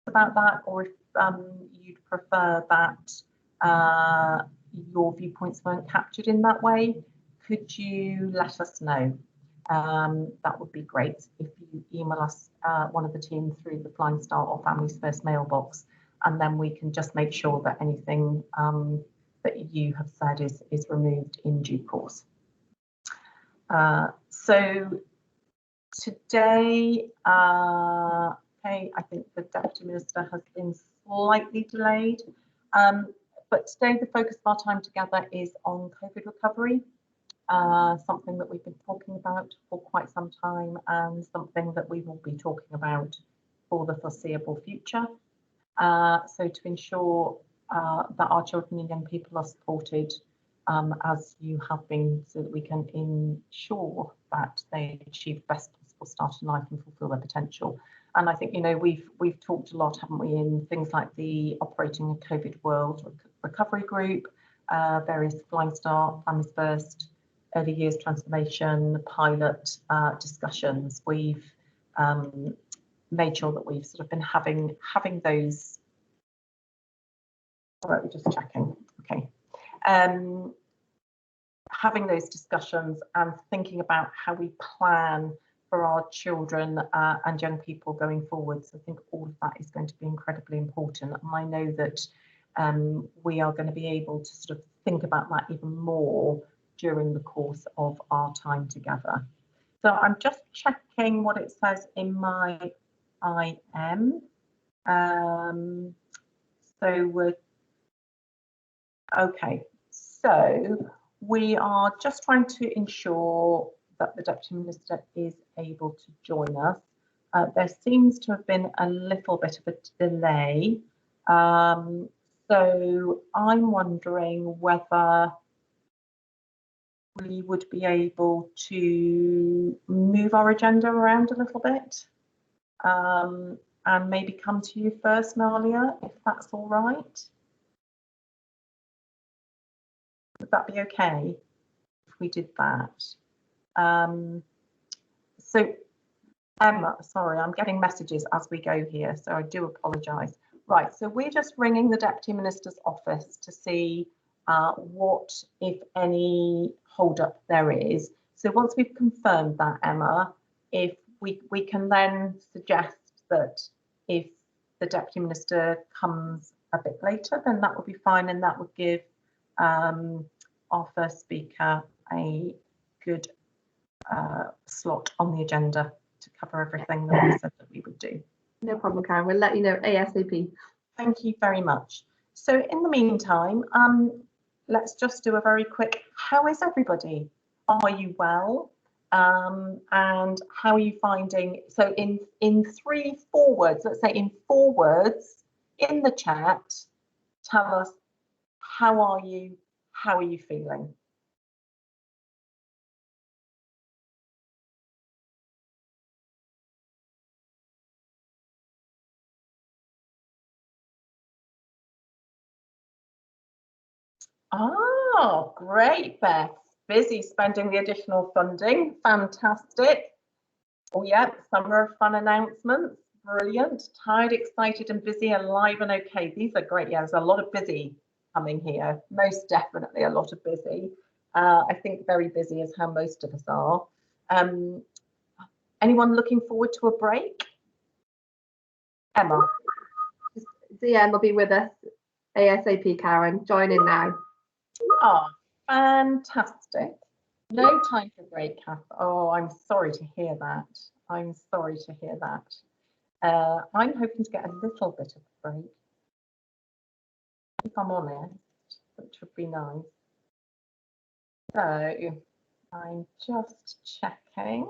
about that, or if you'd prefer that your viewpoints weren't captured in that way, could you let us know? That would be great if you email us, one of the team, through the Flying Start or Families First mailbox, and then we can just make sure that anything that you have said is removed in due course. So today, okay, I think the Deputy Minister has been slightly delayed, but today the focus of our time together is on COVID recovery, something that we've been talking about for quite some time and something that we will be talking about for the foreseeable future. So to ensure that our children and young people are supported as you have been, so that we can ensure that they achieve the best possible start in life and fulfil their potential. And I think, you know, we've talked a lot, haven't we, in things like the Operating a COVID World Recovery Group, various Flying Start, Families First, Early Years Transformation, pilot discussions. We've made sure that we've sort of been having those. All right, we're just checking. Okay. Having those discussions and thinking about how we plan for our children and young people going forward. So I think all of that is going to be incredibly important. And I know that we are going to be able to sort of think about that even more during the course of our time together. So I'm just checking what it says in my IM. So we're okay. So we are just trying to ensure that the Deputy Minister is able to join us. There seems to have been a little bit of a delay. So I'm wondering whether we would be able to move our agenda around a little bit and maybe come to you first, Nalia, if that's all right. Would that be okay if we did that? So Emma, sorry, I'm getting messages as we go here, so I do apologise. Right, so we're just ringing the Deputy Minister's office to see what, if any, hold up there is. So once we've confirmed that, Emma, if we can then suggest that if the Deputy Minister comes a bit later, then that would be fine, and that would give our first speaker a good slot on the agenda to cover everything that we said that we would do. No problem, Karen. We'll let you know ASAP. Thank you very much. So in the meantime, let's just do a very quick, how is everybody? Are you well? And how are you finding? So in 4 words, let's say in 4 words in the chat, tell us, how are you? How are you feeling? Oh, great, Beth. Busy spending the additional funding. Fantastic. Oh, yeah, summer of fun announcements. Brilliant. Tired, excited, and busy, alive and okay. These are great. Yeah, there's a lot of busy coming here. Most definitely a lot of busy. I think very busy is how most of us are. Anyone looking forward to a break? Emma. DM will be with us ASAP, Karen. Join in now. Oh, fantastic. No time for break, Kath. Oh, I'm sorry to hear that. I'm sorry to hear that. I'm hoping to get a little bit of a break, if I'm honest, which would be nice. So I'm just checking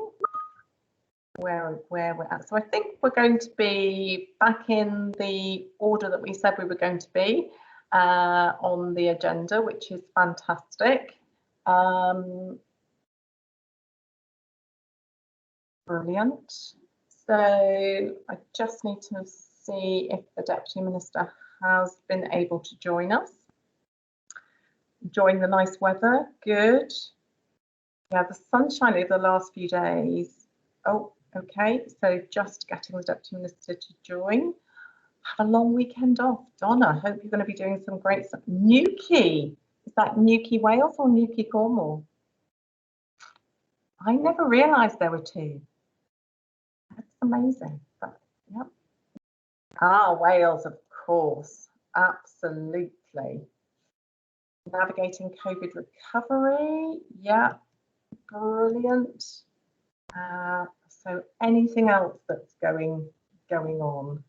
where we're at. So I think we're going to be back in the order that we said we were going to be on the agenda, which is fantastic. Brilliant. So I just need to see if the Deputy Minister has been able to join us. Enjoying the nice weather, good. Yeah, the sunshine over the last few days. Oh, okay, so just getting the Deputy Minister to join. have a long weekend off. Donna, hope you're going to be doing some great stuff. Newquay, is that Newquay, Wales or Newquay, Cornwall? I never realised there were two. That's amazing. But, yep. Ah, Wales, of course, absolutely. Navigating COVID recovery, yeah, brilliant. So anything else that's going on?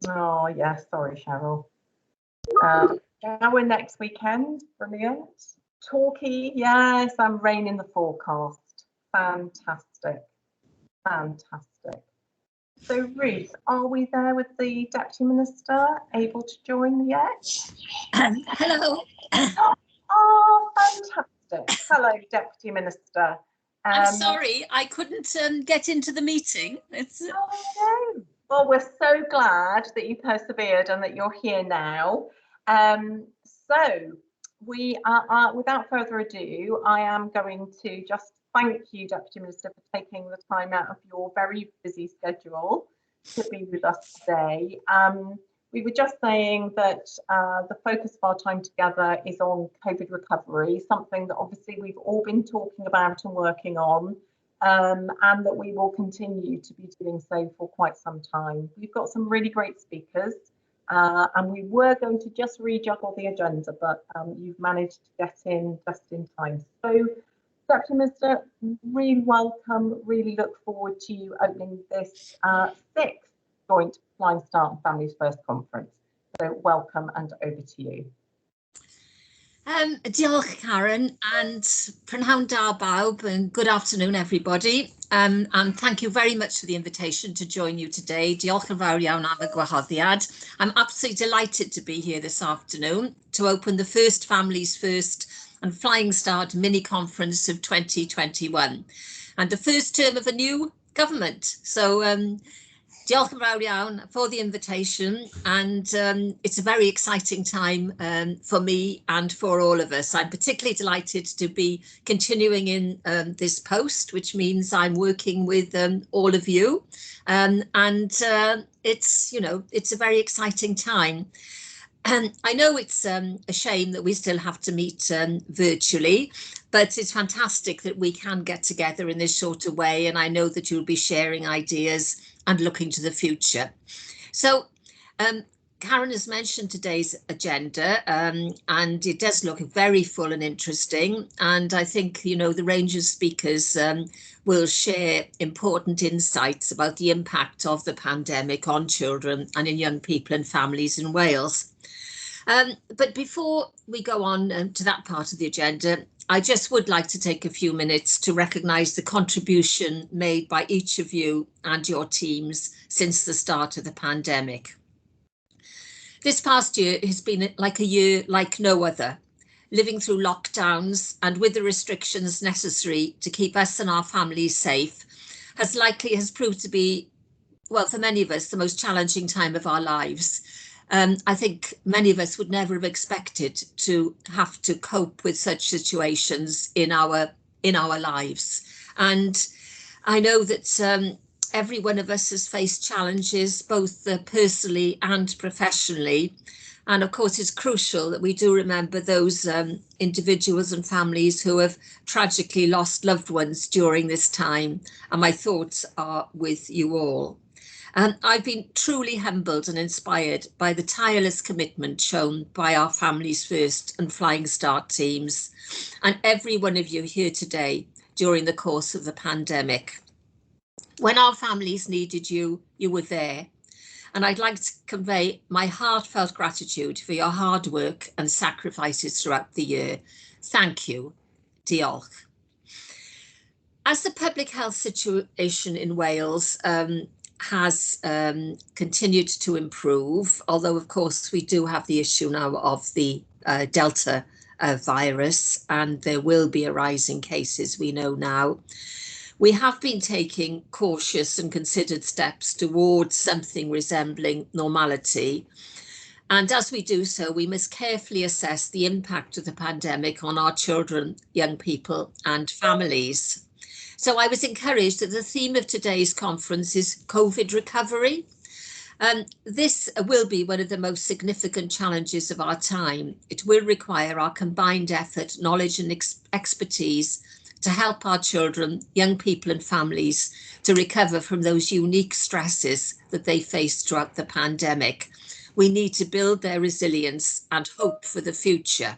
Oh yeah, sorry Cheryl. Gower next weekend, brilliant. Torquay, yes, I'm rain in the forecast. Fantastic, fantastic. So Ruth, are we there with the Deputy Minister, able to join yet? Hello. Oh, fantastic. Hello, Deputy Minister. I'm sorry, I couldn't get into the meeting. Oh, no. Well, we're so glad that you persevered and that you're here now. So we are, without further ado, I am going to just thank you, Deputy Minister, for taking the time out of your very busy schedule to be with us today. We were just saying that the focus of our time together is on COVID recovery, something that obviously we've all been talking about and working on, and that we will continue to be doing so for quite some time. We've got some really great speakers, and we were going to just rejuggle the agenda, but you've managed to get in just in time. So, Deputy Minister, really welcome, really look forward to you opening this 6th joint Flying Start and Families First conference. So welcome and over to you. Diolch Karen and Prynhawn da bawb and good afternoon everybody, and thank you very much for the invitation to join you today. Diolch yn fawr iawn am y gwahoddiad. I'm absolutely delighted to be here this afternoon to open the first Families First and Flying Start mini conference of 2021 and the first term of a new government. So diolch yn fawr iawn for the invitation, and it's a very exciting time for me and for all of us. I'm particularly delighted to be continuing in this post, which means I'm working with all of you, and it's, you know, it's a very exciting time. I know it's a shame that we still have to meet virtually, but it's fantastic that we can get together in this shorter way, and I know that you'll be sharing ideas and looking to the future. So Karen has mentioned today's agenda, and it does look very full and interesting, and I think, you know, the range of speakers will share important insights about the impact of the pandemic on children and in young people and families in Wales. But before we go on to that part of the agenda, I just would like to take a few minutes to recognise the contribution made by each of you and your teams since the start of the pandemic. This past year has been like a year like no other, living through lockdowns and with the restrictions necessary to keep us and our families safe has proved to be, well, for many of us, the most challenging time of our lives. I think many of us would never have expected to have to cope with such situations in our lives. And I know that every one of us has faced challenges, both personally and professionally. And of course, it's crucial that we do remember those individuals and families who have tragically lost loved ones during this time. And my thoughts are with you all. I've been truly humbled and inspired by the tireless commitment shown by our Families First and Flying Start teams and every one of you here today during the course of the pandemic. When our families needed you, you were there. And I'd like to convey my heartfelt gratitude for your hard work and sacrifices throughout the year. Thank you. Diolch. As the public health situation in Wales has continued to improve, although of course we do have the issue now of the Delta virus, and there will be a rise in cases, we know now. We have been taking cautious and considered steps towards something resembling normality. And as we do so, we must carefully assess the impact of the pandemic on our children, young people and families. So I was encouraged that the theme of today's conference is COVID recovery. This will be one of the most significant challenges of our time. It will require our combined effort, knowledge and expertise to help our children, young people and families to recover from those unique stresses that they faced throughout the pandemic. We need to build their resilience and hope for the future.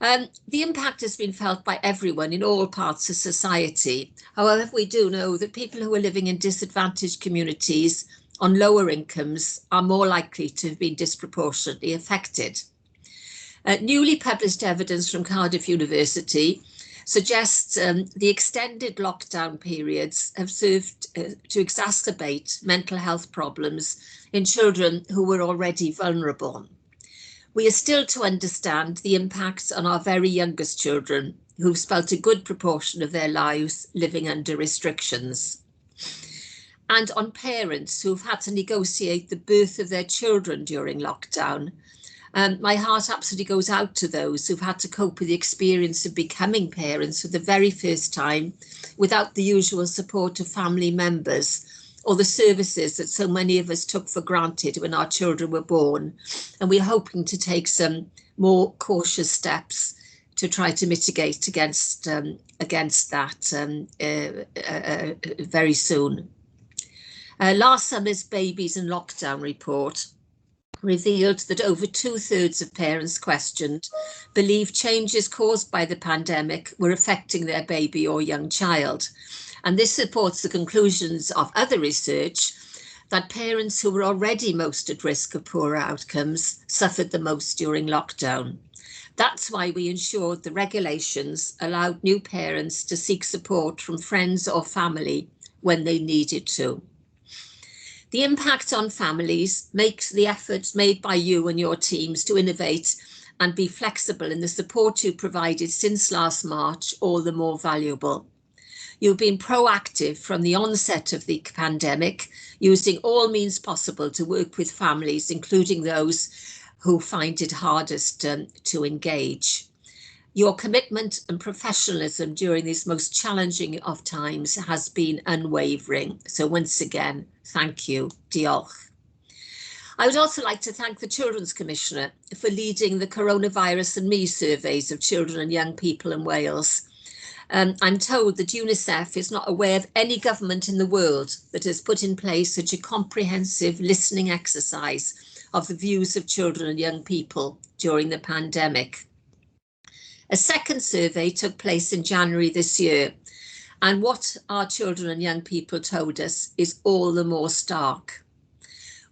The impact has been felt by everyone in all parts of society. However, we do know that people who are living in disadvantaged communities on lower incomes are more likely to have been disproportionately affected. Newly published evidence from Cardiff University suggests the extended lockdown periods have served to exacerbate mental health problems in children who were already vulnerable. We are still to understand the impacts on our very youngest children who've spent a good proportion of their lives living under restrictions, and on parents who've had to negotiate the birth of their children during lockdown. My heart absolutely goes out to those who've had to cope with the experience of becoming parents for the very first time without the usual support of family members or the services that so many of us took for granted when our children were born. And we're hoping to take some more cautious steps to try to mitigate against that very soon. Last summer's Babies in Lockdown report revealed that over 2/3 of parents questioned believed changes caused by the pandemic were affecting their baby or young child. And this supports the conclusions of other research that parents who were already most at risk of poorer outcomes suffered the most during lockdown. That's why we ensured the regulations allowed new parents to seek support from friends or family when they needed to. The impact on families makes the efforts made by you and your teams to innovate and be flexible in the support you provided since last March all the more valuable. You've been proactive from the onset of the pandemic, using all means possible to work with families, including those who find it hardest to engage. Your commitment and professionalism during these most challenging of times has been unwavering. So once again, thank you. Diolch. I would also like to thank the Children's Commissioner for leading the Coronavirus and Me surveys of children and young people in Wales. I'm told that UNICEF is not aware of any government in the world that has put in place such a comprehensive listening exercise of the views of children and young people during the pandemic. A second survey took place in January this year, and what our children and young people told us is all the more stark.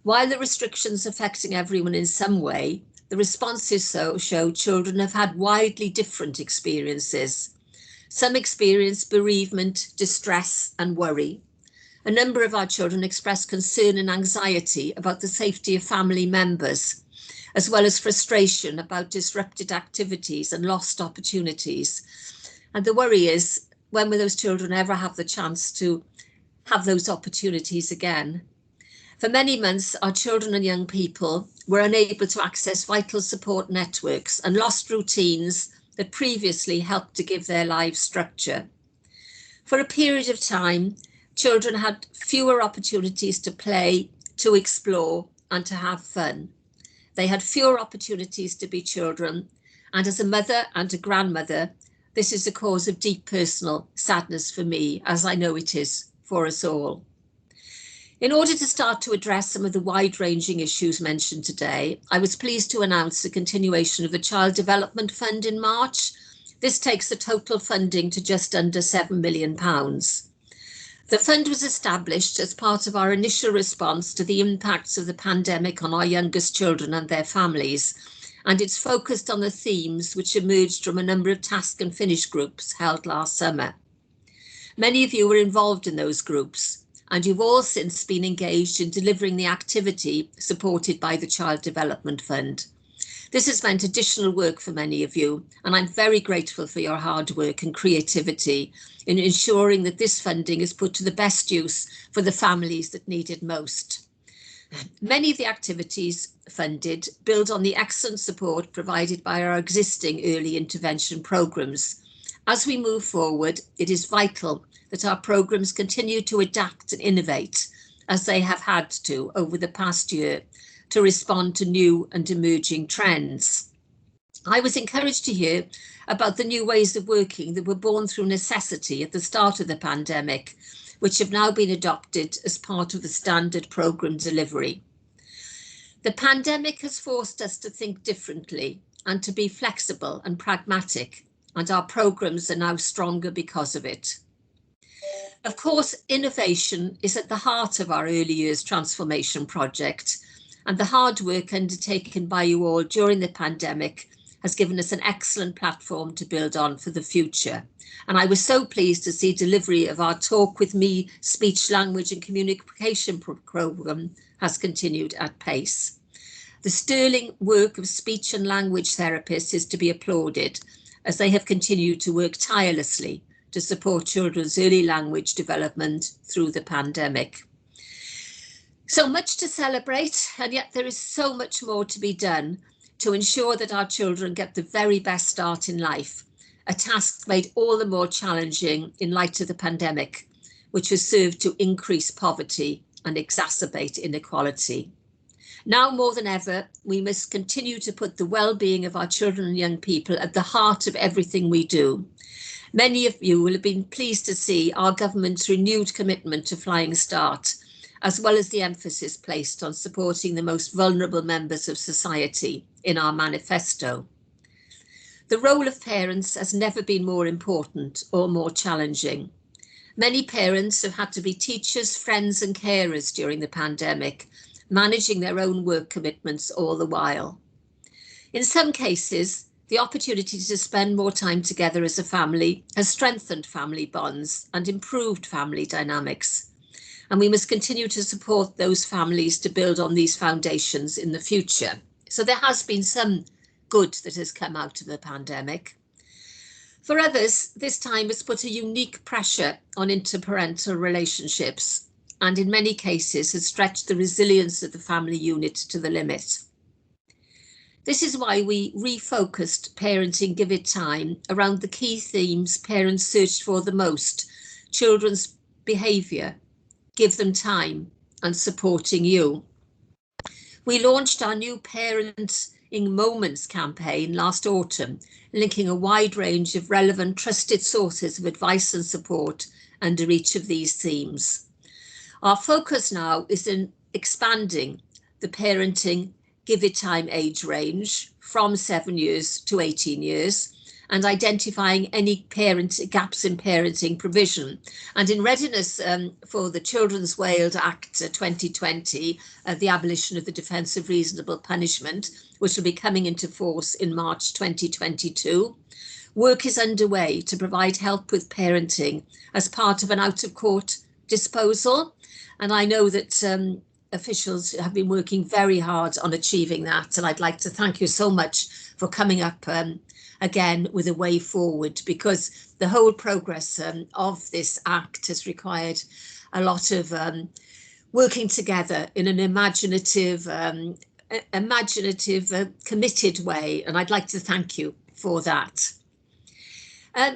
While the restrictions affecting everyone in some way, the responses show children have had widely different experiences. Some experience bereavement, distress and worry. A number of our children express concern and anxiety about the safety of family members, as well as frustration about disrupted activities and lost opportunities. And the worry is, when will those children ever have the chance to have those opportunities again? For many months, our children and young people were unable to access vital support networks and lost routines that previously helped to give their lives structure. For a period of time, children had fewer opportunities to play, to explore, and to have fun. They had fewer opportunities to be children, and as a mother and a grandmother, this is a cause of deep personal sadness for me, as I know it is for us all. In order to start to address some of the wide-ranging issues mentioned today, I was pleased to announce the continuation of the Child Development Fund in March. This takes the total funding to just under £7 million. The fund was established as part of our initial response to the impacts of the pandemic on our youngest children and their families, and it's focused on the themes which emerged from a number of task and finish groups held last summer. Many of you were involved in those groups, and you've all since been engaged in delivering the activity supported by the Child Development Fund. This has meant additional work for many of you, and I'm very grateful for your hard work and creativity in ensuring that this funding is put to the best use for the families that need it most. Many of the activities funded build on the excellent support provided by our existing early intervention programmes. As we move forward, it is vital that our programmes continue to adapt and innovate as they have had to over the past year to respond to new and emerging trends. I was encouraged to hear about the new ways of working that were born through necessity at the start of the pandemic, which have now been adopted as part of the standard programme delivery. The pandemic has forced us to think differently and to be flexible and pragmatic, and our programmes are now stronger because of it. Of course, innovation is at the heart of our early years transformation project, and the hard work undertaken by you all during the pandemic has given us an excellent platform to build on for the future. And I was so pleased to see delivery of our Talk With Me speech, language and communication programme has continued at pace. The sterling work of speech and language therapists is to be applauded, as they have continued to work tirelessly to support children's early language development through the pandemic. So much to celebrate, and yet there is so much more to be done to ensure that our children get the very best start in life, a task made all the more challenging in light of the pandemic, which has served to increase poverty and exacerbate inequality. Now more than ever, we must continue to put the well-being of our children and young people at the heart of everything we do. Many of you will have been pleased to see our government's renewed commitment to Flying Start, as well as the emphasis placed on supporting the most vulnerable members of society in our manifesto. The role of parents has never been more important or more challenging. Many parents have had to be teachers, friends and carers during the pandemic, managing their own work commitments all the while. In some cases, the opportunity to spend more time together as a family has strengthened family bonds and improved family dynamics. And we must continue to support those families to build on these foundations in the future. So there has been some good that has come out of the pandemic. For others, this time has put a unique pressure on interparental relationships, and in many cases has stretched the resilience of the family unit to the limit. This is why we refocused Parenting Give It Time around the key themes parents searched for the most: children's behaviour, give them time, and supporting you. We launched our new Parenting Moments campaign last autumn, linking a wide range of relevant, trusted sources of advice and support under each of these themes. Our focus now is in expanding the Parenting Give It Time age range from 7 years to 18 years, and identifying any gaps in parenting provision. And in readiness for the Children's Wales Act 2020, the abolition of the Defence of Reasonable Punishment, which will be coming into force in March 2022, work is underway to provide help with parenting as part of an out-of-court disposal. And I know that officials have been working very hard on achieving that. And I'd like to thank you so much for coming up again with a way forward, because the whole progress of this act has required a lot of working together in an imaginative, committed way, and I'd like to thank you for that.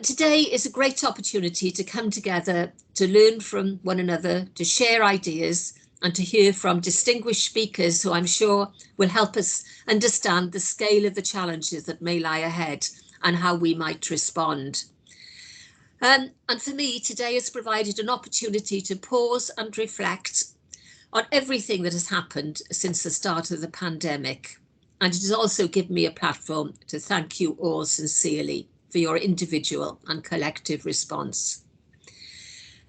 Today is a great opportunity to come together, to learn from one another, to share ideas, and to hear from distinguished speakers who I'm sure will help us understand the scale of the challenges that may lie ahead and how we might respond. And for me, today has provided an opportunity to pause and reflect on everything that has happened since the start of the pandemic. And it has also given me a platform to thank you all sincerely for your individual and collective response.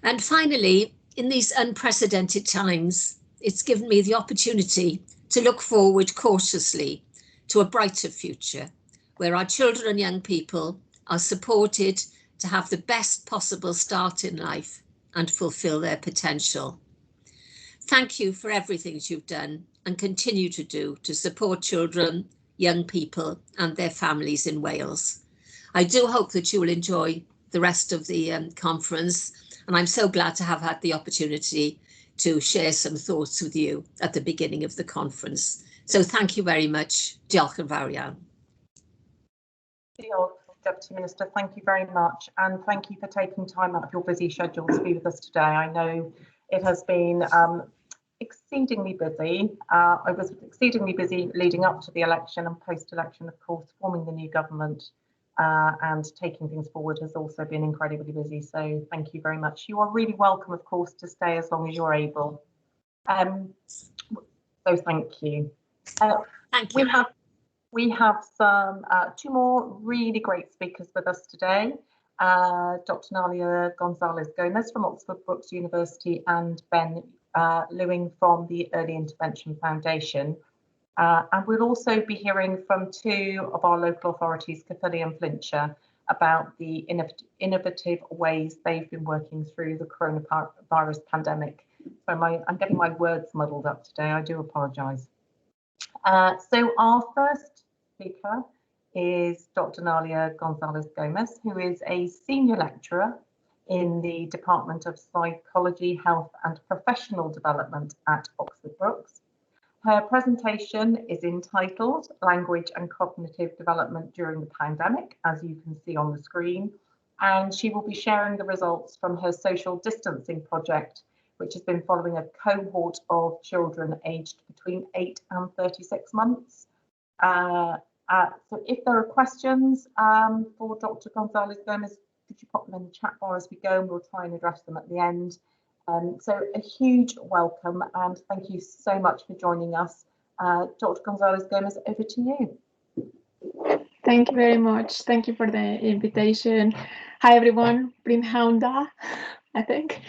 And finally, in these unprecedented times, it's given me the opportunity to look forward cautiously to a brighter future, where our children and young people are supported to have the best possible start in life and fulfil their potential. Thank you for everything that you've done and continue to do to support children, young people and their families in Wales. I do hope that you will enjoy the rest of the conference, and I'm so glad to have had the opportunity to share some thoughts with you at the beginning of the conference. So thank you very much. Diolch yn fawr iawn. Diolch, Deputy Minister, thank you very much, and thank you for taking time out of your busy schedule to be with us today. I know it has been exceedingly busy. I was exceedingly busy leading up to the election, and post-election, of course, forming the new government and taking things forward has also been incredibly busy. So thank you very much. You are really welcome, of course, to stay as long as you're able. So thank you. Thank you. We have some 2 more really great speakers with us today. Dr. Nalia Gonzalez Gomez from Oxford Brookes University and Ben Lewing from the Early Intervention Foundation. And we'll also be hearing from 2 of our local authorities, Caerphilly and Flintshire, about the innovative ways they've been working through the coronavirus pandemic. So I'm getting my words muddled up today, I do apologise. So our first speaker is Dr. Nalia Gonzalez Gomez, who is a senior lecturer in the Department of Psychology, Health and Professional Development at Oxford Brookes. Her presentation is entitled Language and Cognitive Development During the Pandemic, as you can see on the screen, and she will be sharing the results from her social distancing project, which has been following a cohort of children aged between 8 and 36 months. So if there are questions for Dr. Gonzalez Gomez, could you pop them in the chat bar as we go, and we'll try and address them at the end. So a huge welcome and thank you so much for joining us. Dr. Gonzalez Gomez, over to you. Thank you very much. Thank you for the invitation. Hi everyone, Brynhaunda, I think.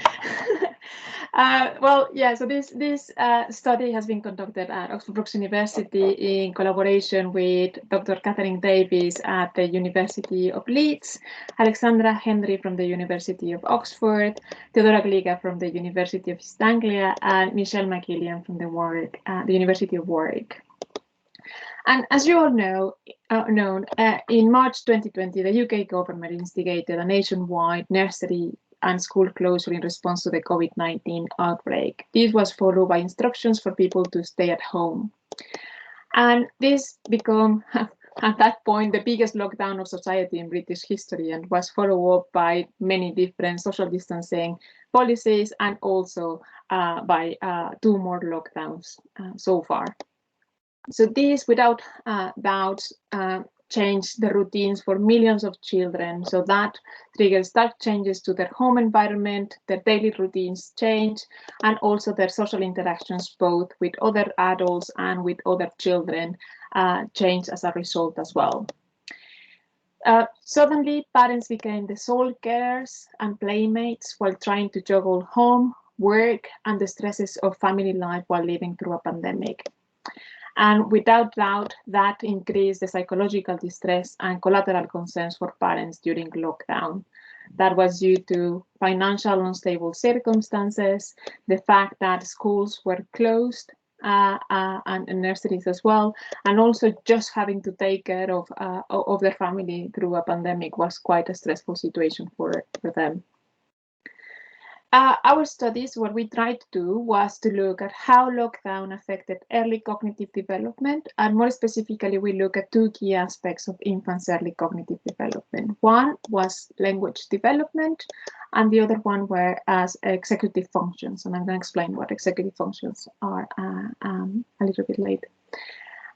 Well, yeah, so this study has been conducted at Oxford Brookes University in collaboration with Dr. Catherine Davies at the University of Leeds, Alexandra Henry from the University of Oxford, Theodora Gliga from the University of East Anglia, and Michelle McGillian from the University of Warwick. And as you all know, in March 2020, the UK government instigated a nationwide nursery and school closure in response to the COVID-19 outbreak. This was followed by instructions for people to stay at home. And this became, at that point, the biggest lockdown of society in British history, and was followed up by many different social distancing policies and also by 2 more lockdowns so far. So this, without doubt, changed the routines for millions of children. So that triggers stark changes to their home environment, their daily routines change, and also their social interactions, both with other adults and with other children, change as a result as well. Suddenly, parents became the sole carers and playmates while trying to juggle home, work, and the stresses of family life while living through a pandemic. And without doubt, that increased the psychological distress and collateral concerns for parents during lockdown. That was due to financial unstable circumstances, the fact that schools were closed and nurseries as well, and also just having to take care of their family through a pandemic was quite a stressful situation for them. Our studies, what we tried to do was to look at how lockdown affected early cognitive development, and more specifically, we look at 2 key aspects of infants' early cognitive development. One was language development, and the other one were as executive functions, and I'm going to explain what executive functions are a little bit later.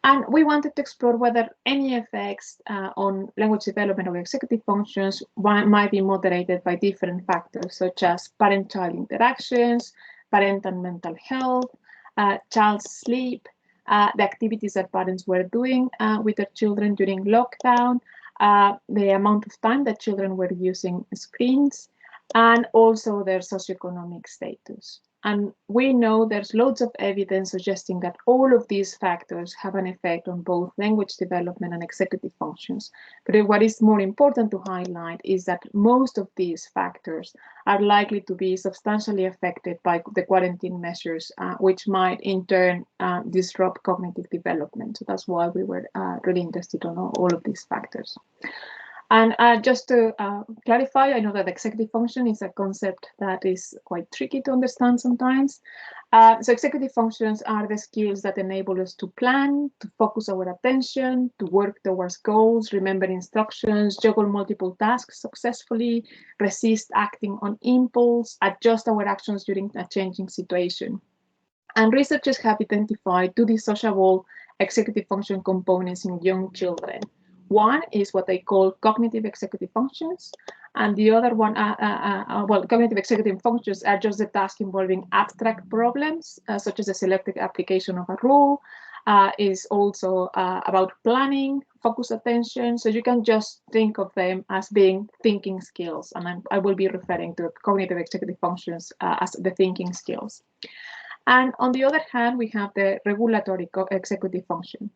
And we wanted to explore whether any effects on language development or executive functions might be moderated by different factors, such as parent-child interactions, parent and mental health, child's sleep, the activities that parents were doing with their children during lockdown, the amount of time that children were using screens, and also their socioeconomic status. And we know there's loads of evidence suggesting that all of these factors have an effect on both language development and executive functions. But what is more important to highlight is that most of these factors are likely to be substantially affected by the quarantine measures, which might in turn disrupt cognitive development. So that's why we were really interested in all of these factors. And just to clarify, I know that executive function is a concept that is quite tricky to understand sometimes. So executive functions are the skills that enable us to plan, to focus our attention, to work towards goals, remember instructions, juggle multiple tasks successfully, resist acting on impulse, adjust our actions during a changing situation. And researchers have identified two dissociable executive function components in young children. One is what they call cognitive executive functions, and the other one, well, cognitive executive functions are just the tasks involving abstract problems, such as the selective application of a rule. Is also about planning, focus attention. So you can just think of them as being thinking skills, and I will be referring to cognitive executive functions as the thinking skills. And on the other hand, we have the regulatory executive function.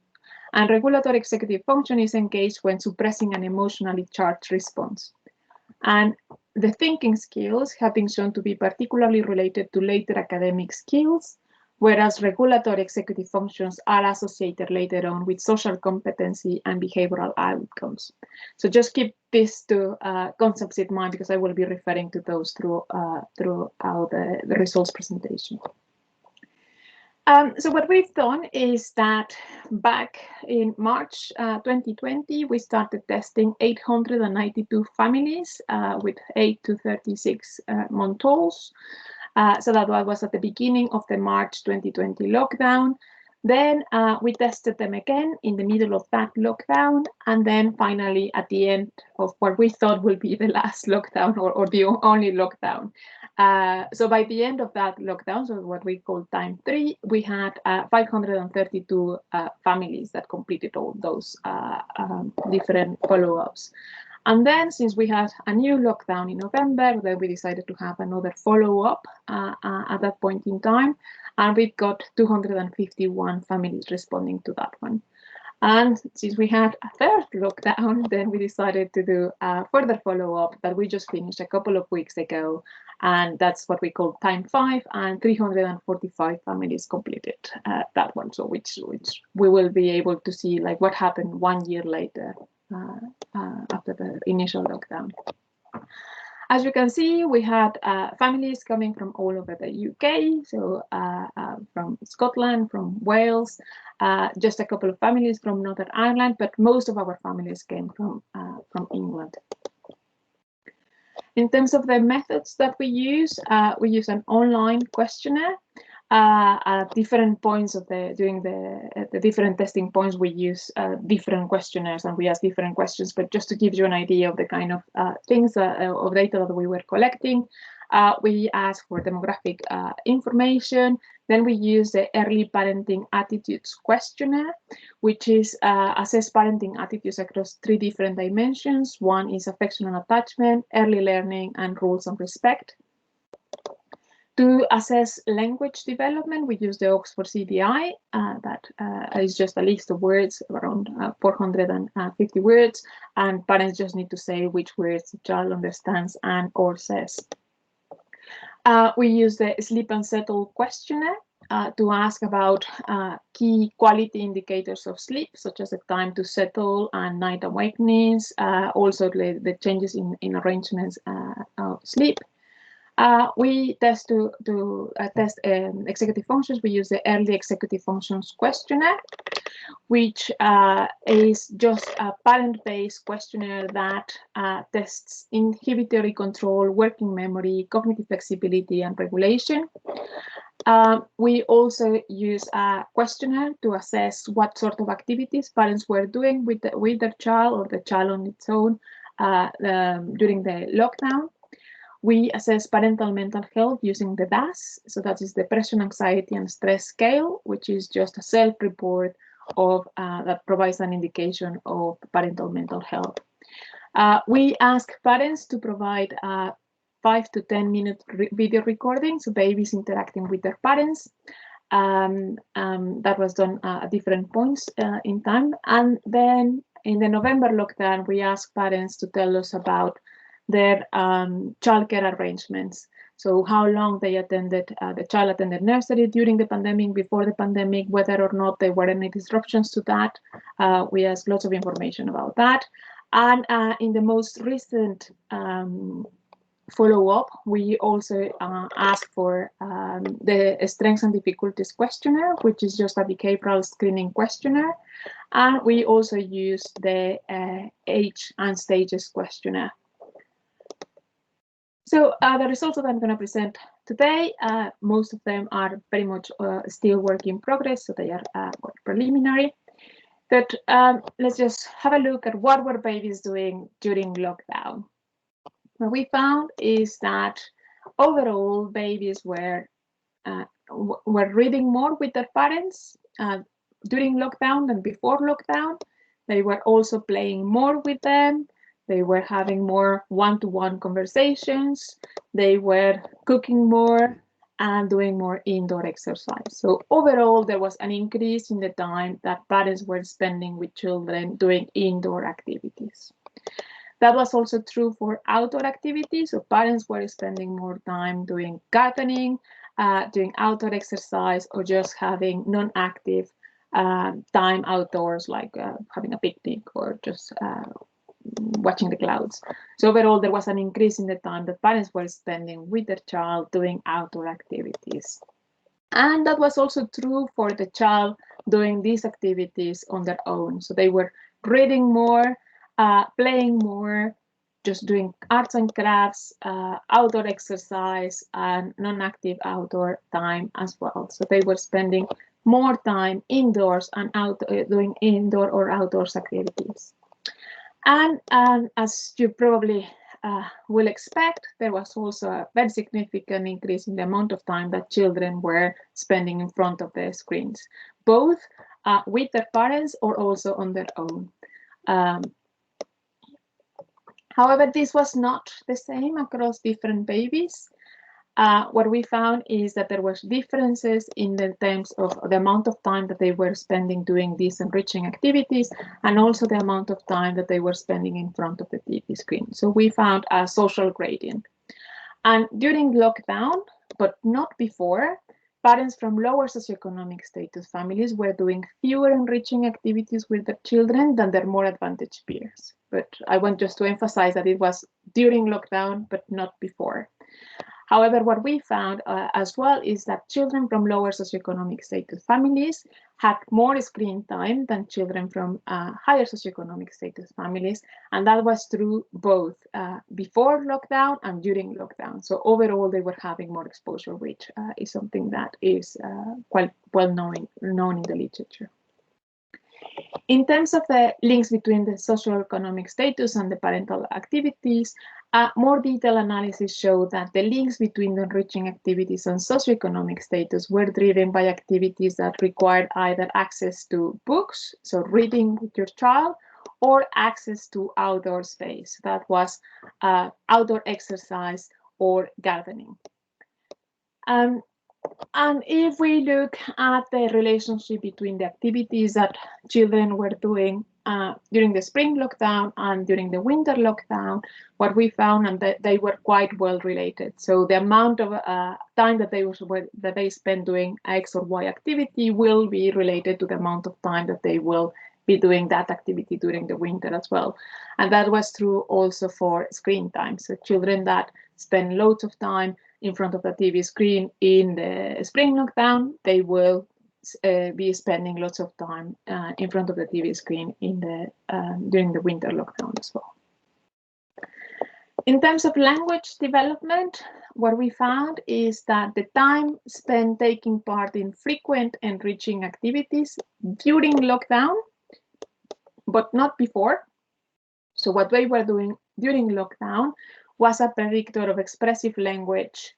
And regulatory executive function is engaged when suppressing an emotionally charged response. And the thinking skills have been shown to be particularly related to later academic skills, whereas regulatory executive functions are associated later on with social competency and behavioral outcomes. So just keep these two concepts in mind, because I will be referring to those throughout the results presentation. So what we've done is that back in March 2020, we started testing 892 families with 8 to 36 month olds. So that was at the beginning of the March 2020 lockdown. Then we tested them again in the middle of that lockdown, and then finally at the end of what we thought will be the last lockdown or the only lockdown. So by the end of that lockdown, so what we call time 3, we had 532 families that completed all those different follow-ups. And then, since we had a new lockdown in November, then we decided to have another follow-up at that point in time, and we've got 251 families responding to that one. And since we had a third lockdown, then we decided to do a further follow-up that we just finished a couple of weeks ago, and that's what we call time 5, and 345 families completed that one. So which we will be able to see like what happened 1 year later after the initial lockdown. As you can see, we had families coming from all over the UK, so from Scotland, from Wales, just a couple of families from Northern Ireland, but most of our families came from England. In terms of the methods that we use an online questionnaire. At different points of during the different testing points, we use different questionnaires and we ask different questions. But just to give you an idea of the kind of things of data that we were collecting, we ask for demographic information. Then we use the Early Parenting Attitudes Questionnaire, which is assess parenting attitudes across 3 different dimensions. One is affection and attachment, early learning, and rules and respect. To assess language development, we use the Oxford CDI, that is just a list of words, around 450 words, and parents just need to say which words the child understands and or says. We use the Sleep and Settle questionnaire to ask about key quality indicators of sleep, such as the time to settle and night awakenings, also the changes in arrangements of sleep. We test test executive functions. We use the Early Executive Functions Questionnaire, which is just a parent-based questionnaire that tests inhibitory control, working memory, cognitive flexibility, and regulation. We also use a questionnaire to assess what sort of activities parents were doing with their child or the child on its own during the lockdown. We assess parental mental health using the DASS. So that is Depression, Anxiety, and Stress Scale, which is just a self-report of that provides an indication of parental mental health. We ask parents to provide 5 to 10 minute video recording, so babies interacting with their parents. That was done at different points in time. And then in the November lockdown, we asked parents to tell us about their childcare arrangements. So how long they attended, the child attended nursery during the pandemic, before the pandemic, whether or not there were any disruptions to that. We asked lots of information about that. And in the most recent follow-up, we also asked for the Strengths and Difficulties Questionnaire, which is just a behavioral screening questionnaire. And we also used the Age and Stages Questionnaire. So the results that I'm going to present today, most of them are very much still work in progress, so they are quite preliminary. But let's just have a look at what were babies doing during lockdown. What we found is that overall babies were reading more with their parents during lockdown than before lockdown. They were also playing more with them. They were having more one-to-one conversations. They were cooking more and doing more indoor exercise. So overall, there was an increase in the time that parents were spending with children doing indoor activities. That was also true for outdoor activities. So parents were spending more time doing gardening, doing outdoor exercise, or just having non-active time outdoors, like having a picnic or just watching the clouds. So overall, there was an increase in the time that parents were spending with their child doing outdoor activities. And that was also true for the child doing these activities on their own. So they were reading more, playing more, just doing arts and crafts, outdoor exercise, and non-active outdoor time as well. So they were spending more time indoors and doing indoor or outdoors activities. And as you probably will expect, there was also a very significant increase in the amount of time that children were spending in front of the screens, both with their parents or also on their own. However, this was not the same across different babies. What we found is that there was differences in the terms of the amount of time that they were spending doing these enriching activities, and also the amount of time that they were spending in front of the TV screen. So we found a social gradient. And during lockdown, but not before, parents from lower socioeconomic status families were doing fewer enriching activities with their children than their more advantaged peers. But I want just to emphasize that it was during lockdown, but not before. However, what we found as well is that children from lower socioeconomic status families had more screen time than children from higher socioeconomic status families. And that was true both before lockdown and during lockdown. So overall, they were having more exposure, which is something that is quite well known in the literature. In terms of the links between the socioeconomic status and the parental activities, more detailed analysis showed that the links between the enriching activities and socioeconomic status were driven by activities that required either access to books, so reading with your child, or access to outdoor space, that was outdoor exercise or gardening. And if we look at the relationship between the activities that children were doing during the spring lockdown and during the winter lockdown, what we found and that they were quite well related. So the amount of time that they spend doing X or Y activity will be related to the amount of time that they will be doing that activity during the winter as well. And that was true also for screen time. So children that spend loads of time in front of the TV screen in the spring lockdown, they will be spending lots of time in front of the TV screen during the winter lockdown as well. In terms of language development, what we found is that the time spent taking part in frequent enriching activities during lockdown, but not before. So what they were doing during lockdown was a predictor of expressive language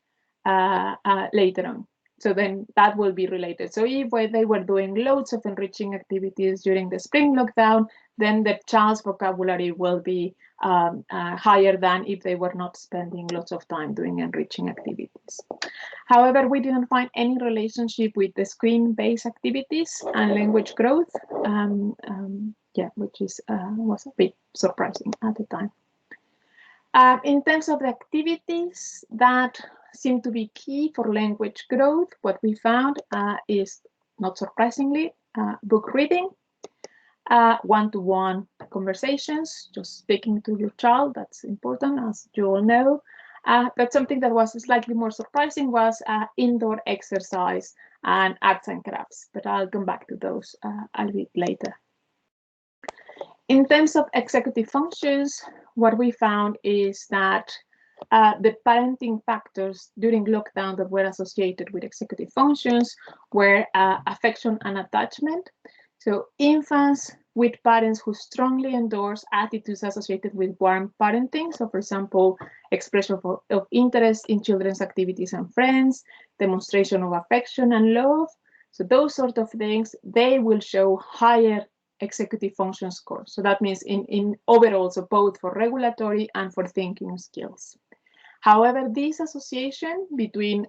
later on. So then that will be related. So if they were doing loads of enriching activities during the spring lockdown, then the child's vocabulary will be higher than if they were not spending lots of time doing enriching activities. However, we didn't find any relationship with the screen-based activities and language growth, which was a bit surprising at the time. In terms of the activities that seem to be key for language growth, what we found is, not surprisingly, book reading, one-to-one conversations, just speaking to your child, that's important, as you all know. But something that was slightly more surprising was indoor exercise and arts and crafts, but I'll come back to those a bit later. In terms of executive functions, what we found is that the parenting factors during lockdown that were associated with executive functions were affection and attachment. So infants with parents who strongly endorse attitudes associated with warm parenting. So for example, expression of interest in children's activities and friends, demonstration of affection and love. So those sort of things, they will show higher executive function scores. So that means in overall, so both for regulatory and for thinking skills. However, this association between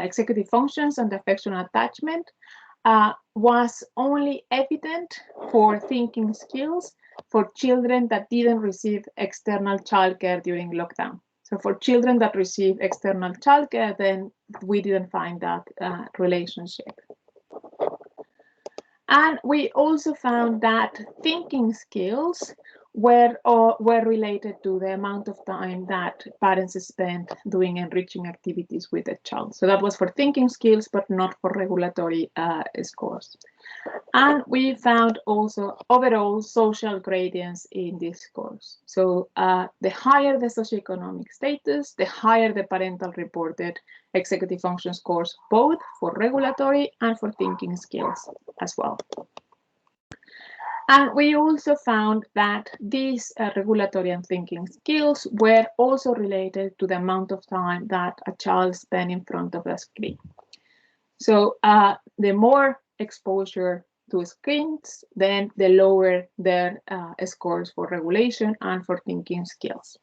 executive functions and affection and attachment was only evident for thinking skills for children that didn't receive external childcare during lockdown. So for children that receive external childcare, then we didn't find that relationship. And we also found that thinking skills were related to the amount of time that parents spent doing enriching activities with the child. So that was for thinking skills, but not for regulatory scores. And we found also overall social gradients in these scores. So the higher the socioeconomic status, the higher the parental reported executive function scores, both for regulatory and for thinking skills as well. And we also found that these regulatory and thinking skills were also related to the amount of time that a child spent in front of a screen. So the more exposure to screens, then the lower their scores for regulation and for thinking skills.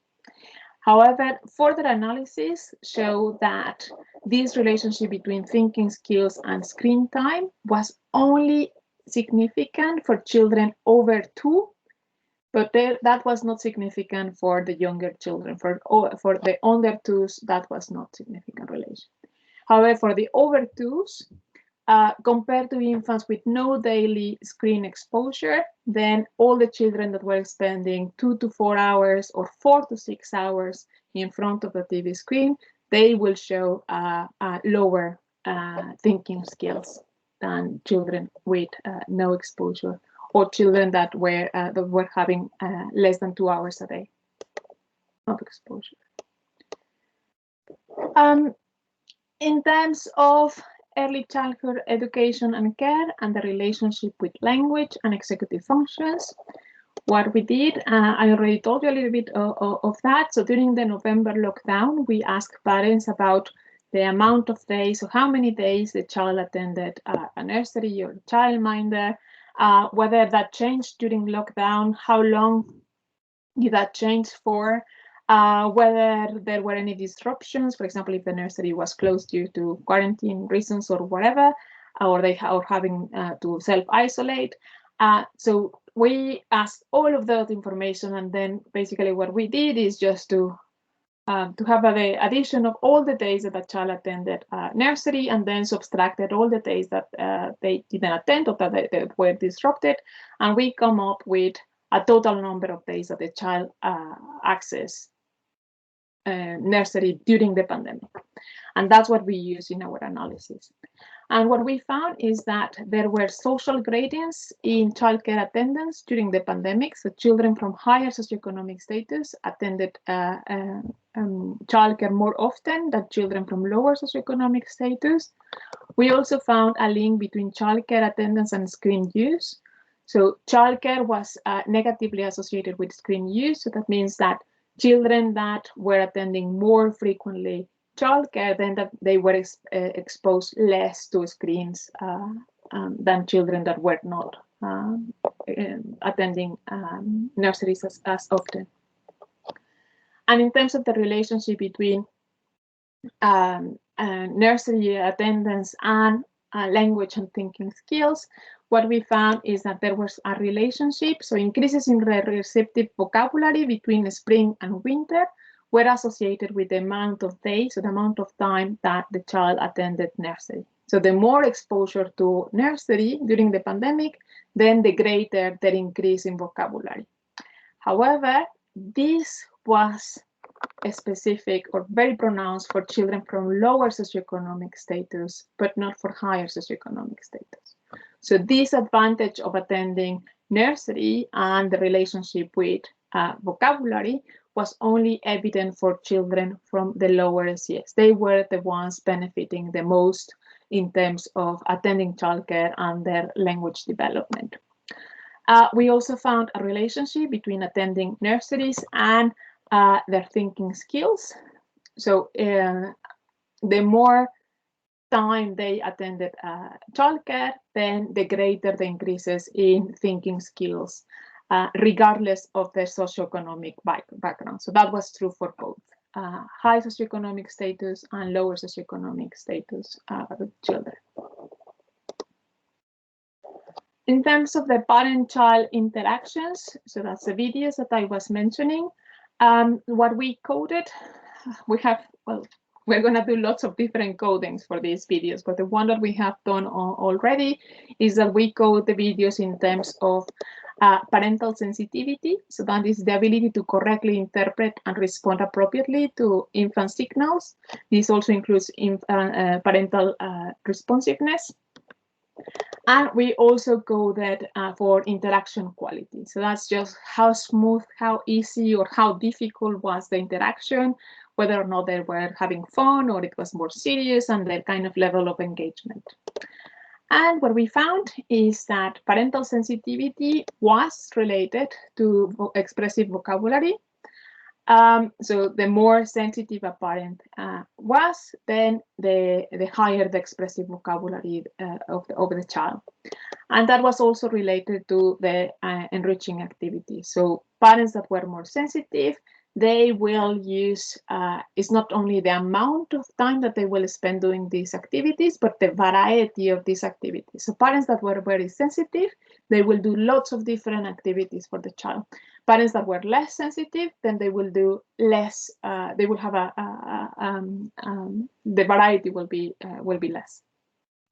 However, further analysis show that this relationship between thinking skills and screen time was only significant for children over 2, but that was not significant for the younger children. For the under 2s, that was not significant relation. However, for the over 2s, compared to infants with no daily screen exposure, then all the children that were spending 2 to 4 hours or 4 to 6 hours in front of the TV screen, they will show lower thinking skills than children with no exposure, or children that were having less than 2 hours a day of exposure. In terms of early childhood education and care and the relationship with language and executive functions, what we did, I already told you a little bit of that. So during the November lockdown, we asked parents about the amount of days, so how many days the child attended a nursery or childminder, whether that changed during lockdown, how long did that change for, whether there were any disruptions, for example, if the nursery was closed due to quarantine reasons or whatever, or they are having to self-isolate. So we asked all of that information, and then basically what we did is just to have the addition of all the days that a child attended nursery, and then subtracted all the days that they didn't attend or that they were disrupted, and we come up with a total number of days that the child accessed nursery during the pandemic. And that's what we use in our analysis. And what we found is that there were social gradients in childcare attendance during the pandemic. So children from higher socioeconomic status attended childcare more often than children from lower socioeconomic status. We also found a link between childcare attendance and screen use. So childcare was negatively associated with screen use. So that means that children that were attending more frequently childcare, then that they were exposed less to screens than children that were not attending nurseries as often. And in terms of the relationship between nursery attendance and language and thinking skills, what we found is that there was a relationship. So increases in the receptive vocabulary between spring and winter were associated with the amount of days or the amount of time that the child attended nursery. So the more exposure to nursery during the pandemic, then the greater the increase in vocabulary. However, this was specific or very pronounced for children from lower socioeconomic status, but not for higher socioeconomic status. So this advantage of attending nursery and the relationship with vocabulary was only evident for children from the lower SES. They were the ones benefiting the most in terms of attending childcare and their language development. We also found a relationship between attending nurseries and their thinking skills. So the more time they attended childcare, then the greater the increases in thinking skills, regardless of their socioeconomic background. So that was true for both high socioeconomic status and lower socioeconomic status children. In terms of the parent-child interactions, so that's the videos that I was mentioning, what we coded, we have, well, we're going to do lots of different codings for these videos, but the one that we have done already is that we code the videos in terms of parental sensitivity. So that is the ability to correctly interpret and respond appropriately to infant signals. This also includes parental responsiveness. And we also coded for interaction quality. So that's just how smooth, how easy, or how difficult was the interaction, whether or not they were having fun or it was more serious, and their kind of level of engagement. And what we found is that parental sensitivity was related to expressive vocabulary. So the more sensitive a parent was, then the higher the expressive vocabulary of the child. And that was also related to the enriching activities. So parents that were more sensitive, they will use, it's not only the amount of time that they will spend doing these activities, but the variety of these activities. So parents that were very sensitive, they will do lots of different activities for the child. Parents that were less sensitive, then they will do less, they will have the variety will be less.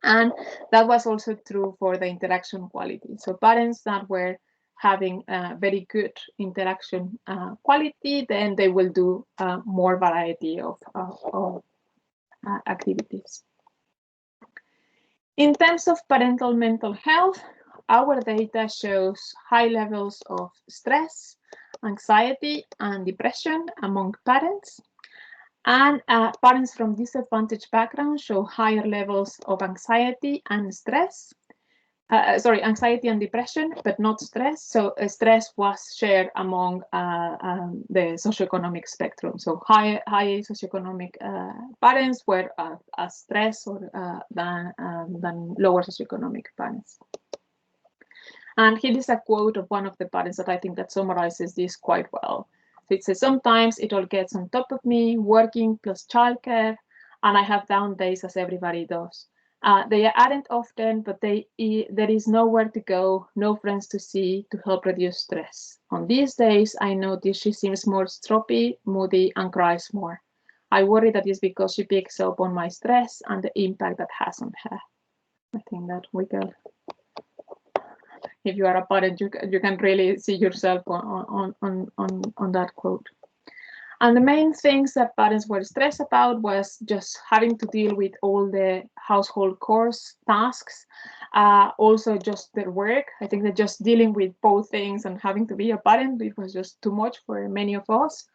And that was also true for the interaction quality. So parents that were having very good interaction quality, then they will do more variety of activities. In terms of parental mental health, our data shows high levels of stress, anxiety, and depression among parents. And parents from disadvantaged backgrounds show higher levels of anxiety and stress. Anxiety and depression, but not stress. So stress was shared among the socioeconomic spectrum. So high socioeconomic parents were as stressed than lower socioeconomic parents. And here is a quote of one of the parents that I think that summarizes this quite well. So it says, "Sometimes it all gets on top of me, working plus childcare, and I have down days as everybody does. They aren't often, but there is nowhere to go, no friends to see to help reduce stress. On these days, I notice she seems more stroppy, moody, and cries more. I worry that it's because she picks up on my stress and the impact that has on her." I think that we can, if you are a parent, you can really see yourself on that quote. And the main things that parents were stressed about was just having to deal with all the household chores, tasks, also just their work. I think that just dealing with both things and having to be a parent, it was just too much for many of us.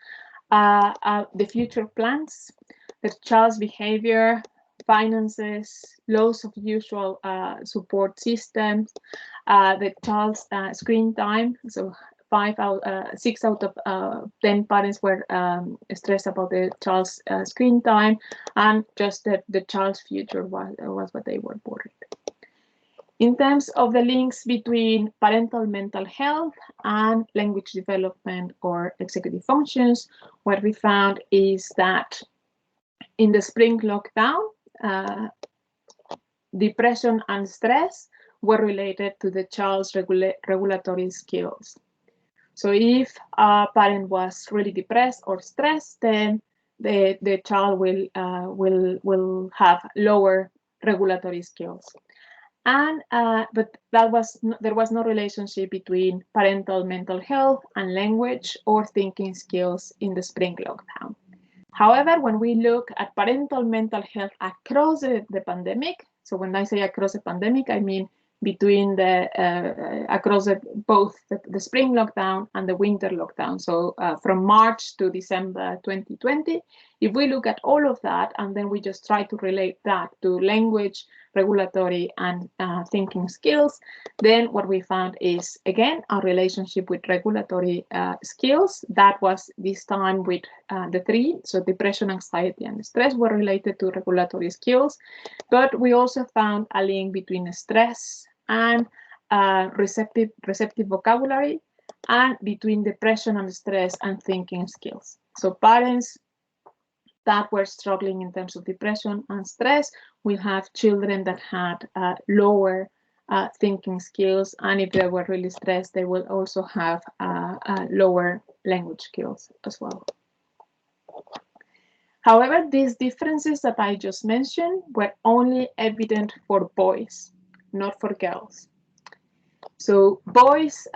The future plans, the child's behavior, finances, loss of usual support systems, the child's screen time. So 6 out of 10 parents were stressed about the child's screen time, and just that the child's future was what they were worried. In terms of the links between parental mental health and language development or executive functions, what we found is that in the spring lockdown, depression and stress were related to the child's regulatory skills. So if a parent was really depressed or stressed, then the child will have lower regulatory skills. And but there was no relationship between parental mental health and language or thinking skills in the spring lockdown. However, when we look at parental mental health across the pandemic, so when I say across the pandemic, I mean between across both the spring lockdown and the winter lockdown. So from March to December 2020, if we look at all of that and then we just try to relate that to language, regulatory, and thinking skills, then what we found is, again, our relationship with regulatory skills. That was this time with the three. So depression, anxiety, and stress were related to regulatory skills. But we also found a link between stress and receptive vocabulary, and between depression and stress and thinking skills. So parents that were struggling in terms of depression and stress will have children that had lower thinking skills, and if they were really stressed, they will also have lower language skills as well. However, these differences that I just mentioned were only evident for boys, not for girls. So boys,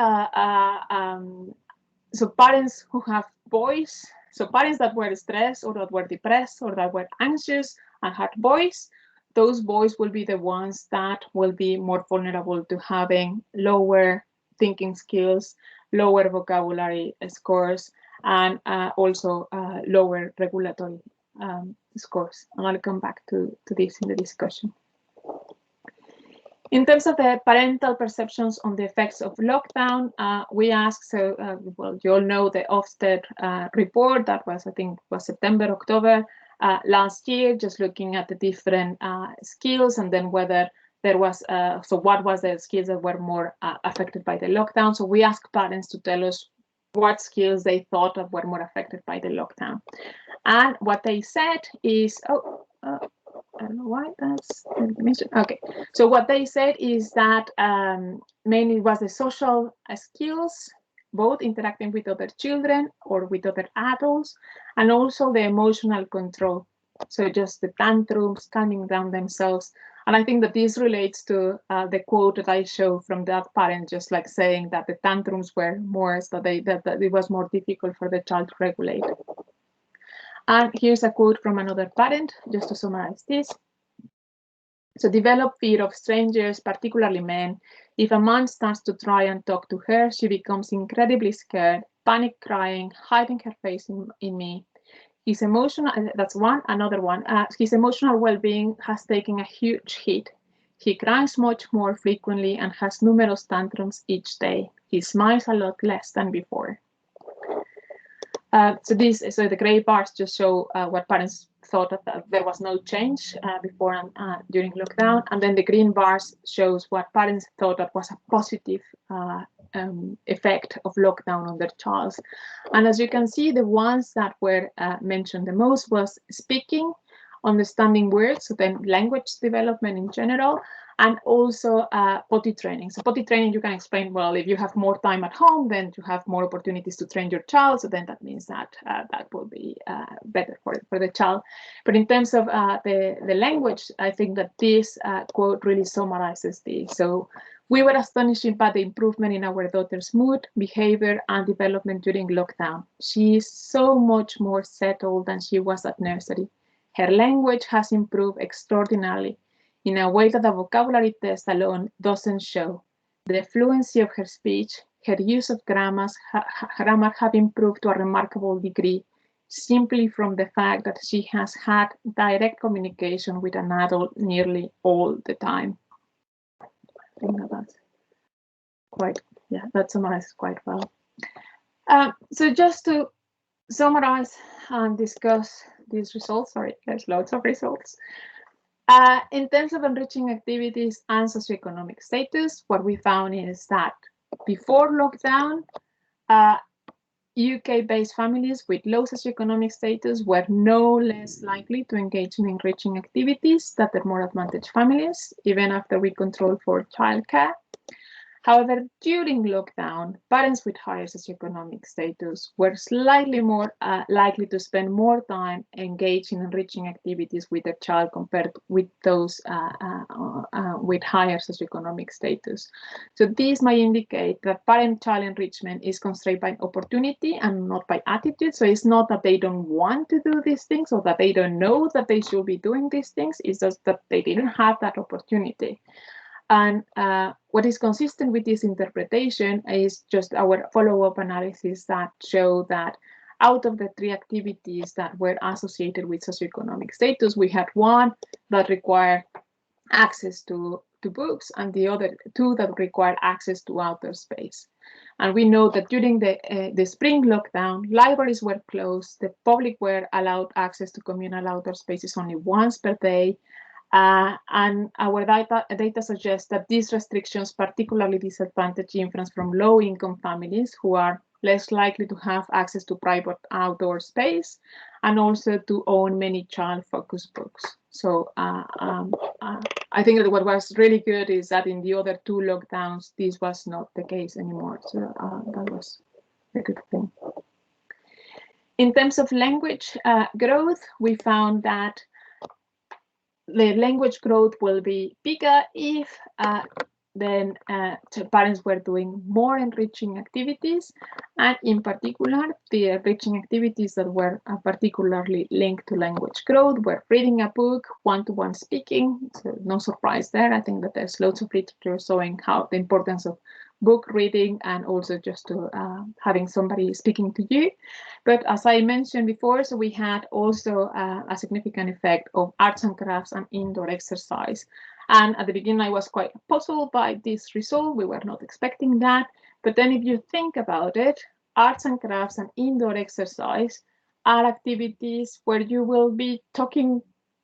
so parents who have boys, so parents that were stressed or that were depressed or that were anxious and had boys, those boys will be the ones that will be more vulnerable to having lower thinking skills, lower vocabulary scores, and also lower regulatory scores. And I'll come back to this in the discussion. In terms of the parental perceptions on the effects of lockdown, we asked, so well, you all know the Ofsted report that was, I think, was September, October last year, just looking at the different skills and then whether there was, so what was the skills that were more affected by the lockdown. So we asked parents to tell us what skills they thought of were more affected by the lockdown. And what they said is, I don't know why that's okay. So what they said is that mainly was the social skills, both interacting with other children or with other adults, and also the emotional control. So just the tantrums, calming down themselves. And I think that this relates to the quote that I showed from that parent, just like saying that the tantrums were more, so that it was more difficult for the child to regulate. And here's a quote from another parent, just to summarize this. So develop fear of strangers, particularly men. If a man starts to try and talk to her, she becomes incredibly scared, panic crying, hiding her face in me. His emotional, that's one, another one. His emotional well-being has taken a huge hit. He cries much more frequently and has numerous tantrums each day. He smiles a lot less than before. So the gray bars just show what parents thought that there was no change before and during lockdown, and then the green bars shows what parents thought that was a positive effect of lockdown on their child. And as you can see, the ones that were mentioned the most was speaking, understanding words, so then language development in general, and also potty training. So potty training, you can explain, well, if you have more time at home, then you have more opportunities to train your child. So then that means that that will be better for the child. But in terms of the language, I think that this quote really summarizes this. So we were astonished by the improvement in our daughter's mood, behavior, and development during lockdown. She is so much more settled than she was at nursery. Her language has improved extraordinarily in a way that the vocabulary test alone doesn't show. The fluency of her speech, her use of grammar have improved to a remarkable degree, simply from the fact that she has had direct communication with an adult nearly all the time. I think that's quite, yeah, that summarizes quite well. So just to summarize and discuss these results, sorry, there's loads of results. In terms of enriching activities and socioeconomic status, what we found is that before lockdown, UK-based families with low socioeconomic status were no less likely to engage in enriching activities than the more advantaged families, even after we controlled for childcare. However, during lockdown, parents with higher socioeconomic status were slightly more likely to spend more time engaged in enriching activities with their child compared with those with higher socioeconomic status. So this might indicate that parent-child enrichment is constrained by opportunity and not by attitude. So it's not that they don't want to do these things or that they don't know that they should be doing these things. It's just that they didn't have that opportunity. And what is consistent with this interpretation is just our follow-up analysis that show that out of the 3 activities that were associated with socioeconomic status, we had 1 that required access to books and the other 2 that required access to outdoor space. And we know that during the spring lockdown, libraries were closed, the public were allowed access to communal outdoor spaces only once per day. And our data suggests that these restrictions particularly disadvantage infants from low-income families who are less likely to have access to private outdoor space and also to own many child-focused books. So I think that what was really good is that in the other 2 lockdowns, this was not the case anymore. So that was a good thing. In terms of language growth, we found that the language growth will be bigger if then parents were doing more enriching activities, and in particular, the enriching activities that were particularly linked to language growth were reading a book, one-to-one speaking. So no surprise there. I think that there's loads of literature showing how the importance of book reading and also just to having somebody speaking to you. But as I mentioned before, so we had also a significant effect of arts and crafts and indoor exercise. And at the beginning, I was quite puzzled by this result. We were not expecting that. But then if you think about it, arts and crafts and indoor exercise are activities where you will be talking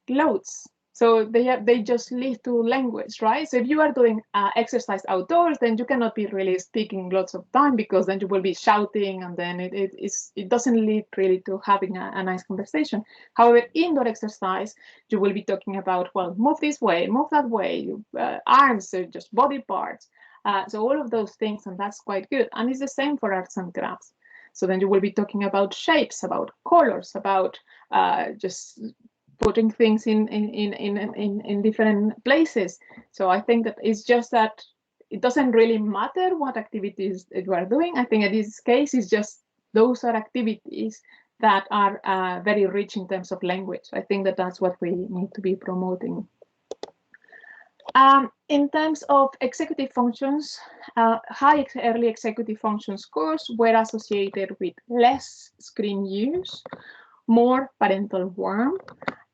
loads. So they just lead to language, right? So if you are doing exercise outdoors, then you cannot be really speaking lots of time because then you will be shouting and then it doesn't lead really to having a nice conversation. However, indoor exercise, you will be talking about, well, move this way, move that way, arms, just body parts. So all of those things, and that's quite good. And it's the same for arts and crafts. So then you will be talking about shapes, about colors, about just putting things in different places. So I think that it's just that it doesn't really matter what activities you are doing. I think in this case, it's just those are activities that are very rich in terms of language. I think that that's what we need to be promoting. In terms of executive functions, high early executive function scores were associated with less screen use, more parental warmth,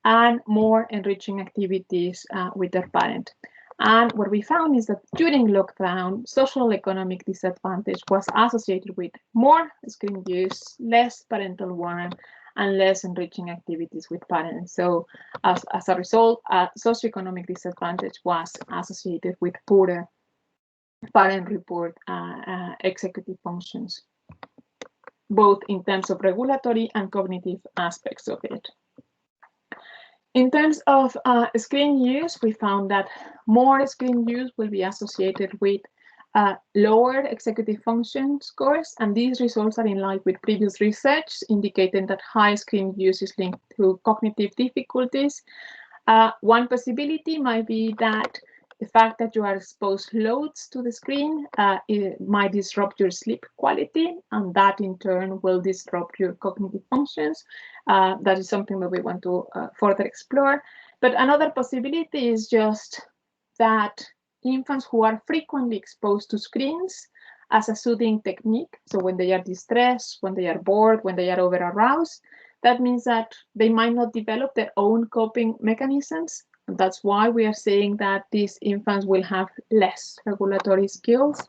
and more enriching activities with their parent. And what we found is that during lockdown, social economic disadvantage was associated with more screen use, less parental warmth, and less enriching activities with parents. So as a result, socioeconomic disadvantage was associated with poorer parent report executive functions, both in terms of regulatory and cognitive aspects of it. In terms of screen use, we found that more screen use will be associated with lower executive function scores, and these results are in line with previous research indicating that high screen use is linked to cognitive difficulties. One possibility might be that the fact that you are exposed loads to the screen it might disrupt your sleep quality, and that in turn will disrupt your cognitive functions. That is something that we want to further explore. But another possibility is just that infants who are frequently exposed to screens as a soothing technique, so when they are distressed, when they are bored, when they are over-aroused, that means that they might not develop their own coping mechanisms. And that's why we are saying that these infants will have less regulatory skills.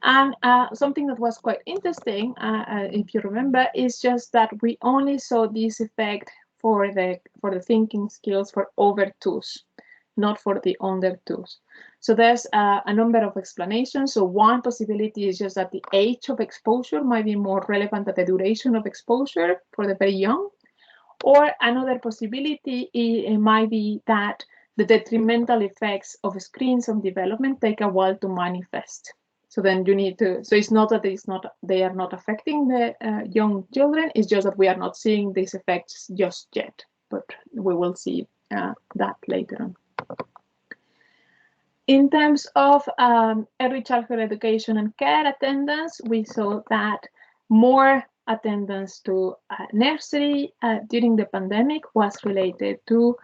And something that was quite interesting, if you remember, is just that we only saw this effect for the thinking skills for over 2s, not for the under 2s. So there's a number of explanations. So one possibility is just that the age of exposure might be more relevant than the duration of exposure for the very young. Or another possibility it might be that the detrimental effects of screens on development take a while to manifest. So then you need to, so it's not that they are not affecting the young children, it's just that we are not seeing these effects just yet, but we will see that later on. In terms of early childhood education and care attendance, we saw that more attendance to nursery during the pandemic was related to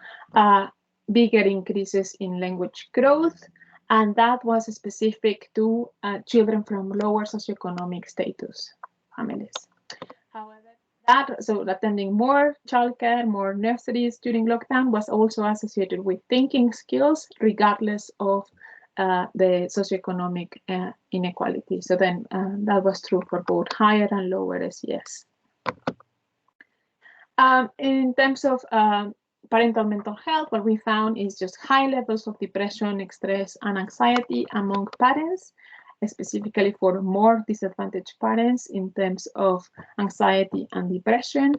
bigger increases in language growth and that was specific to children from lower socioeconomic status families. However, so attending more childcare, more nurseries during lockdown was also associated with thinking skills, regardless of the socioeconomic inequality. So then that was true for both higher and lower SES. In terms of parental mental health, what we found is just high levels of depression, stress, and anxiety among parents, specifically for more disadvantaged parents in terms of anxiety and depression.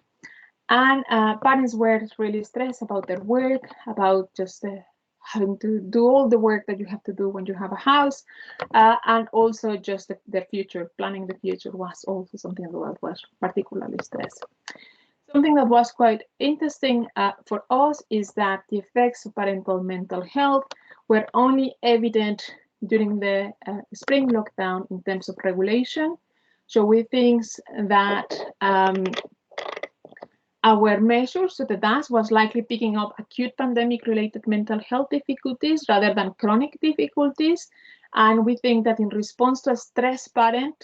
And parents were really stressed about their work, about just having to do all the work that you have to do when you have a house, and also just their future, planning the future was also something that was particularly stressed. Something that was quite interesting for us is that the effects of parental mental health were only evident during the spring lockdown in terms of regulation. So we think that our measures, so the DAS was likely picking up acute pandemic-related mental health difficulties rather than chronic difficulties. And we think that in response to a stressed parent,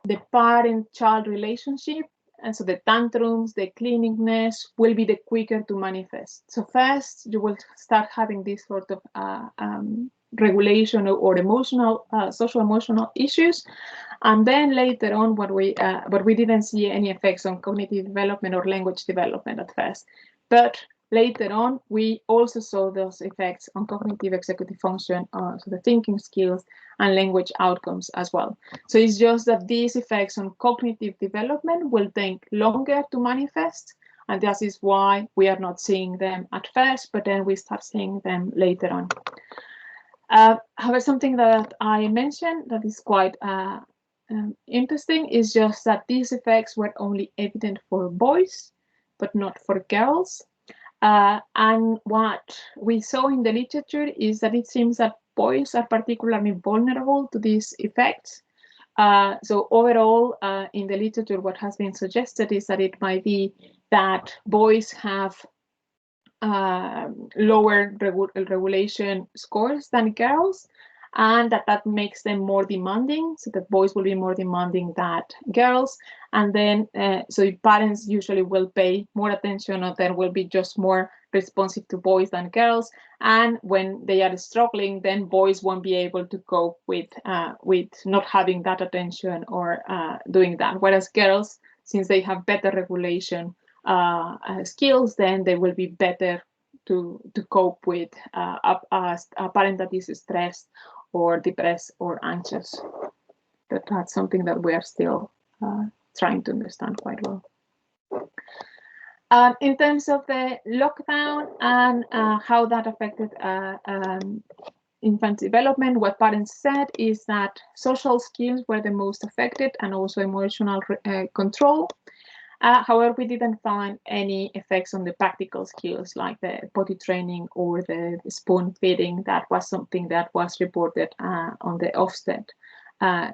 the parent-child relationship, and so the tantrums, the clinginess will be the quicker to manifest. So first, you will start having this sort of regulation or emotional, social-emotional issues, and then later on, what we didn't see any effects on cognitive development or language development at first, but later on, we also saw those effects on cognitive executive function, so the thinking skills and language outcomes as well. So it's just that these effects on cognitive development will take longer to manifest, and that is why we are not seeing them at first, but then we start seeing them later on. However, something that I mentioned that is quite interesting is just that these effects were only evident for boys, but not for girls. And what we saw in the literature is that it seems that boys are particularly vulnerable to these effects. So overall, in the literature, what has been suggested is that it might be that boys have lower regulation scores than girls, and that makes them more demanding, so that boys will be more demanding than girls. And then, so parents usually will pay more attention, or there will be just more responsive to boys than girls. And when they are struggling, then boys won't be able to cope with not having that attention or doing that. Whereas girls, since they have better regulation skills, then they will be better to cope with a parent that is stressed or depressed or anxious. But that's something that we are still trying to understand quite well. In terms of the lockdown and how that affected infant development, what parents said is that social skills were the most affected, and also emotional control. However, we didn't find any effects on the practical skills like the potty training or the spoon feeding. That was something that was reported on the Ofsted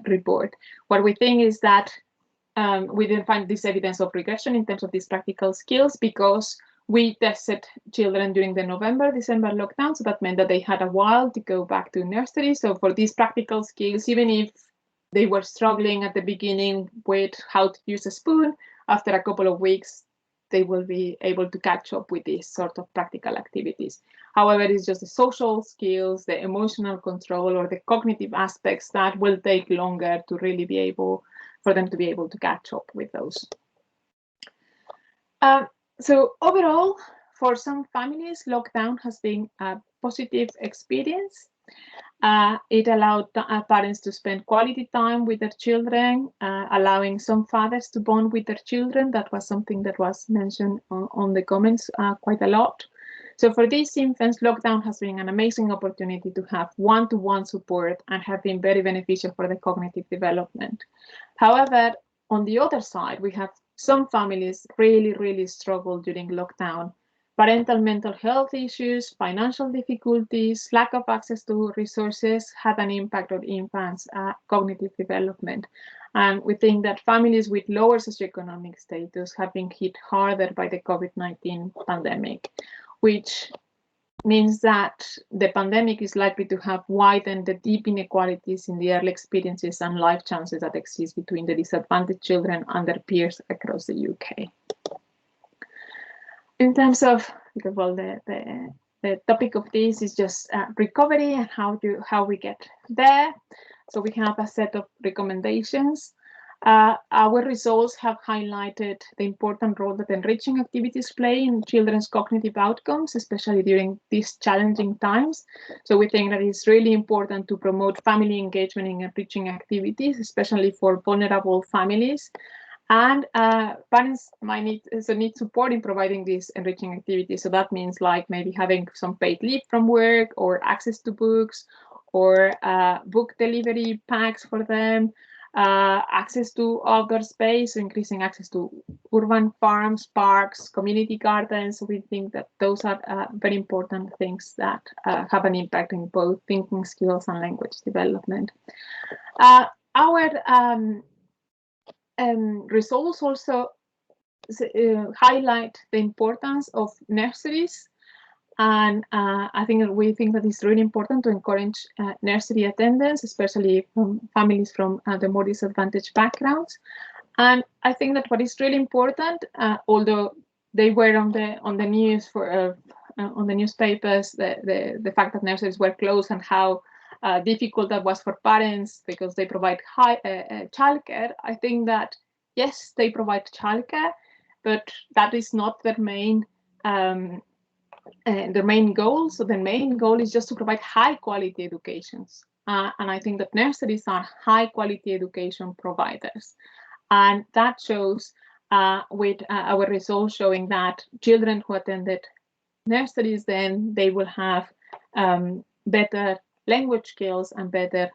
report. What we think is that we didn't find this evidence of regression in terms of these practical skills because we tested children during the November-December lockdown, so that meant that they had a while to go back to nursery. So for these practical skills, even if they were struggling at the beginning with how to use a spoon, after a couple of weeks, they will be able to catch up with these sort of practical activities. However, it's just the social skills, the emotional control, or the cognitive aspects that will take longer to really be able, for them to be able to catch up with those. So overall, for some families, lockdown has been a positive experience. It allowed parents to spend quality time with their children, allowing some fathers to bond with their children. That was something that was mentioned on the comments quite a lot. So for these infants, lockdown has been an amazing opportunity to have one-to-one support and have been very beneficial for the cognitive development. However, on the other side, we have some families really struggled during lockdown. Parental mental health issues, financial difficulties, lack of access to resources had an impact on infants' cognitive development. And we think that families with lower socioeconomic status have been hit harder by the COVID-19 pandemic, which means that the pandemic is likely to have widened the deep inequalities in the early experiences and life chances that exist between the disadvantaged children and their peers across the UK. In terms of, well, the topic of this is just recovery and how we get there. So we have a set of recommendations. Our results have highlighted the important role that enriching activities play in children's cognitive outcomes, especially during these challenging times. So we think that it's really important to promote family engagement in enriching activities, especially for vulnerable families. And parents might need support in providing these enriching activities. So that means like maybe having some paid leave from work, or access to books, or book delivery packs for them, access to outdoor space, increasing access to urban farms, parks, community gardens. So we think that those are very important things that have an impact in both thinking skills and language development. Our results also highlight the importance of nurseries, and we think that it's really important to encourage nursery attendance, especially from families from the more disadvantaged backgrounds. And I think that what is really important, although they were on the news for on the newspapers, the fact that nurseries were closed and how difficult that was for parents because they provide high childcare. I think that yes, they provide childcare, but that is not their main goal. So the main goal is just to provide high quality educations, and I think that nurseries are high quality education providers, and that shows with our results showing that children who attended nurseries, then they will have better language skills and better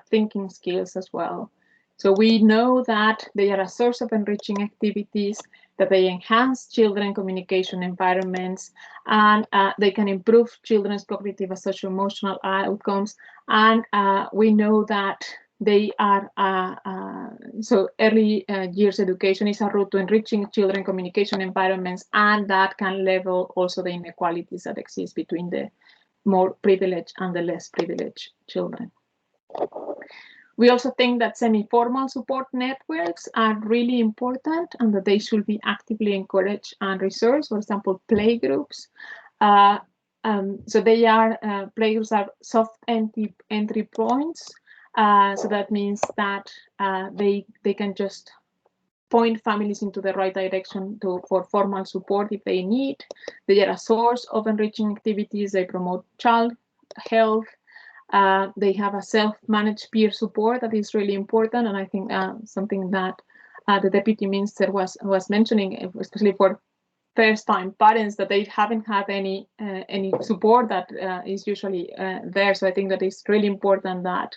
thinking skills as well. So we know that they are a source of enriching activities, that they enhance children communication environments, and they can improve children's cognitive and social-emotional outcomes. And we know that they are, so early years education is a route to enriching children communication environments, and that can level also the inequalities that exist between the more privileged and the less privileged children. We also think that semi-formal support networks are really important and that they should be actively encouraged and resourced. For example, playgroups. So they are playgroups are soft entry points. So that means that they can just point families into the right direction for formal support if they need. They are a source of enriching activities. They promote child health. They have a self-managed peer support that is really important, and I think something that the Deputy Minister was mentioning, especially for first-time parents, that they haven't had any support that is usually there. So I think that it's really important that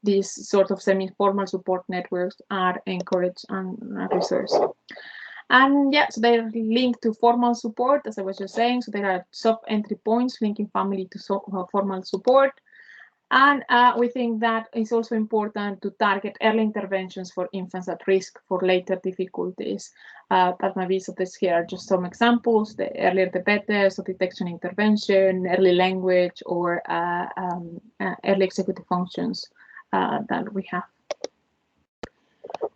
these sort of semi-formal support networks are encouraged and resourced. And yeah, so they're linked to formal support, as I was just saying. So there are soft entry points linking family to formal support. And we think that it's also important to target early interventions for infants at risk for later difficulties. That might be, so this here are just some examples. The earlier the better, so detection intervention, early language, or early executive functions that we have.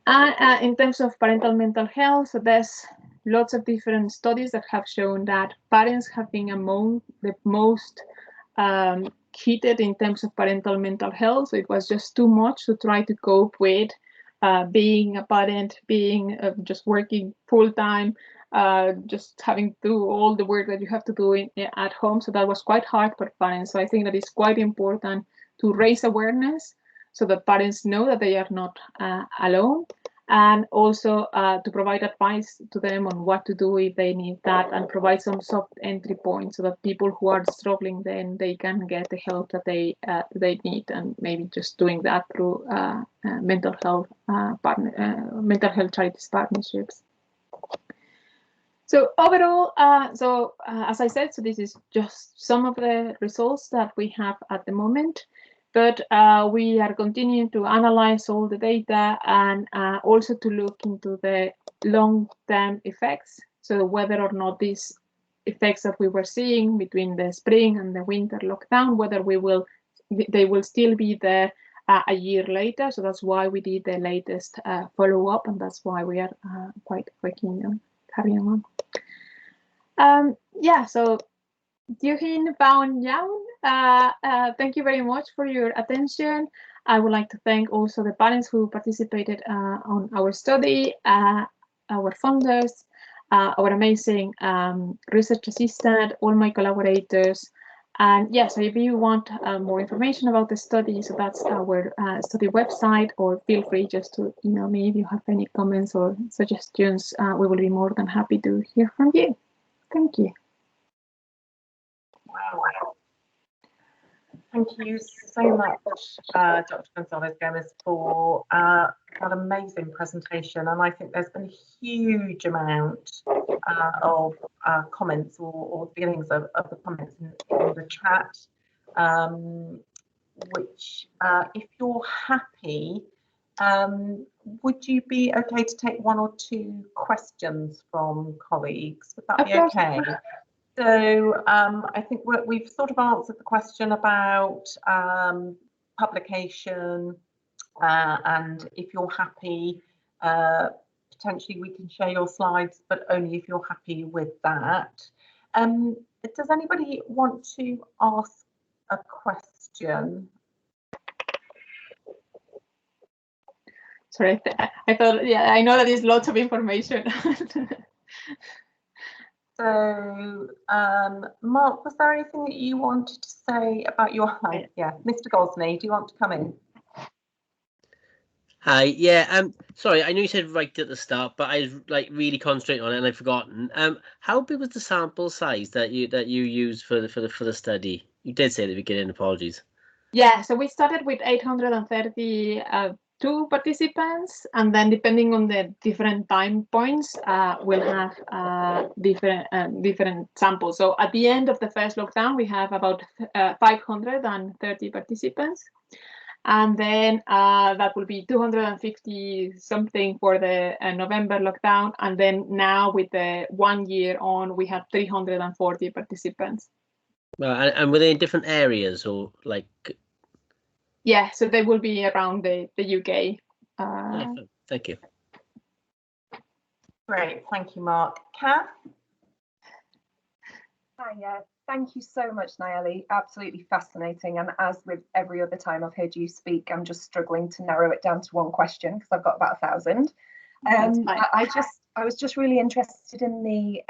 And in terms of parental mental health, so there's lots of different studies that have shown that parents have been among the most heated in terms of parental mental health. So it was just too much to try to cope with being a parent, being just working full time, just having to do all the work that you have to do at home. So that was quite hard for parents. So I think that it's quite important to raise awareness so that parents know that they are not alone, and also to provide advice to them on what to do if they need that, and provide some soft entry points so that people who are struggling, then they can get the help that they need, and maybe just doing that through mental health charities partnerships. So overall, as I said, so this is just some of the results that we have at the moment. But we are continuing to analyze all the data and also to look into the long-term effects. So whether or not these effects that we were seeing between the spring and the winter lockdown, whether they will still be there a year later. So that's why we did the latest follow-up, and that's why we are quite keen on carrying on. Yeah, so Diohin Baon Yaun, thank you very much for your attention. I would like to thank also the parents who participated on our study, our funders, our amazing research assistant, all my collaborators. And yes, if you want more information about the study, so that's our study website, or feel free just to email me if you have any comments or suggestions. We will be more than happy to hear from you. Thank you. Wow. Thank you so much, Dr. Gonzalez Gomez, for that amazing presentation. And I think there's been a huge amount of comments or beginnings of the comments in the chat, which if you're happy, would you be okay to take 1 or 2 questions from colleagues? Would that be okay? So I think we've sort of answered the question about publication, and if you're happy, potentially we can share your slides, but only if you're happy with that. Does anybody want to ask a question? Sorry, I thought, yeah, I know that there's lots of information. So, Mark, was there anything that you wanted to say about your height? Yeah, Mr. Gosney, do you want to come in? Hi, yeah, sorry, I know you said right at the start, but I was like really concentrating on it and I've forgotten. How big was the sample size that you used for the study? You did say at the beginning, apologies. Yeah, so we started with 832 participants, and then depending on the different time points, we'll have different samples. So at the end of the first lockdown, we have about 530 participants. And then that will be 250 something for the November lockdown. And then now with the 1 year on, we have 340 participants. And were they in different areas or like? Yeah, so they will be around the UK. Thank you. Great, thank you, Mark. Kath? Hi, thank you so much, Nayeli. Absolutely fascinating. And as with every other time I've heard you speak, I'm just struggling to narrow it down to one question because I've got about 1,000. I was just really interested in the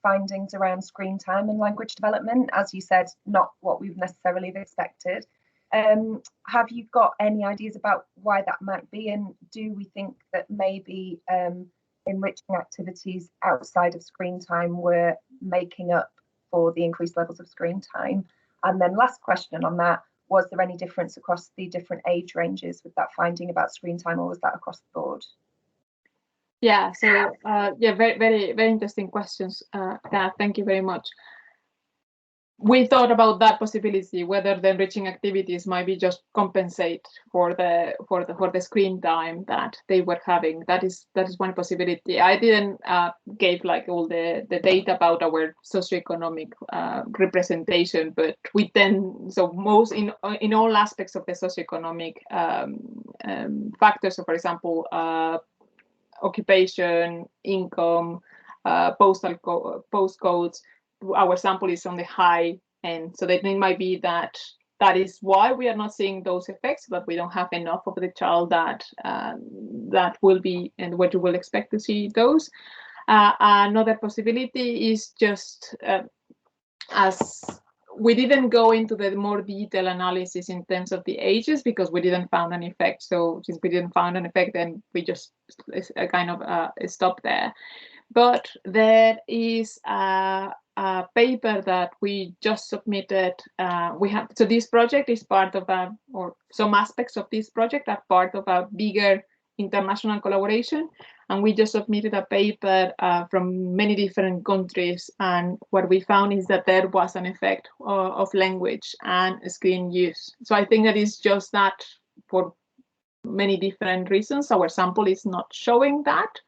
findings around screen time and language development. As you said, not what we've necessarily expected. Have you got any ideas about why that might be? And do we think that maybe enriching activities outside of screen time were making up for the increased levels of screen time? And then last question on that, was there any difference across the different age ranges with that finding about screen time, or was that across the board? Yeah, so yeah, very interesting questions. Thank you very much. We thought about that possibility, whether the enriching activities might be just compensate for the screen time that they were having. That is one possibility. I didn't give like all the data about our socioeconomic representation, but we tend, so most in all aspects of the socioeconomic factors. So for example, occupation, income, postcodes. Our sample is on the high end, so that it might be that is why we are not seeing those effects, but we don't have enough of the child that will be and what you will expect to see those. Another possibility is just as we didn't go into the more detailed analysis in terms of the ages because we didn't find an effect. So since we didn't find an effect, then we just kind of stopped there. But there is a paper that we just submitted. So this project is part of or some aspects of this project are part of a bigger international collaboration, and we just submitted a paper from many different countries, and what we found is that there was an effect of language and screen use. So I think that is just that for many different reasons our sample is not showing that.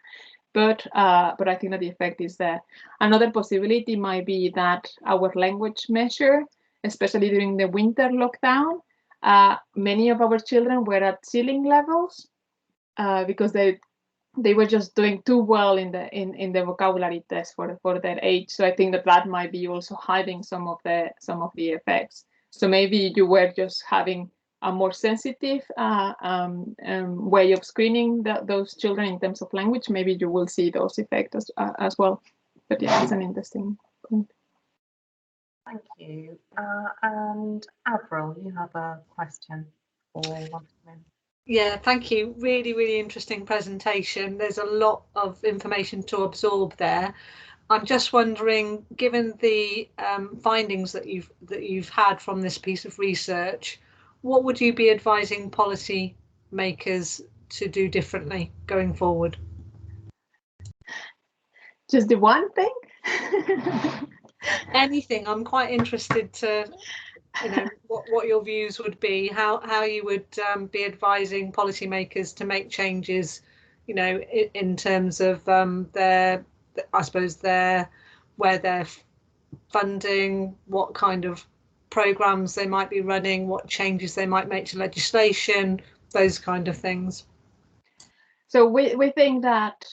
but I think that the effect is there. Another possibility might be that our language measure, especially during the winter lockdown, many of our children were at ceiling levels because they were just doing too well in the vocabulary test for their age. So I think that might be also hiding some of the effects. So maybe you were just having a more sensitive way of screening those children in terms of language. Maybe you will see those effects as well. But yeah, it's an interesting point. Thank you. And Avril, you have a question or want to come in? Yeah, thank you. Really, really interesting presentation. There's a lot of information to absorb there. I'm just wondering, given the findings that you've had from this piece of research, what would you be advising policy makers to do differently going forward? Just the one thing? Anything. I'm quite interested to, what your views would be, how you would be advising policymakers to make changes, in terms of their, I suppose, where they're funding, what kind of programs they might be running, what changes they might make to legislation, those kind of things. So we think that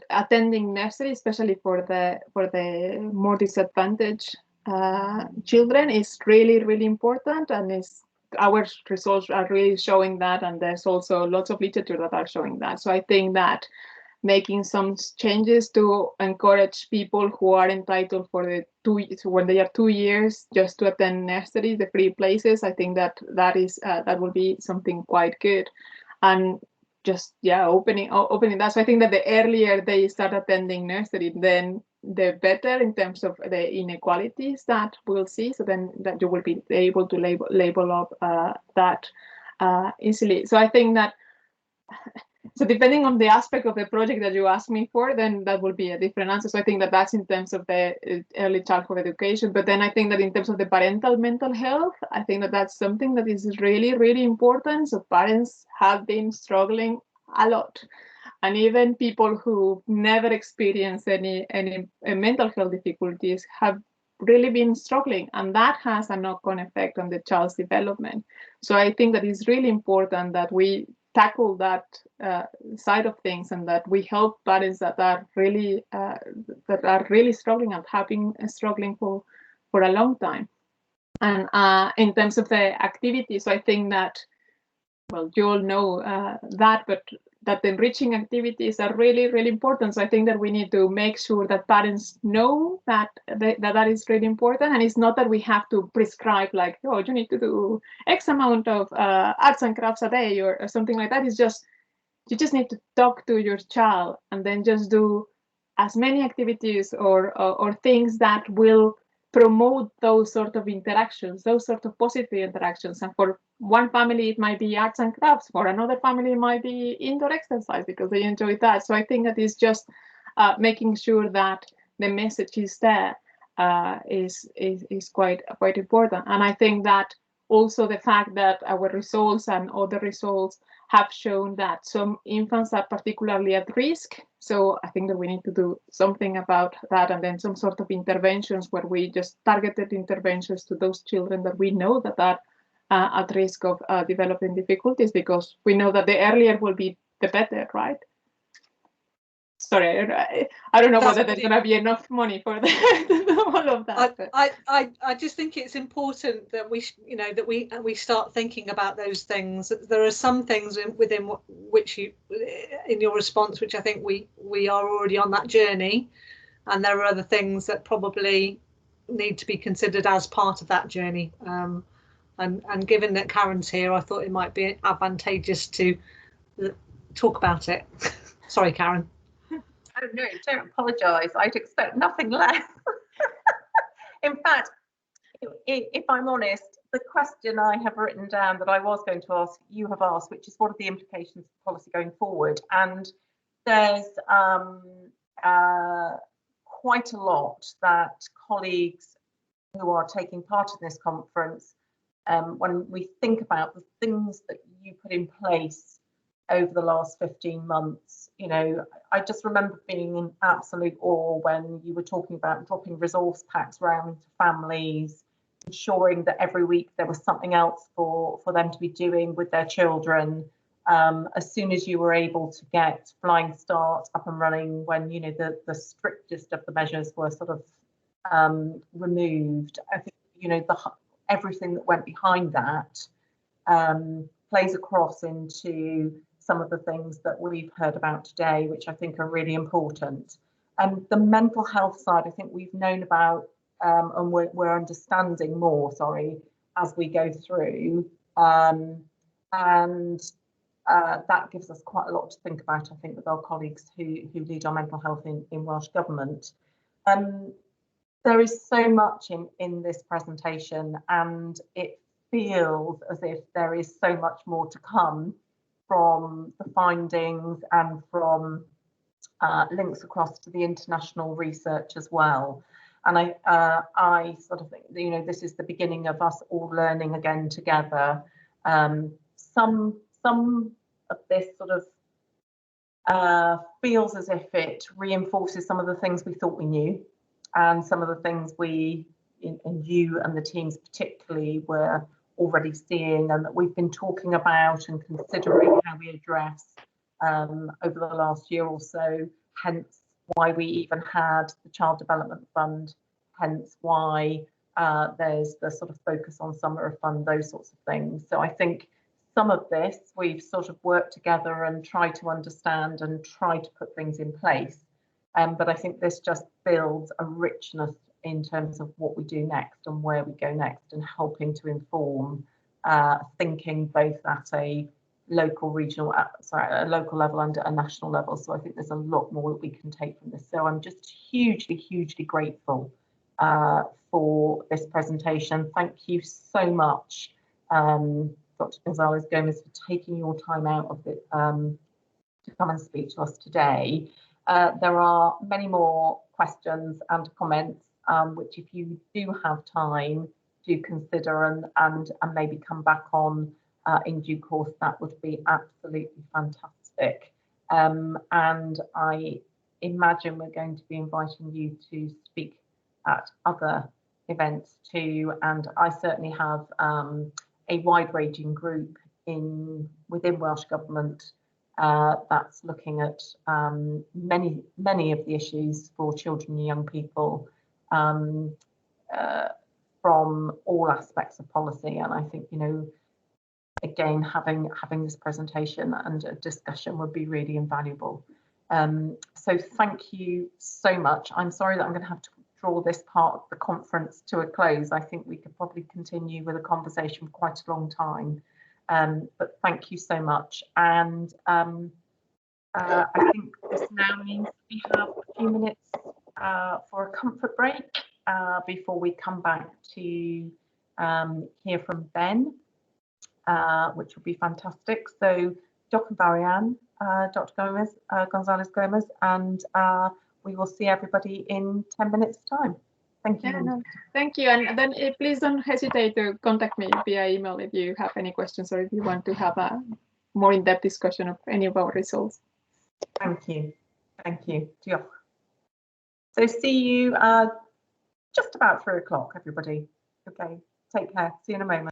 attending nursery, especially for the more disadvantaged children, is really, really important, and our results are really showing that, and there's also lots of literature that are showing that. So I think that making some changes to encourage people who are entitled for when they are 2 years just to attend nursery, the free places, I think that will be something quite good. And just opening that. So I think that the earlier they start attending nursery, then the better in terms of the inequalities that we'll see. So then that you will be able to label up that easily. So I think that, so depending on the aspect of the project that you ask me for, then that will be a different answer. So I think that that's in terms of the early childhood education. But then I think that in terms of the parental mental health, I think that that's something that is really, really important. So parents have been struggling a lot. And even people who never experienced any mental health difficulties have really been struggling. And that has a knock-on effect on the child's development. So I think that it's really important that we tackle that side of things, and that we help parents that are really struggling and have been struggling for a long time. And in terms of the activities, so I think that, well, you all know that the enriching activities are really, really important. So I think that we need to make sure that parents know that is really important. And it's not that we have to prescribe like, oh, you need to do X amount of arts and crafts a day or something like that. It's just, you just need to talk to your child and then just do as many activities or things that will promote those sort of interactions, those sort of positive interactions. And for one family, it might be arts and crafts. For another family, it might be indoor exercise because they enjoy that. So I think that is just making sure that the message is there is quite important. And I think that also the fact that our results and other results have shown that some infants are particularly at risk. So I think that we need to do something about that, and then some sort of interventions where we just targeted interventions to those children that we know that are at risk of developing difficulties, because we know that the earlier will be the better, right? Sorry, I don't know whether there's going to be enough money for all of that. I just think it's important that we start thinking about those things. There are some things within which you, in your response, which I think we are already on that journey, and there are other things that probably need to be considered as part of that journey. And given that Karen's here, I thought it might be advantageous to talk about it. Sorry, Karen. Oh no, don't apologise. I'd expect nothing less. In fact, if I'm honest, the question I have written down that I was going to ask, you have asked, which is what are the implications of policy going forward? And there's quite a lot that colleagues who are taking part in this conference, when we think about the things that you put in place over the last 15 months. You know, I just remember being in absolute awe when you were talking about dropping resource packs around to families, ensuring that every week there was something else for them to be doing with their children. As soon as you were able to get Flying Start up and running, when, you know, the strictest of the measures were sort of removed, I think, you know, everything that went behind that plays across into some of the things that we've heard about today, which I think are really important. And the mental health side, I think we've known about and we're understanding more, as we go through. That gives us quite a lot to think about, I think, with our colleagues who lead our mental health in Welsh Government. There is so much in this presentation, and it feels as if there is so much more to come from the findings and from links across to the international research as well. And I sort of think, you know, this is the beginning of us all learning again together. Some of this sort of feels as if it reinforces some of the things we thought we knew, and some of the things we, and you and the teams particularly, were already seeing, and that we've been talking about and considering how we address over the last year or so, hence why we even had the Child Development Fund, hence why there's the sort of focus on Summer of Fun, those sorts of things. So I think some of this we've sort of worked together and tried to understand and try to put things in place. But I think this just builds a richness in terms of what we do next and where we go next, and helping to inform thinking both at a local, regional, a local level and a national level. So I think there's a lot more that we can take from this. So I'm just hugely grateful for this presentation. Thank you so much, Dr. Gonzalez Gomez, for taking your time out of it to come and speak to us today. There are many more questions and comments, which, if you do have time, do consider and maybe come back on in due course. That would be absolutely fantastic. And I imagine we're going to be inviting you to speak at other events too. And I certainly have a wide-ranging group within Welsh Government that's looking at many of the issues for children and young people from all aspects of policy. And I think, you know, again, having this presentation and a discussion would be really invaluable. So thank you so much. I'm sorry that I'm going to have to draw this part of the conference to a close. I think we could probably continue with a conversation for quite a long time. But thank you so much. And I think this now means we have a few minutes for a comfort break before we come back to hear from Ben, which will be fantastic. So Dr. Varian, Dr. Gonzalez Gomez, and we will see everybody in 10 minutes time. Thank you. Yeah, no, thank you. And then please don't hesitate to contact me via email if you have any questions, or if you want to have a more in-depth discussion of any of our results. Thank you. Thank you. Diolch. So see you just about 3 o'clock, everybody. Okay, take care. See you in a moment.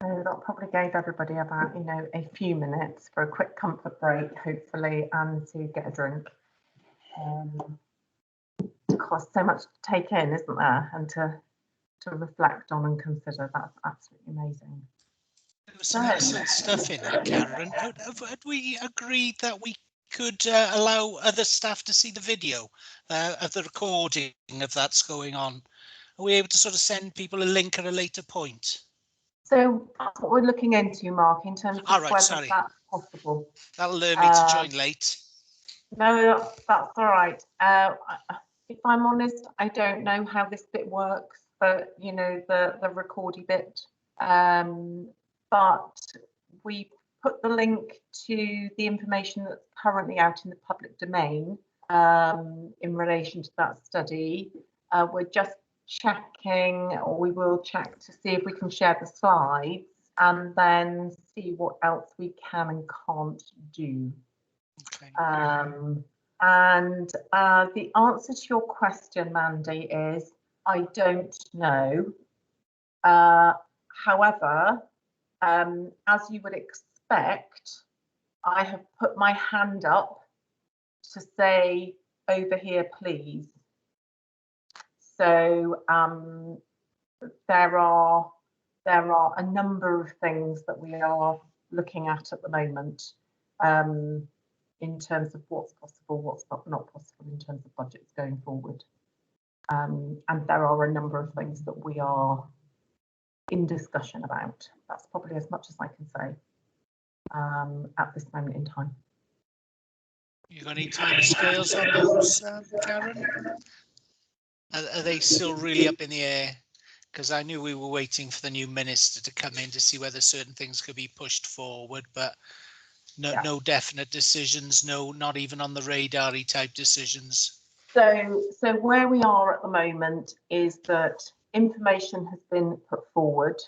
So that probably gave everybody about, you know, a few minutes for a quick comfort break, hopefully, and to get a drink. Of course, so much to take in, isn't there? And to reflect on and consider. That's absolutely amazing. There was some excellent stuff in it, Karen. Had we agreed that we could allow other staff to see the video of the recording of that's going on? Are we able to sort of send people a link at a later point? So that's what we're looking into, Mark, in terms of whether that's possible. That'll learn me to join late. No, that's all right. If I'm honest, I don't know how this bit works, but you know, the recording bit. But we put the link to the information that's currently out in the public domain in relation to that study. We're just checking, or we will check to see if we can share the slides and then see what else we can and can't do. Okay. And the answer to your question, Mandy, is I don't know. However, as you would expect, I have put my hand up to say, over here, please. So there are a number of things that we are looking at the moment in terms of what's possible, what's not possible in terms of budgets going forward. And there are a number of things that we are in discussion about. That's probably as much as I can say at this moment in time. You got any time scales on those, Karen? Are they still really up in the air? Because I knew we were waiting for the new minister to come in to see whether certain things could be pushed forward, but no definite decisions, not even on the radar-y type decisions. So where we are at the moment is that information has been put forward.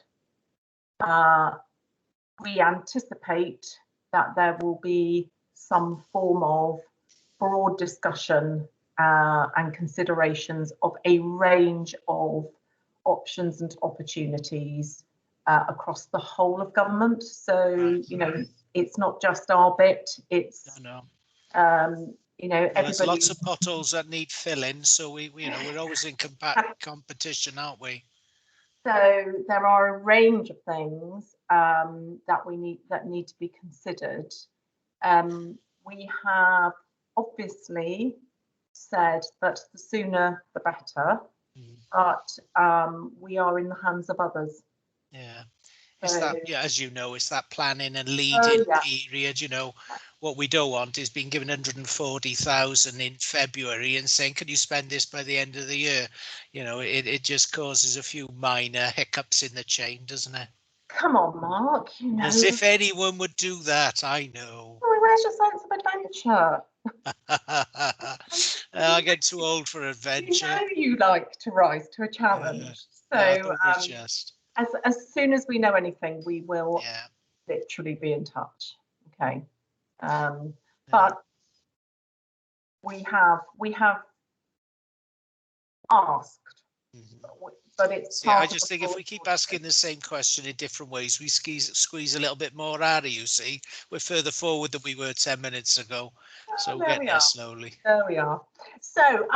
We anticipate that there will be some form of broad discussion and considerations of a range of options and opportunities across the whole of government. So, you know, it's not just our bit, it's, you know, there's lots of potholes that need filling, so we're always in competition, aren't we? So there are a range of things that need to be considered. We have obviously said that the sooner the better, but we are in the hands of others. Yeah. It's that, as you know, it's that planning and lead-in period. You know, what we don't want is being given 140,000 in February and saying, "Can you spend this by the end of the year?" You know, it just causes a few minor hiccups in the chain, doesn't it? Come on, Mark. You know. As if anyone would do that, I know. Well, where's your sense of adventure? I get too old for adventure. You know you like to rise to a challenge. So as soon as we know anything, we will literally be in touch. Okay. But we have asked, but it's. I just think if we keep asking the same question in different ways, we squeeze a little bit more out of you. See, we're further forward than we were 10 minutes ago, so we're getting there slowly. There we are. So,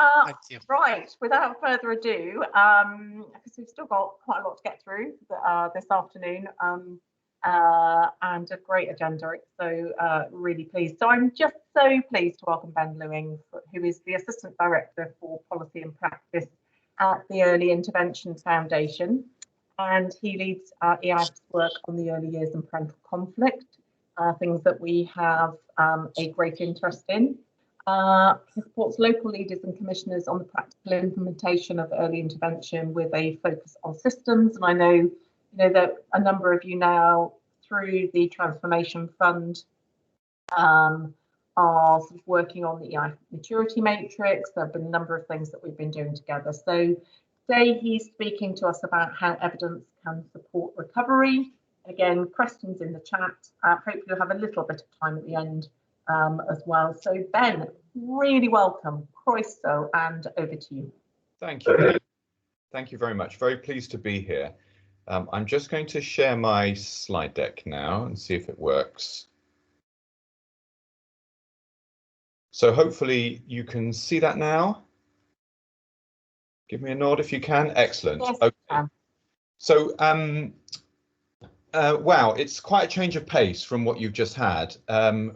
right, without further ado, because we've still got quite a lot to get through this afternoon, and a great agenda. So, really pleased. So, I'm just so pleased to welcome Ben Lewing, who is the Assistant Director for Policy and Practice at the Early Intervention Foundation, and he leads EIF's work on the early years and parental conflict, things that we have a great interest in. He supports local leaders and commissioners on the practical implementation of early intervention with a focus on systems. And I know, that a number of you now through the Transformation Fund are sort of working on the EIF maturity matrix. There have been a number of things that we've been doing together. So today he's speaking to us about how evidence can support recovery. Again, questions in the chat. Hopefully you'll have a little bit of time at the end as well. So Ben, really welcome. Croeso, and over to you. Thank you. Thank you very much. Very pleased to be here. I'm just going to share my slide deck now and see if it works. So hopefully you can see that now. Give me a nod if you can. Excellent. Yes, okay. So, wow, it's quite a change of pace from what you've just had,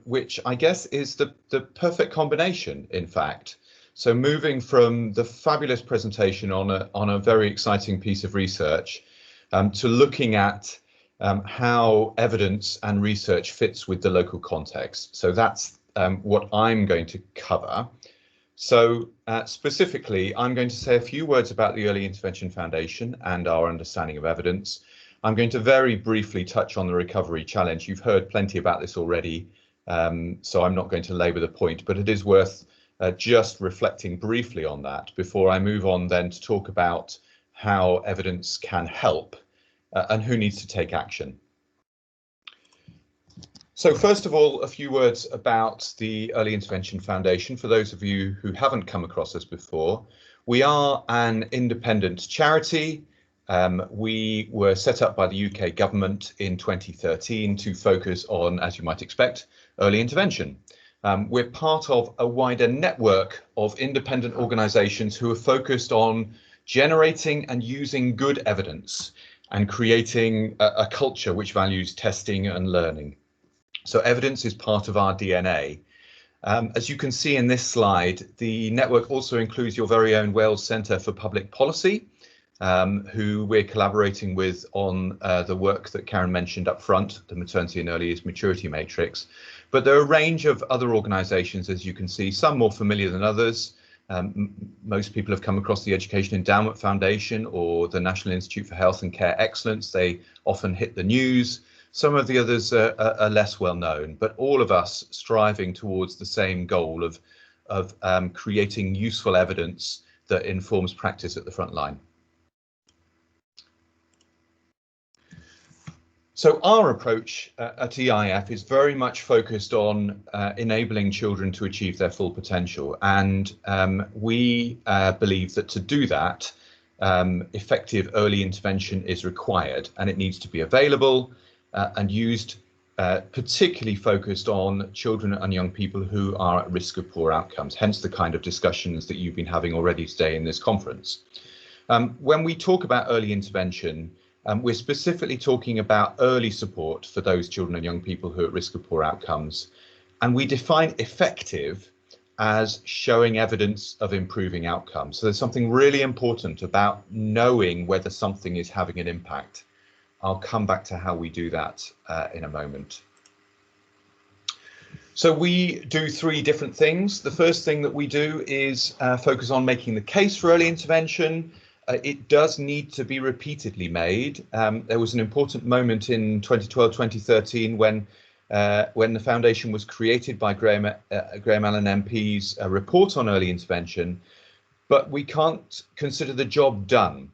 which I guess is the perfect combination, in fact. So moving from the fabulous presentation on a very exciting piece of research to looking at how evidence and research fits with the local context. So that's what I'm going to cover. So specifically, I'm going to say a few words about the Early Intervention Foundation and our understanding of evidence. I'm going to very briefly touch on the recovery challenge. You've heard plenty about this already, so I'm not going to labour the point, but it is worth just reflecting briefly on that before I move on then to talk about how evidence can help and who needs to take action. So first of all, a few words about the Early Intervention Foundation. For those of you who haven't come across us before, we are an independent charity. We were set up by the UK government in 2013 to focus on, as you might expect, early intervention. We're part of a wider network of independent organisations who are focused on generating and using good evidence and creating a culture which values testing and learning. So evidence is part of our DNA. As you can see in this slide, the network also includes your very own Wales Centre for Public Policy, who we're collaborating with on the work that Karen mentioned up front, the Maternity and Early Years Maturity Matrix. But there are a range of other organisations, as you can see, some more familiar than others. Most people have come across the Education Endowment Foundation or the National Institute for Health and Care Excellence. They often hit the news. Some of the others are less well known, but all of us striving towards the same goal of creating useful evidence that informs practice at the front line. So our approach at EIF is very much focused on enabling children to achieve their full potential, and we believe that to do that, effective early intervention is required, and it needs to be available and used, particularly focused on children and young people who are at risk of poor outcomes, hence the kind of discussions that you've been having already today in this conference. When we talk about early intervention, we're specifically talking about early support for those children and young people who are at risk of poor outcomes. And we define effective as showing evidence of improving outcomes. So there's something really important about knowing whether something is having an impact. I'll come back to how we do that in a moment. So we do three different things. The first thing that we do is focus on making the case for early intervention. It does need to be repeatedly made. There was an important moment in 2012-2013 when the foundation was created by Graham Allen MP's report on early intervention, but we can't consider the job done.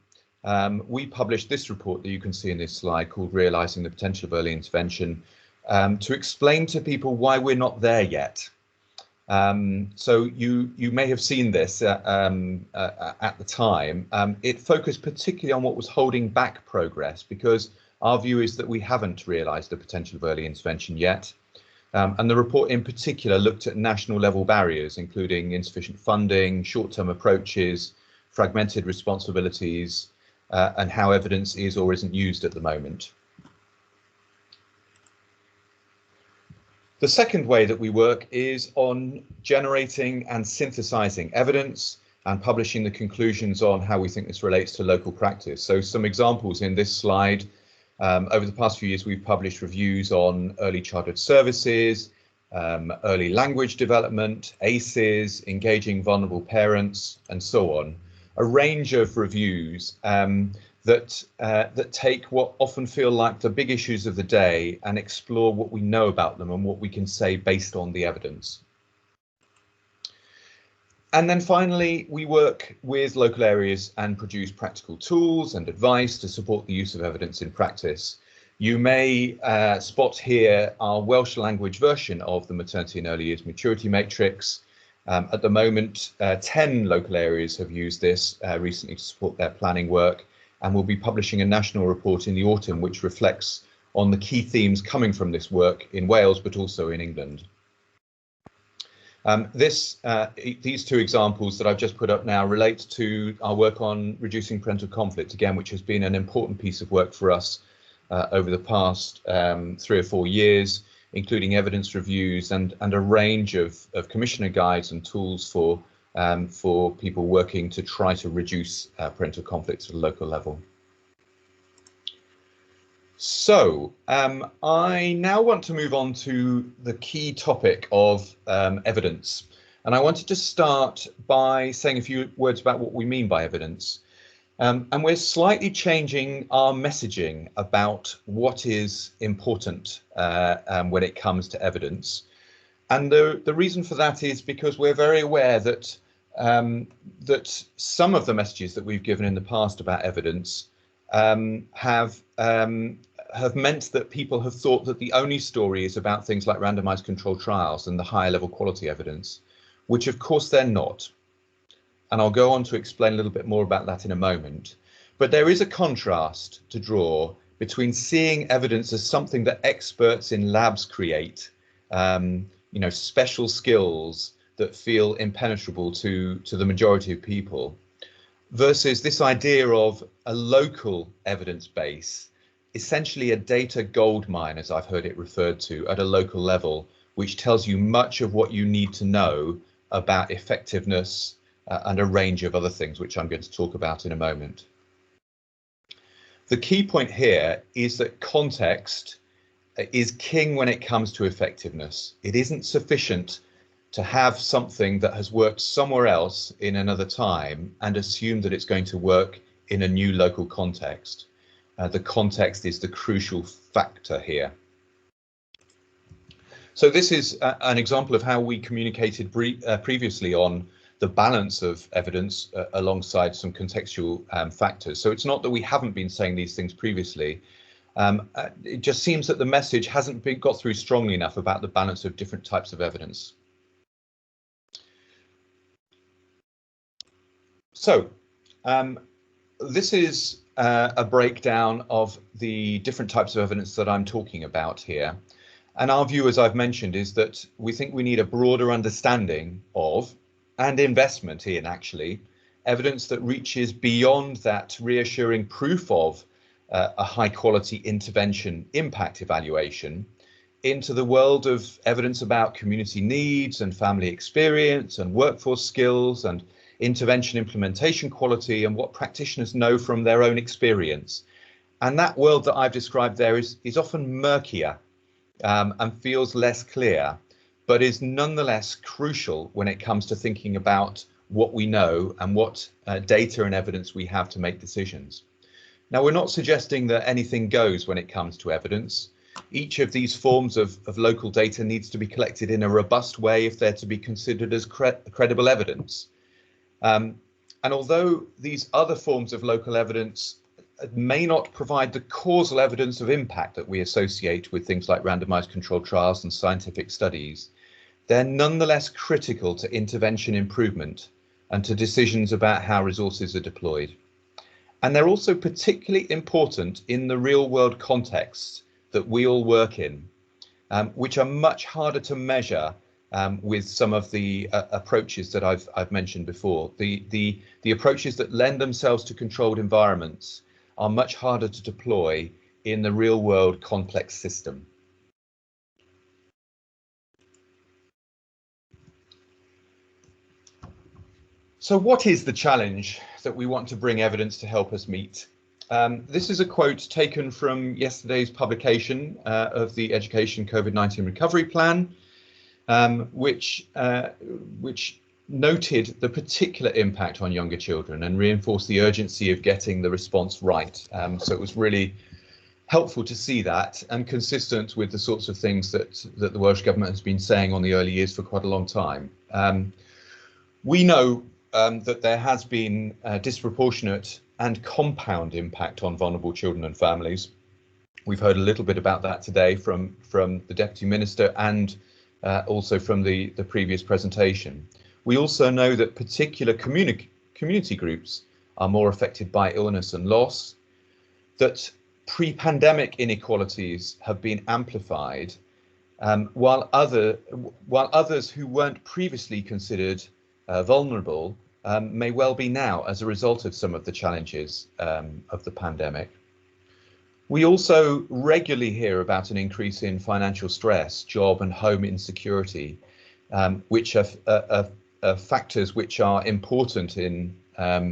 We published this report that you can see in this slide called Realising the Potential of Early Intervention to explain to people why we're not there yet. So you may have seen this at the time. It focused particularly on what was holding back progress, because our view is that we haven't realised the potential of early intervention yet. And the report in particular looked at national level barriers, including insufficient funding, short-term approaches, fragmented responsibilities, and how evidence is or isn't used at the moment. The second way that we work is on generating and synthesizing evidence and publishing the conclusions on how we think this relates to local practice. So some examples in this slide. Over the past few years, we've published reviews on early childhood services, early language development, ACEs, engaging vulnerable parents, and so on. A range of reviews that take what often feel like the big issues of the day and explore what we know about them and what we can say based on the evidence. And then finally, we work with local areas and produce practical tools and advice to support the use of evidence in practice. You may spot here our Welsh language version of the Maternity and Early Years Maturity Matrix. At the moment, 10 local areas have used this recently to support their planning work. and we'll be publishing a national report in the autumn which reflects on the key themes coming from this work in Wales, but also in England. These two examples that I've just put up now relate to our work on reducing parental conflict, again, which has been an important piece of work for us over the past 3 or 4 years, including evidence reviews and a range of commissioner guides and tools for people working to try to reduce parental conflicts at a local level. So I now want to move on to the key topic of evidence. And I wanted to start by saying a few words about what we mean by evidence. And we're slightly changing our messaging about what is important when it comes to evidence. And the reason for that is because we're very aware that that some of the messages that we've given in the past about evidence have meant that people have thought that the only story is about things like randomized controlled trials and the higher level quality evidence, which of course they're not. And I'll go on to explain a little bit more about that in a moment. But there is a contrast to draw between seeing evidence as something that experts in labs create, you know, special skills that feel impenetrable to the majority of people, versus this idea of a local evidence base, essentially a data gold mine, as I've heard it referred to, at a local level, which tells you much of what you need to know about effectiveness and a range of other things, which I'm going to talk about in a moment. The key point here is that context is king when it comes to effectiveness. It isn't sufficient to have something that has worked somewhere else in another time and assume that it's going to work in a new local context. The context is the crucial factor here. So this is an example of how we communicated previously on the balance of evidence alongside some contextual factors. So it's not that we haven't been saying these things previously. It just seems that the message hasn't got through strongly enough about the balance of different types of evidence. So this is a breakdown of the different types of evidence that I'm talking about here. And our view, as I've mentioned, is that we think we need a broader understanding of and investment in actually evidence that reaches beyond that reassuring proof of a high quality intervention impact evaluation into the world of evidence about community needs and family experience and workforce skills and intervention implementation quality and what practitioners know from their own experience. And that world that I've described there is often murkier and feels less clear, but is nonetheless crucial when it comes to thinking about what we know and what data and evidence we have to make decisions. Now, we're not suggesting that anything goes when it comes to evidence. Each of these forms of local data needs to be collected in a robust way if they're to be considered as credible evidence. And although these other forms of local evidence may not provide the causal evidence of impact that we associate with things like randomized controlled trials and scientific studies, they're nonetheless critical to intervention improvement and to decisions about how resources are deployed. And they're also particularly important in the real world contexts that we all work in, which are much harder to measure with some of the approaches that I've mentioned before. The approaches that lend themselves to controlled environments are much harder to deploy in the real world complex system. So what is the challenge that we want to bring evidence to help us meet? This is a quote taken from yesterday's publication of the Education COVID-19 Recovery Plan, which noted the particular impact on younger children and reinforced the urgency of getting the response right. So it was really helpful to see that and consistent with the sorts of things that the Welsh Government has been saying on the early years for quite a long time. We know that there has been a disproportionate and compound impact on vulnerable children and families. We've heard a little bit about that today from the Deputy Minister and also from the previous presentation. We also know that particular community groups are more affected by illness and loss, that pre-pandemic inequalities have been amplified, while others who weren't previously considered vulnerable may well be now as a result of some of the challenges of the pandemic. We also regularly hear about an increase in financial stress, job and home insecurity, which are factors which are important in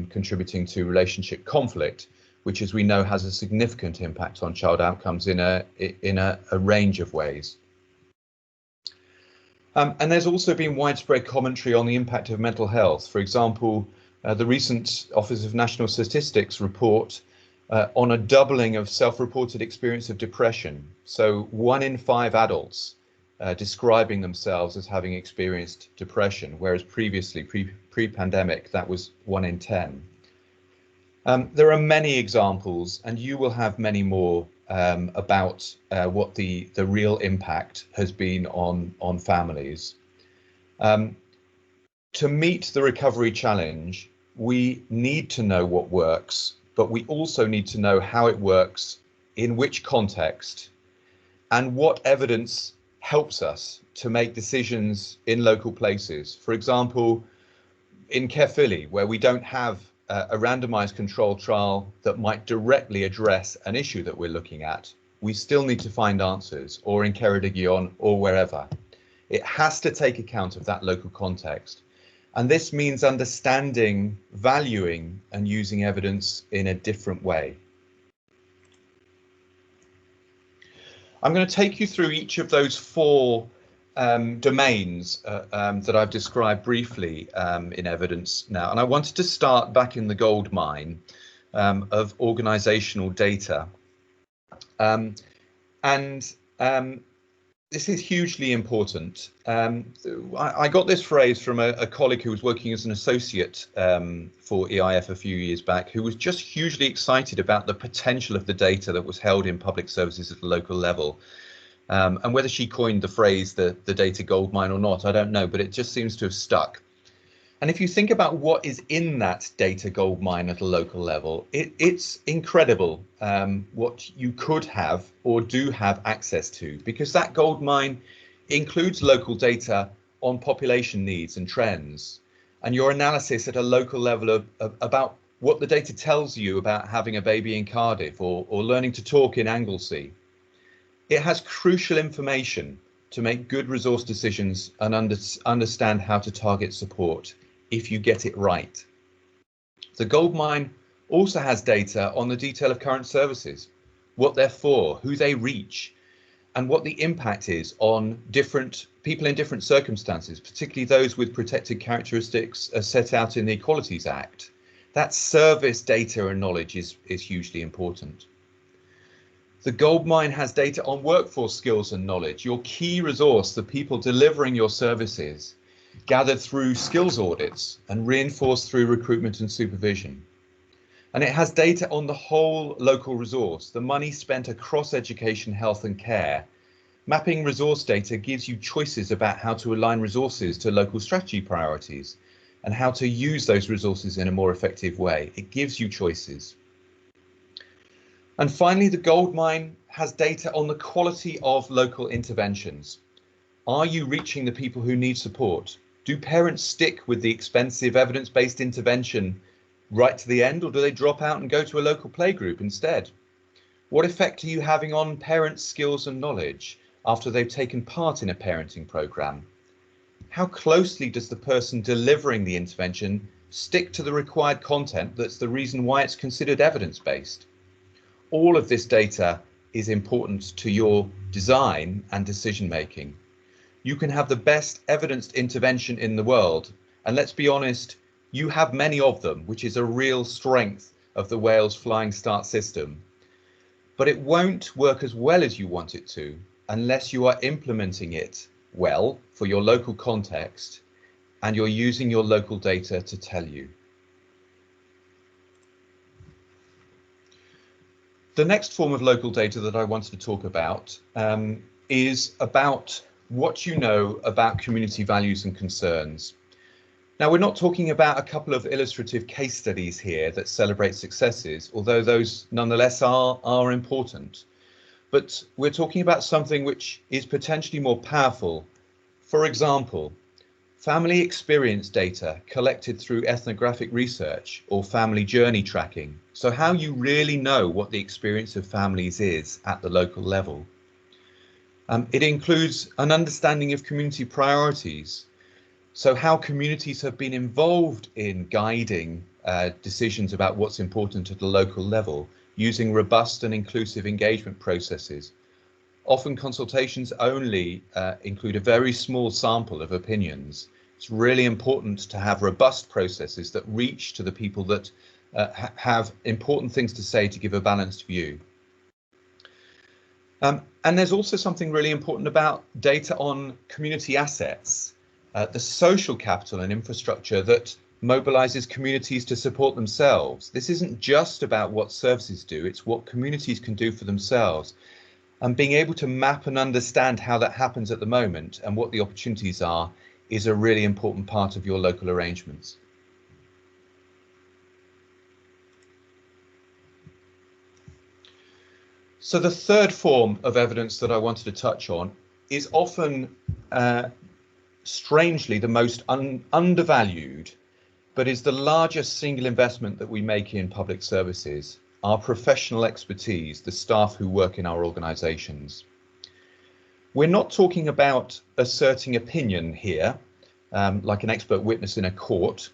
contributing to relationship conflict, which, as we know, has a significant impact on child outcomes in a range of ways. And there's also been widespread commentary on the impact of mental health. For example, the recent Office of National Statistics report on a doubling of self-reported experience of depression. So 1 in 5 adults describing themselves as having experienced depression, whereas previously, pre-pandemic, that was 1 in 10. There are many examples, and you will have many more about what the real impact has been on families. To meet the recovery challenge, we need to know what works, but we also need to know how it works, in which context, and what evidence helps us to make decisions in local places. For example, in Caerphilly, where we don't have a randomized controlled trial that might directly address an issue that we're looking at, we still need to find answers, or in Ceredigion or wherever. It has to take account of that local context. And this means understanding, valuing, and using evidence in a different way. I'm going to take you through each of those 4 domains that I've described briefly in evidence now. And I wanted to start back in the gold mine of organizational data. This is hugely important. I got this phrase from a colleague who was working as an associate for EIF a few years back, who was just hugely excited about the potential of the data that was held in public services at the local level. And whether she coined the phrase the data goldmine or not, I don't know, but it just seems to have stuck. And if you think about what is in that data goldmine at a local level, it's incredible what you could have or do have access to, because that goldmine includes local data on population needs and trends, and your analysis at a local level about what the data tells you about having a baby in Cardiff or learning to talk in Anglesey. It has crucial information to make good resource decisions and understand how to target support if you get it right. The goldmine also has data on the detail of current services, what they're for, who they reach, and what the impact is on different people in different circumstances, particularly those with protected characteristics as set out in the Equalities Act. That service data and knowledge is hugely important. The goldmine has data on workforce skills and knowledge, your key resource, the people delivering your services, gathered through skills audits and reinforced through recruitment and supervision. And it has data on the whole local resource, the money spent across education, health and care. Mapping resource data gives you choices about how to align resources to local strategy priorities and how to use those resources in a more effective way. It gives you choices. And finally, the goldmine has data on the quality of local interventions. Are you reaching the people who need support? Do parents stick with the expensive evidence-based intervention right to the end, or do they drop out and go to a local playgroup instead? What effect are you having on parents' skills and knowledge after they've taken part in a parenting programme? How closely does the person delivering the intervention stick to the required content that's the reason why it's considered evidence-based? All of this data is important to your design and decision-making. You can have the best evidenced intervention in the world, and let's be honest, you have many of them, which is a real strength of the Wales Flying Start system. But it won't work as well as you want it to unless you are implementing it well for your local context and you're using your local data to tell you. The next form of local data that I wanted to talk about is about what you know about community values and concerns. Now, we're not talking about a couple of illustrative case studies here that celebrate successes, although those nonetheless are important. But we're talking about something which is potentially more powerful. For example, family experience data collected through ethnographic research or family journey tracking. So how you really know what the experience of families is at the local level. It includes an understanding of community priorities. So how communities have been involved in guiding decisions about what's important at the local level using robust and inclusive engagement processes. Often consultations only include a very small sample of opinions. It's really important to have robust processes that reach to the people that have important things to say to give a balanced view. And there's also something really important about data on community assets, the social capital and infrastructure that mobilizes communities to support themselves. This isn't just about what services do, it's what communities can do for themselves. And being able to map and understand how that happens at the moment and what the opportunities are is a really important part of your local arrangements. So the third form of evidence that I wanted to touch on is often, strangely, the most undervalued, but is the largest single investment that we make in public services, our professional expertise, the staff who work in our organisations. We're not talking about asserting opinion here, like an expert witness in a court.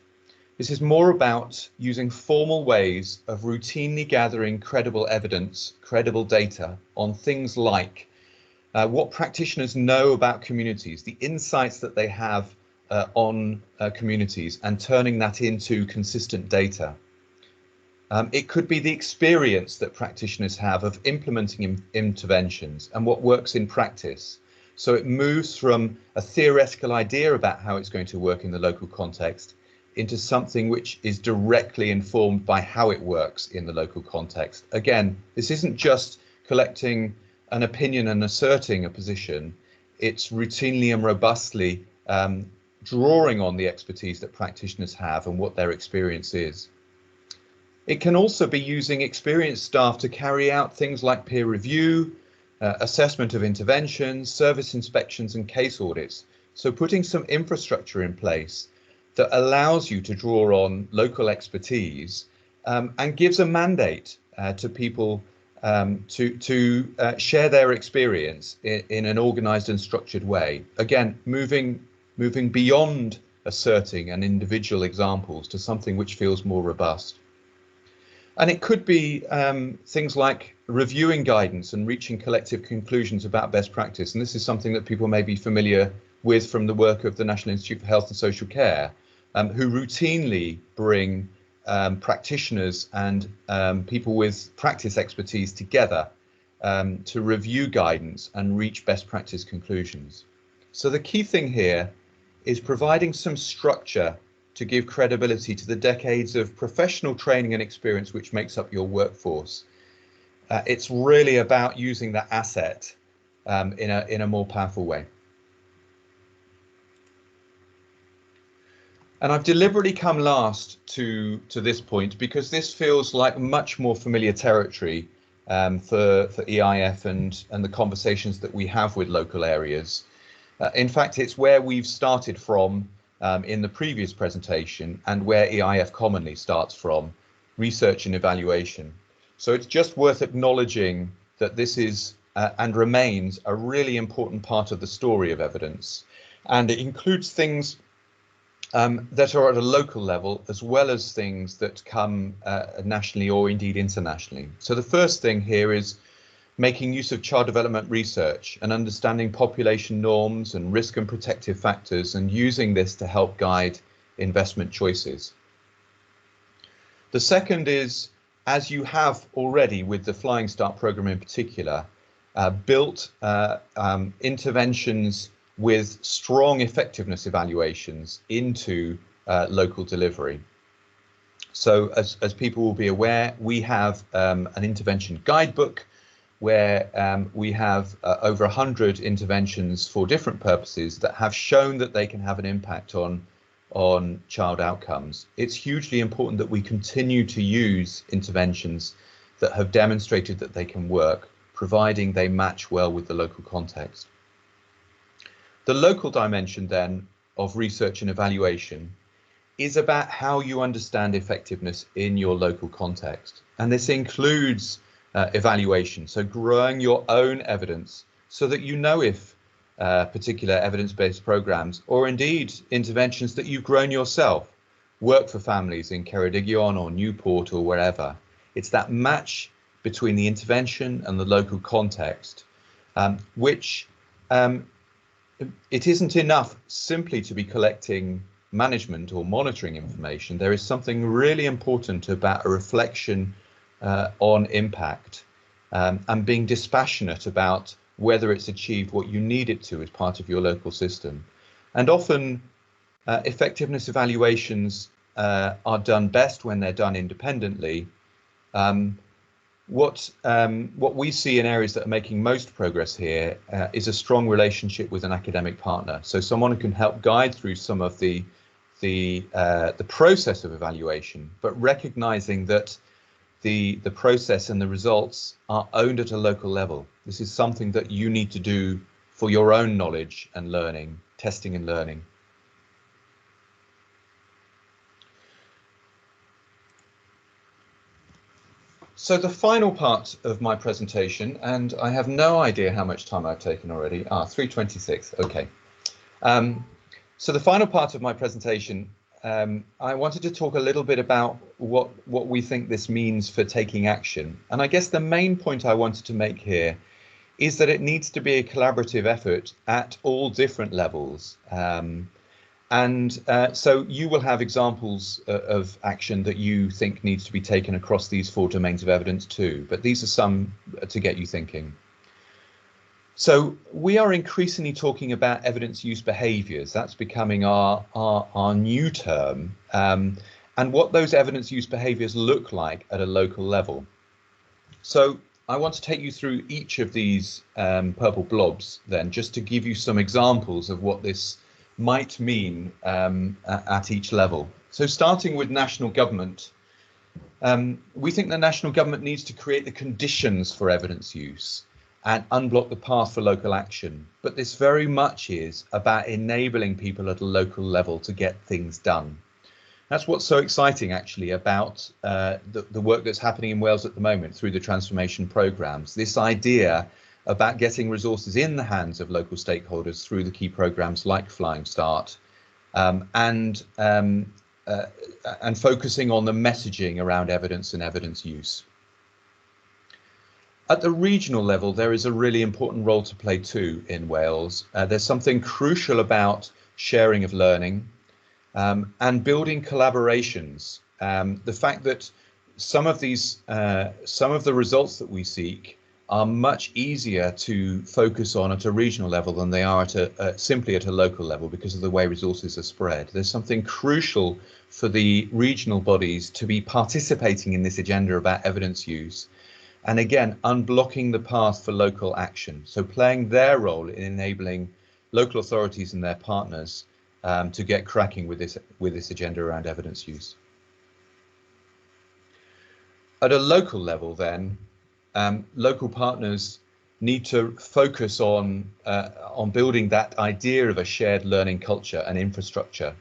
This is more about using formal ways of routinely gathering credible evidence, credible data on things like what practitioners know about communities, the insights that they have on communities, and turning that into consistent data. It could be the experience that practitioners have of implementing interventions and what works in practice. So it moves from a theoretical idea about how it's going to work in the local context into something which is directly informed by how it works in the local context. Again, this isn't just collecting an opinion and asserting a position, it's routinely and robustly drawing on the expertise that practitioners have and what their experience is. It can also be using experienced staff to carry out things like peer review, assessment of interventions, service inspections and case audits. So putting some infrastructure in place that allows you to draw on local expertise and gives a mandate to people to share their experience in an organised and structured way. Again, moving beyond asserting and individual examples to something which feels more robust. And it could be things like reviewing guidance and reaching collective conclusions about best practice. And this is something that people may be familiar with from the work of the National Institute for Health and Social Care, who routinely bring practitioners and people with practice expertise together to review guidance and reach best practice conclusions. So the key thing here is providing some structure to give credibility to the decades of professional training and experience which makes up your workforce. It's really about using that asset in a more powerful way. And I've deliberately come last to this point because this feels like much more familiar territory for EIF and the conversations that we have with local areas. In fact, it's where we've started from in the previous presentation and where EIF commonly starts from, research and evaluation. So it's just worth acknowledging that this is and remains a really important part of the story of evidence. And it includes things that are at a local level, as well as things that come nationally or indeed internationally. So the first thing here is making use of child development research and understanding population norms and risk and protective factors, and using this to help guide investment choices. The second is, as you have already with the Flying Start programme in particular, built interventions with strong effectiveness evaluations into local delivery. So as people will be aware, we have an intervention guidebook where we have over 100 interventions for different purposes that have shown that they can have an impact on on child outcomes, it's hugely important that we continue to use interventions that have demonstrated that they can work, providing they match well with the local context. The local dimension then of research and evaluation is about how you understand effectiveness in your local context. And this includes evaluation, so growing your own evidence so that you know if particular evidence-based programs, or indeed interventions that you've grown yourself, work for families in Ceredigion or Newport or wherever. It's that match between the intervention and the local context, which it isn't enough simply to be collecting management or monitoring information. There is something really important about a reflection on impact and being dispassionate about whether it's achieved what you need it to as part of your local system. And often effectiveness evaluations are done best when they're done independently. What we see in areas that are making most progress here is a strong relationship with an academic partner. So someone who can help guide through some of the process of evaluation, but recognizing that the process and the results are owned at a local level. This is something that you need to do for your own knowledge and learning, testing and learning. So the final part of my presentation, and I have no idea how much time I've taken already. 3:26, okay. So the final part of my presentation, I wanted to talk a little bit about what we think this means for taking action. And I guess the main point I wanted to make here is that it needs to be a collaborative effort at all different levels. So you will have examples of action that you think needs to be taken across these 4 domains of evidence too, but these are some to get you thinking. So we are increasingly talking about evidence use behaviours. That's becoming our new term, and what those evidence use behaviours look like at a local level. So I want to take you through each of these purple blobs then, just to give you some examples of what this might mean at each level. So starting with national government, we think the national government needs to create the conditions for evidence use and unblock the path for local action. But this very much is about enabling people at a local level to get things done. That's what's so exciting actually about the work that's happening in Wales at the moment through the transformation programmes. This idea about getting resources in the hands of local stakeholders through the key programmes like Flying Start, and focusing on the messaging around evidence and evidence use. At the regional level, there is a really important role to play too in Wales. There's something crucial about sharing of learning and building collaborations. The fact that some of the results that we seek are much easier to focus on at a regional level than they are at simply at a local level because of the way resources are spread. There's something crucial for the regional bodies to be participating in this agenda about evidence use. And again, unblocking the path for local action. So playing their role in enabling local authorities and their partners to get cracking with this agenda around evidence use. At a local level then, local partners need to focus on building that idea of a shared learning culture and infrastructure.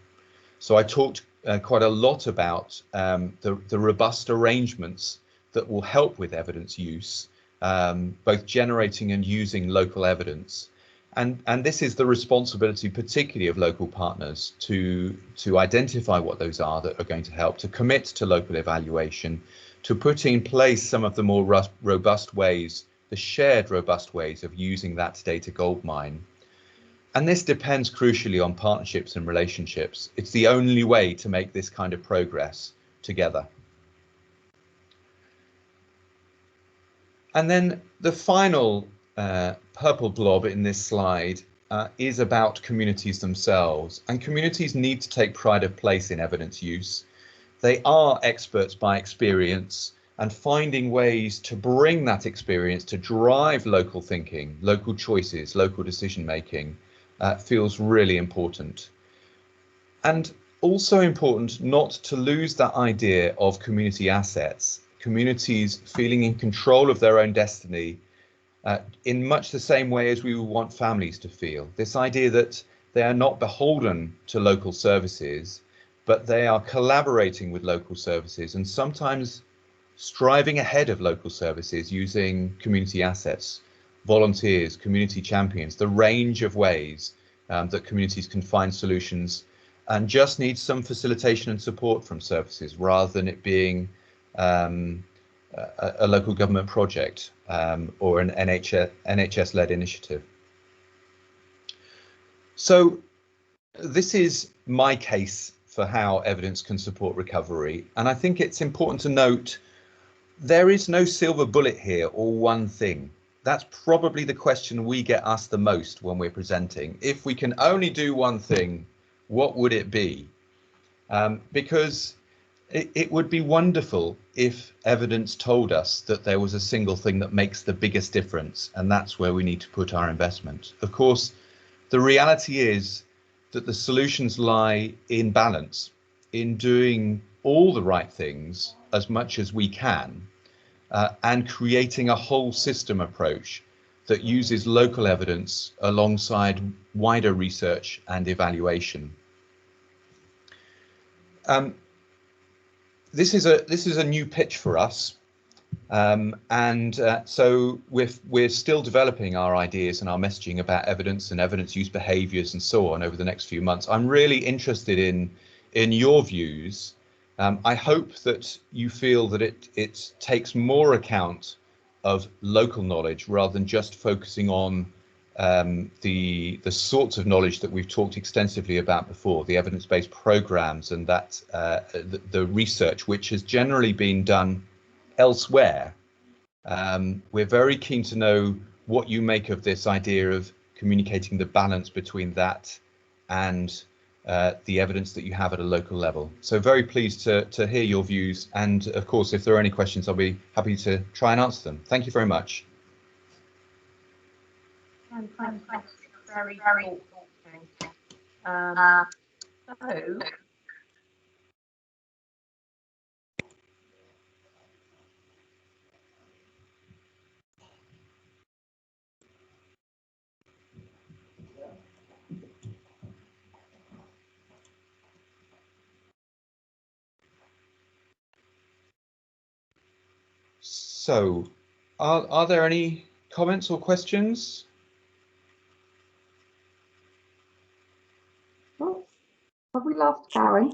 So I talked quite a lot about the robust arrangements that will help with evidence use, both generating and using local evidence. And this is the responsibility particularly of local partners to identify what those are that are going to help, to commit to local evaluation, to put in place some of the more robust ways, the shared robust ways of using that data goldmine. And this depends crucially on partnerships and relationships. It's the only way to make this kind of progress together. And then the final purple blob in this slide is about communities themselves. And communities need to take pride of place in evidence use. They are experts by experience, and finding ways to bring that experience to drive local thinking, local choices, local decision making feels really important. And also important not to lose that idea of community assets, communities feeling in control of their own destiny in much the same way as we would want families to feel. This idea that they are not beholden to local services, but they are collaborating with local services and sometimes striving ahead of local services using community assets, volunteers, community champions, the range of ways that communities can find solutions, and just need some facilitation and support from services rather than it being a local government project or an NHS-led initiative. So this is my case for how evidence can support recovery, and I think it's important to note there is no silver bullet here or one thing. That's probably the question we get asked the most when we're presenting. If we can only do one thing, what would it be? Because it would be wonderful if evidence told us that there was a single thing that makes the biggest difference, and that's where we need to put our investment. Of course, the reality is that the solutions lie in balance, in doing all the right things as much as we can, and creating a whole system approach that uses local evidence alongside wider research and evaluation. This is a new pitch for us, so we're still developing our ideas and our messaging about evidence and evidence use behaviours and so on over the next few months. I'm really interested in your views. I hope that you feel that it takes more account of local knowledge rather than just focusing on the sorts of knowledge that we've talked extensively about before, the evidence-based programs and that the research which has generally been done elsewhere. We're very keen to know what you make of this idea of communicating the balance between that and the evidence that you have at a local level. So very pleased to hear your views, and of course if there are any questions I'll be happy to try and answer them. Thank you very much. Thanks. Very thoughtful. So are there any comments or questions? Oh, have we lost Karen?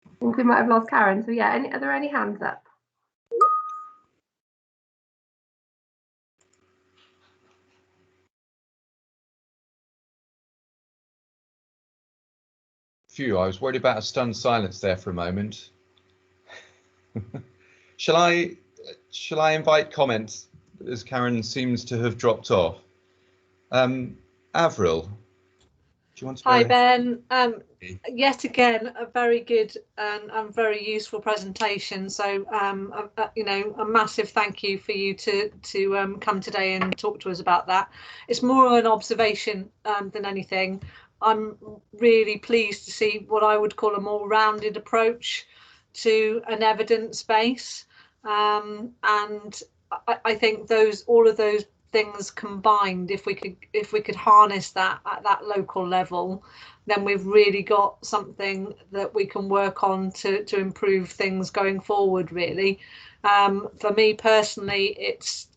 I think we might have lost Karen. So yeah, are there any hands up? Phew, I was worried about a stunned silence there for a moment. Shall I invite comments, as Karen seems to have dropped off? Avril, do you want to go Hi, ahead? Ben. Yet again, a very good and very useful presentation. So, you know, a massive thank you for you to come today and talk to us about that. It's more an observation than anything. I'm really pleased to see what I would call a more rounded approach to an evidence base, and I think all of those things combined, if we could harness that at that local level, then we've really got something that we can work on to improve things going forward, really. For me personally, it's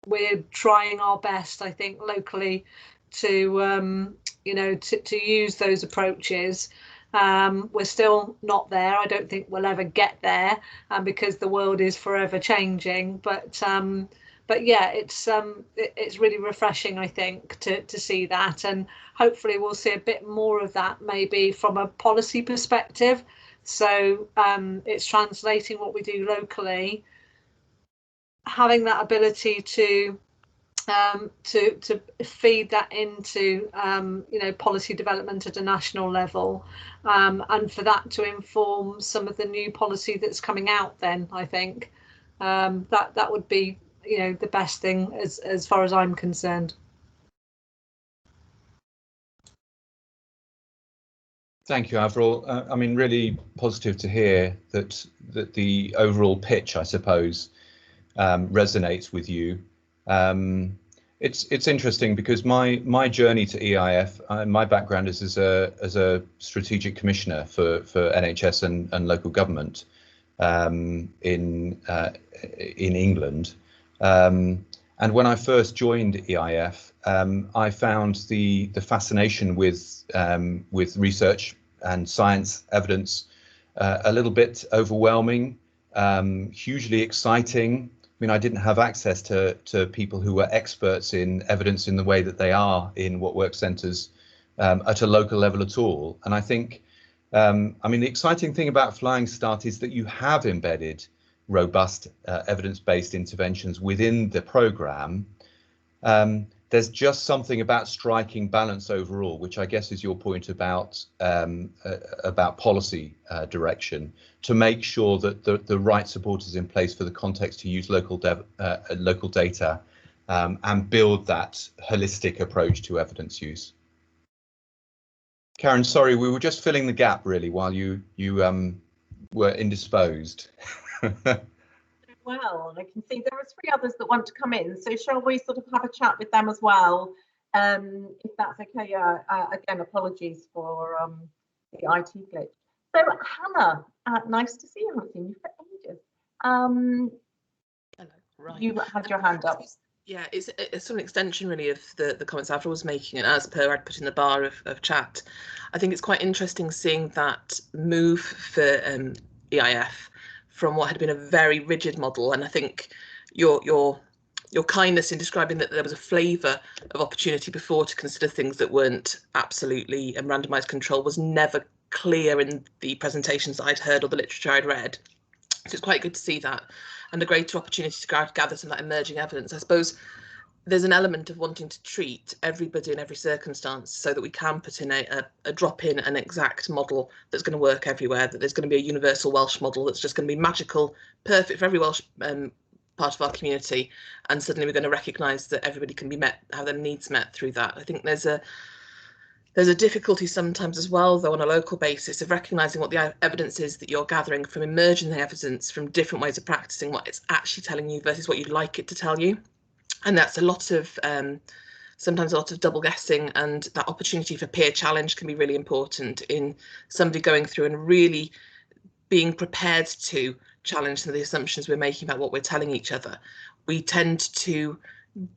we're trying our best, I think, locally to you know, to use those approaches. We're still not there. I don't think we'll ever get there, because the world is forever changing, but yeah, it's really refreshing, I think, to see that, and hopefully we'll see a bit more of that maybe from a policy perspective. So it's translating what we do locally, having that ability to feed that into you know, policy development at a national level, and for that to inform some of the new policy that's coming out. Then I think that would be, you know, the best thing as far as I'm concerned. Thank you, Avril. I mean, really positive to hear that the overall pitch, I suppose, resonates with you. It's interesting because my journey to EIF, my background is as a strategic commissioner for NHS and local government in England. And when I first joined EIF, I found the fascination with research and science evidence a little bit overwhelming, hugely exciting. I mean, I didn't have access to people who were experts in evidence in the way that they are in What Works centres at a local level at all. And I think, I mean, the exciting thing about Flying Start is that you have embedded robust evidence-based interventions within the programme. There's just something about striking balance overall, which I guess is your point about policy direction, to make sure that the right support is in place for the context to use local data and build that holistic approach to evidence use. Karen, sorry, we were just filling the gap really while you were indisposed. Well, I can see there are 3 others that want to come in, so shall we sort of have a chat with them as well, if that's okay? Yeah, again, apologies for the IT glitch. So Hannah, nice to see you. I haven't seen you for ages. Hello. Right. You had your hand up. Yeah, it's sort of an extension really of the comments Avril was making, and as per I'd put in the bar of chat, I think it's quite interesting seeing that move for EIF from what had been a very rigid model. And I think your kindness in describing that there was a flavour of opportunity before to consider things that weren't absolutely randomised control was never clear in the presentations I'd heard or the literature I'd read. So it's quite good to see that, and a greater opportunity to gather some of that emerging evidence. I suppose there's an element of wanting to treat everybody in every circumstance so that we can put in a drop in an exact model that's going to work everywhere, that there's going to be a universal Welsh model that's just going to be magical, perfect for every Welsh part of our community, and suddenly we're going to recognise that everybody can be have their needs met through that. I think there's a difficulty sometimes as well, though, on a local basis of recognising what the evidence is that you're gathering from emerging evidence from different ways of practising, what it's actually telling you versus what you'd like it to tell you. And that's a lot of, sometimes a lot of double guessing, and that opportunity for peer challenge can be really important in somebody going through and really being prepared to challenge some of the assumptions we're making about what we're telling each other. We tend to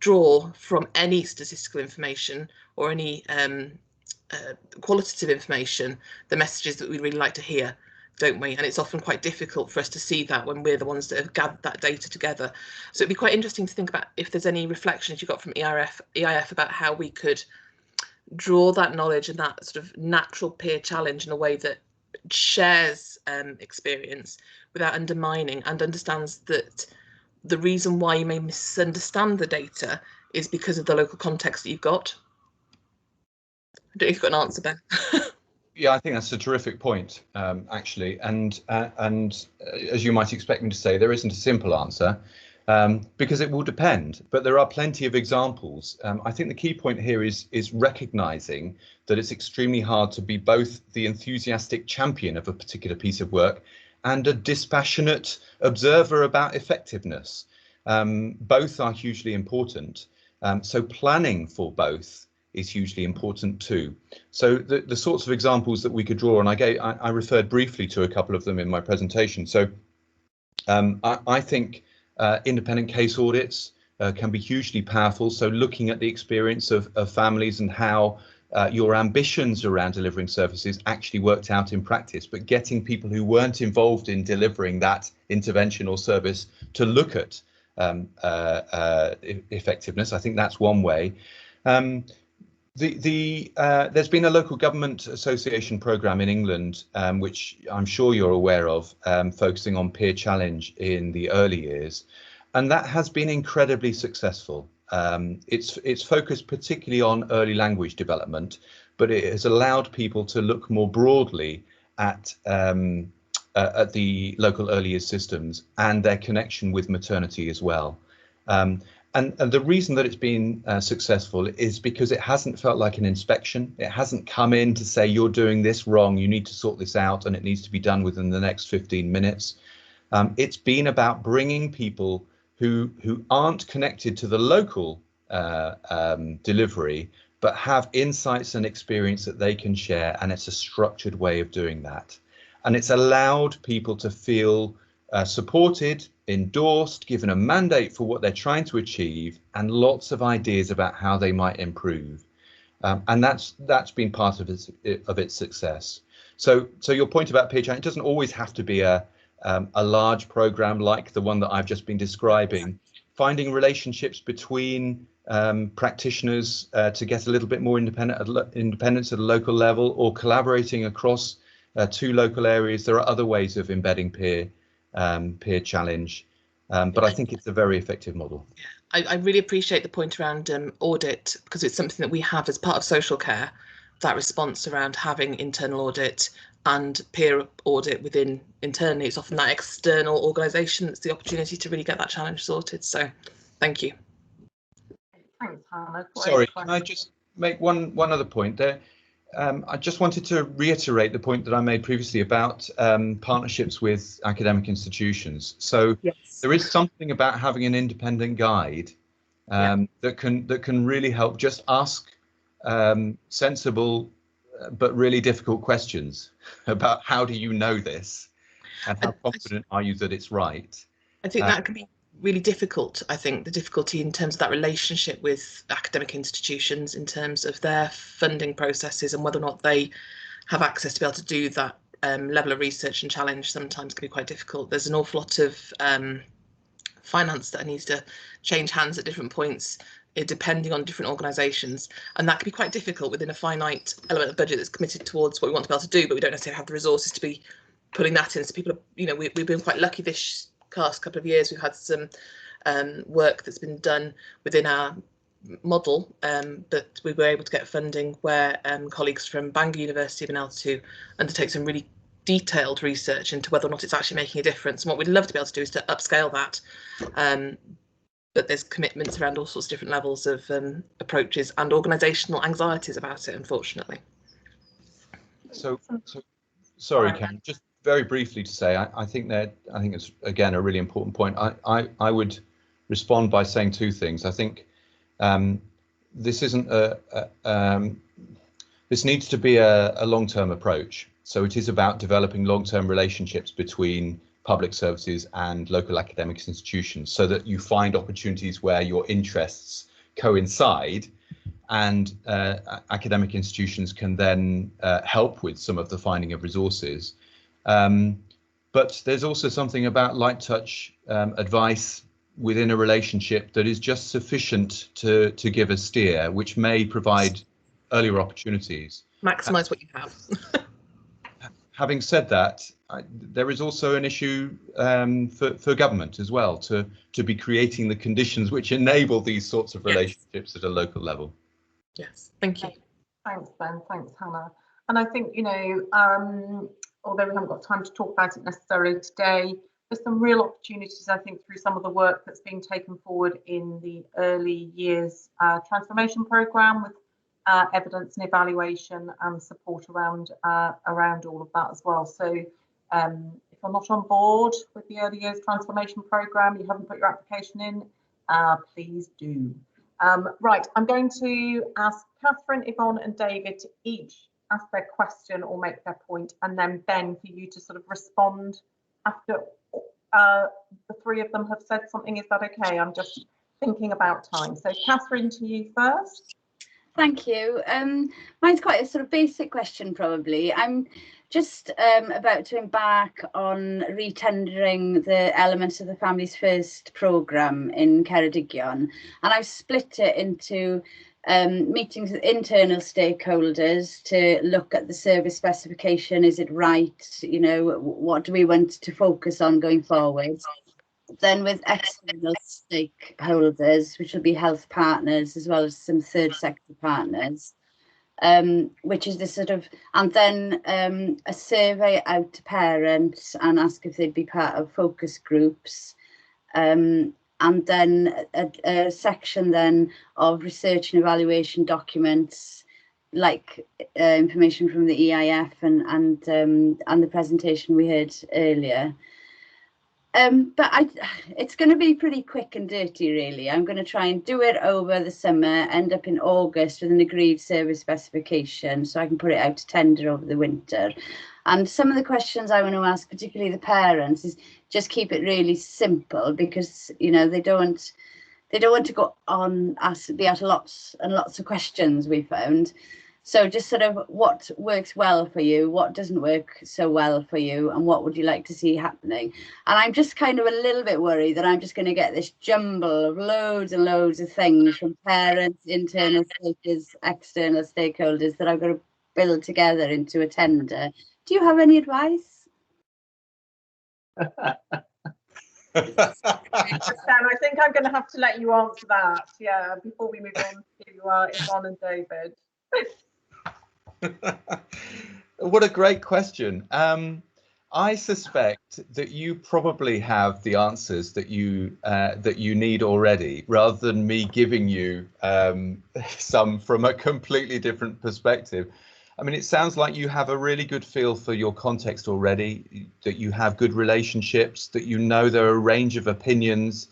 draw from any statistical information or any qualitative information the messages that we really like to hear, don't we? And it's often quite difficult for us to see that when we're the ones that have gathered that data together. So it'd be quite interesting to think about if there's any reflections you got from EIF about how we could draw that knowledge and that sort of natural peer challenge in a way that shares experience without undermining, and understands that the reason why you may misunderstand the data is because of the local context that you've got. I don't know if you've got an answer, Ben. Yeah, I think that's a terrific point, actually. And as you might expect me to say, there isn't a simple answer because it will depend. But there are plenty of examples. I think the key point here is recognising that it's extremely hard to be both the enthusiastic champion of a particular piece of work and a dispassionate observer about effectiveness. Both are hugely important. So planning for both is hugely important too. So the sorts of examples that we could draw, and I referred briefly to a couple of them in my presentation. So I think independent case audits can be hugely powerful. So looking at the experience of families and how your ambitions around delivering services actually worked out in practice, but getting people who weren't involved in delivering that intervention or service to look at effectiveness. I think that's one way. There's been a local government association programme in England, which I'm sure you're aware of, focusing on peer challenge in the early years, and that has been incredibly successful. It's focused particularly on early language development, but it has allowed people to look more broadly at the local early years systems and their connection with maternity as well. And the reason that it's been successful is because it hasn't felt like an inspection. It hasn't come in to say you're doing this wrong, you need to sort this out, and it needs to be done within the next 15 minutes. It's been about bringing people who aren't connected to the local delivery, but have insights and experience that they can share, and it's a structured way of doing that. And it's allowed people to feel supported, endorsed, given a mandate for what they're trying to achieve, and lots of ideas about how they might improve. And that's been part of its success. So your point about peer challenge, it doesn't always have to be a large program like the one that I've just been describing. Finding relationships between practitioners to get a little bit more independence at a local level, or collaborating across two local areas. There are other ways of embedding peer challenge, but I think it's a very effective model. I really appreciate the point around audit, because it's something that we have as part of social care, that response around having internal audit and peer audit within internally. It's often that external organisation that's the opportunity to really get that challenge sorted. So thank you. Thanks, Hannah. Sorry, can I just make one other point there? I just wanted to reiterate the point that I made previously about partnerships with academic institutions. So yes, there is something about having an independent guide that can really help. Just ask sensible but really difficult questions about how do you know this, and how confident are you that it's right. I think that can be really difficult. I think the difficulty in terms of that relationship with academic institutions in terms of their funding processes and whether or not they have access to be able to do that level of research and challenge sometimes can be quite difficult. There's an awful lot of finance that needs to change hands at different points depending on different organisations, and that can be quite difficult within a finite element of budget that's committed towards what we want to be able to do, but we don't necessarily have the resources to be putting that in. So people are, you know, we've been quite lucky this past couple of years. We've had some work that's been done within our model, but we were able to get funding where colleagues from Bangor University have been able to undertake some really detailed research into whether or not it's actually making a difference. And what we'd love to be able to do is to upscale that, but there's commitments around all sorts of different levels of approaches and organisational anxieties about it, unfortunately. So sorry, Karen, just very briefly to say, I think it's again a really important point. I would respond by saying two things. I think this isn't this needs to be a long-term approach. So it is about developing long-term relationships between public services and local academic institutions, so that you find opportunities where your interests coincide, and academic institutions can then help with some of the finding of resources. But there's also something about light touch advice within a relationship that is just sufficient to give a steer, which may provide earlier opportunities. Maximise what you have. Having said that, there is also an issue for government as well to be creating the conditions which enable these sorts of relationships at a local level. Yes, thank you. Thanks, Ben. Thanks, Hannah. And I think, you know, although we haven't got time to talk about it necessarily today, there's some real opportunities, I think, through some of the work that's being taken forward in the early years transformation programme, with evidence and evaluation and support around all of that as well. So if you're not on board with the early years transformation programme, you haven't put your application in, please do. Right, I'm going to ask Catherine, Yvonne and David to each ask their question or make their point, and then Ben, for you to sort of respond after the three of them have said something. Is that okay? I'm just thinking about time. So Catherine, to you first. Thank you. Mine's quite a sort of basic question, probably. I'm just about to embark on retendering the elements of the Families First programme in Ceredigion, and I've split it into meetings with internal stakeholders to look at the service specification. Is it right? You know, what do we want to focus on going forward? Then with external stakeholders, which will be health partners as well as some third sector partners, which is the sort of, and then a survey out to parents and ask if they'd be part of focus groups. and then a section then of research and evaluation documents, like information from the EIF and the presentation we heard earlier. But it's going to be pretty quick and dirty, really. I'm going to try and do it over the summer, end up in August with an agreed service specification, so I can put it out to tender over the winter. And some of the questions I want to ask, particularly the parents, is just keep it really simple, because you know they don't want to go on be asked lots and lots of questions, we found. So just sort of what works well for you, what doesn't work so well for you, and what would you like to see happening? And I'm just kind of a little bit worried that I'm just going to get this jumble of loads and loads of things from parents, internal stakeholders, external stakeholders that I've got to build together into a tender. Do you have any advice? Stan, I think I'm going to have to let you answer that, yeah, before we move on to Yvonne and David. What a great question. I suspect that you probably have the answers that you need already, rather than me giving you some from a completely different perspective. I mean, it sounds like you have a really good feel for your context already, that you have good relationships, that you know there are a range of opinions,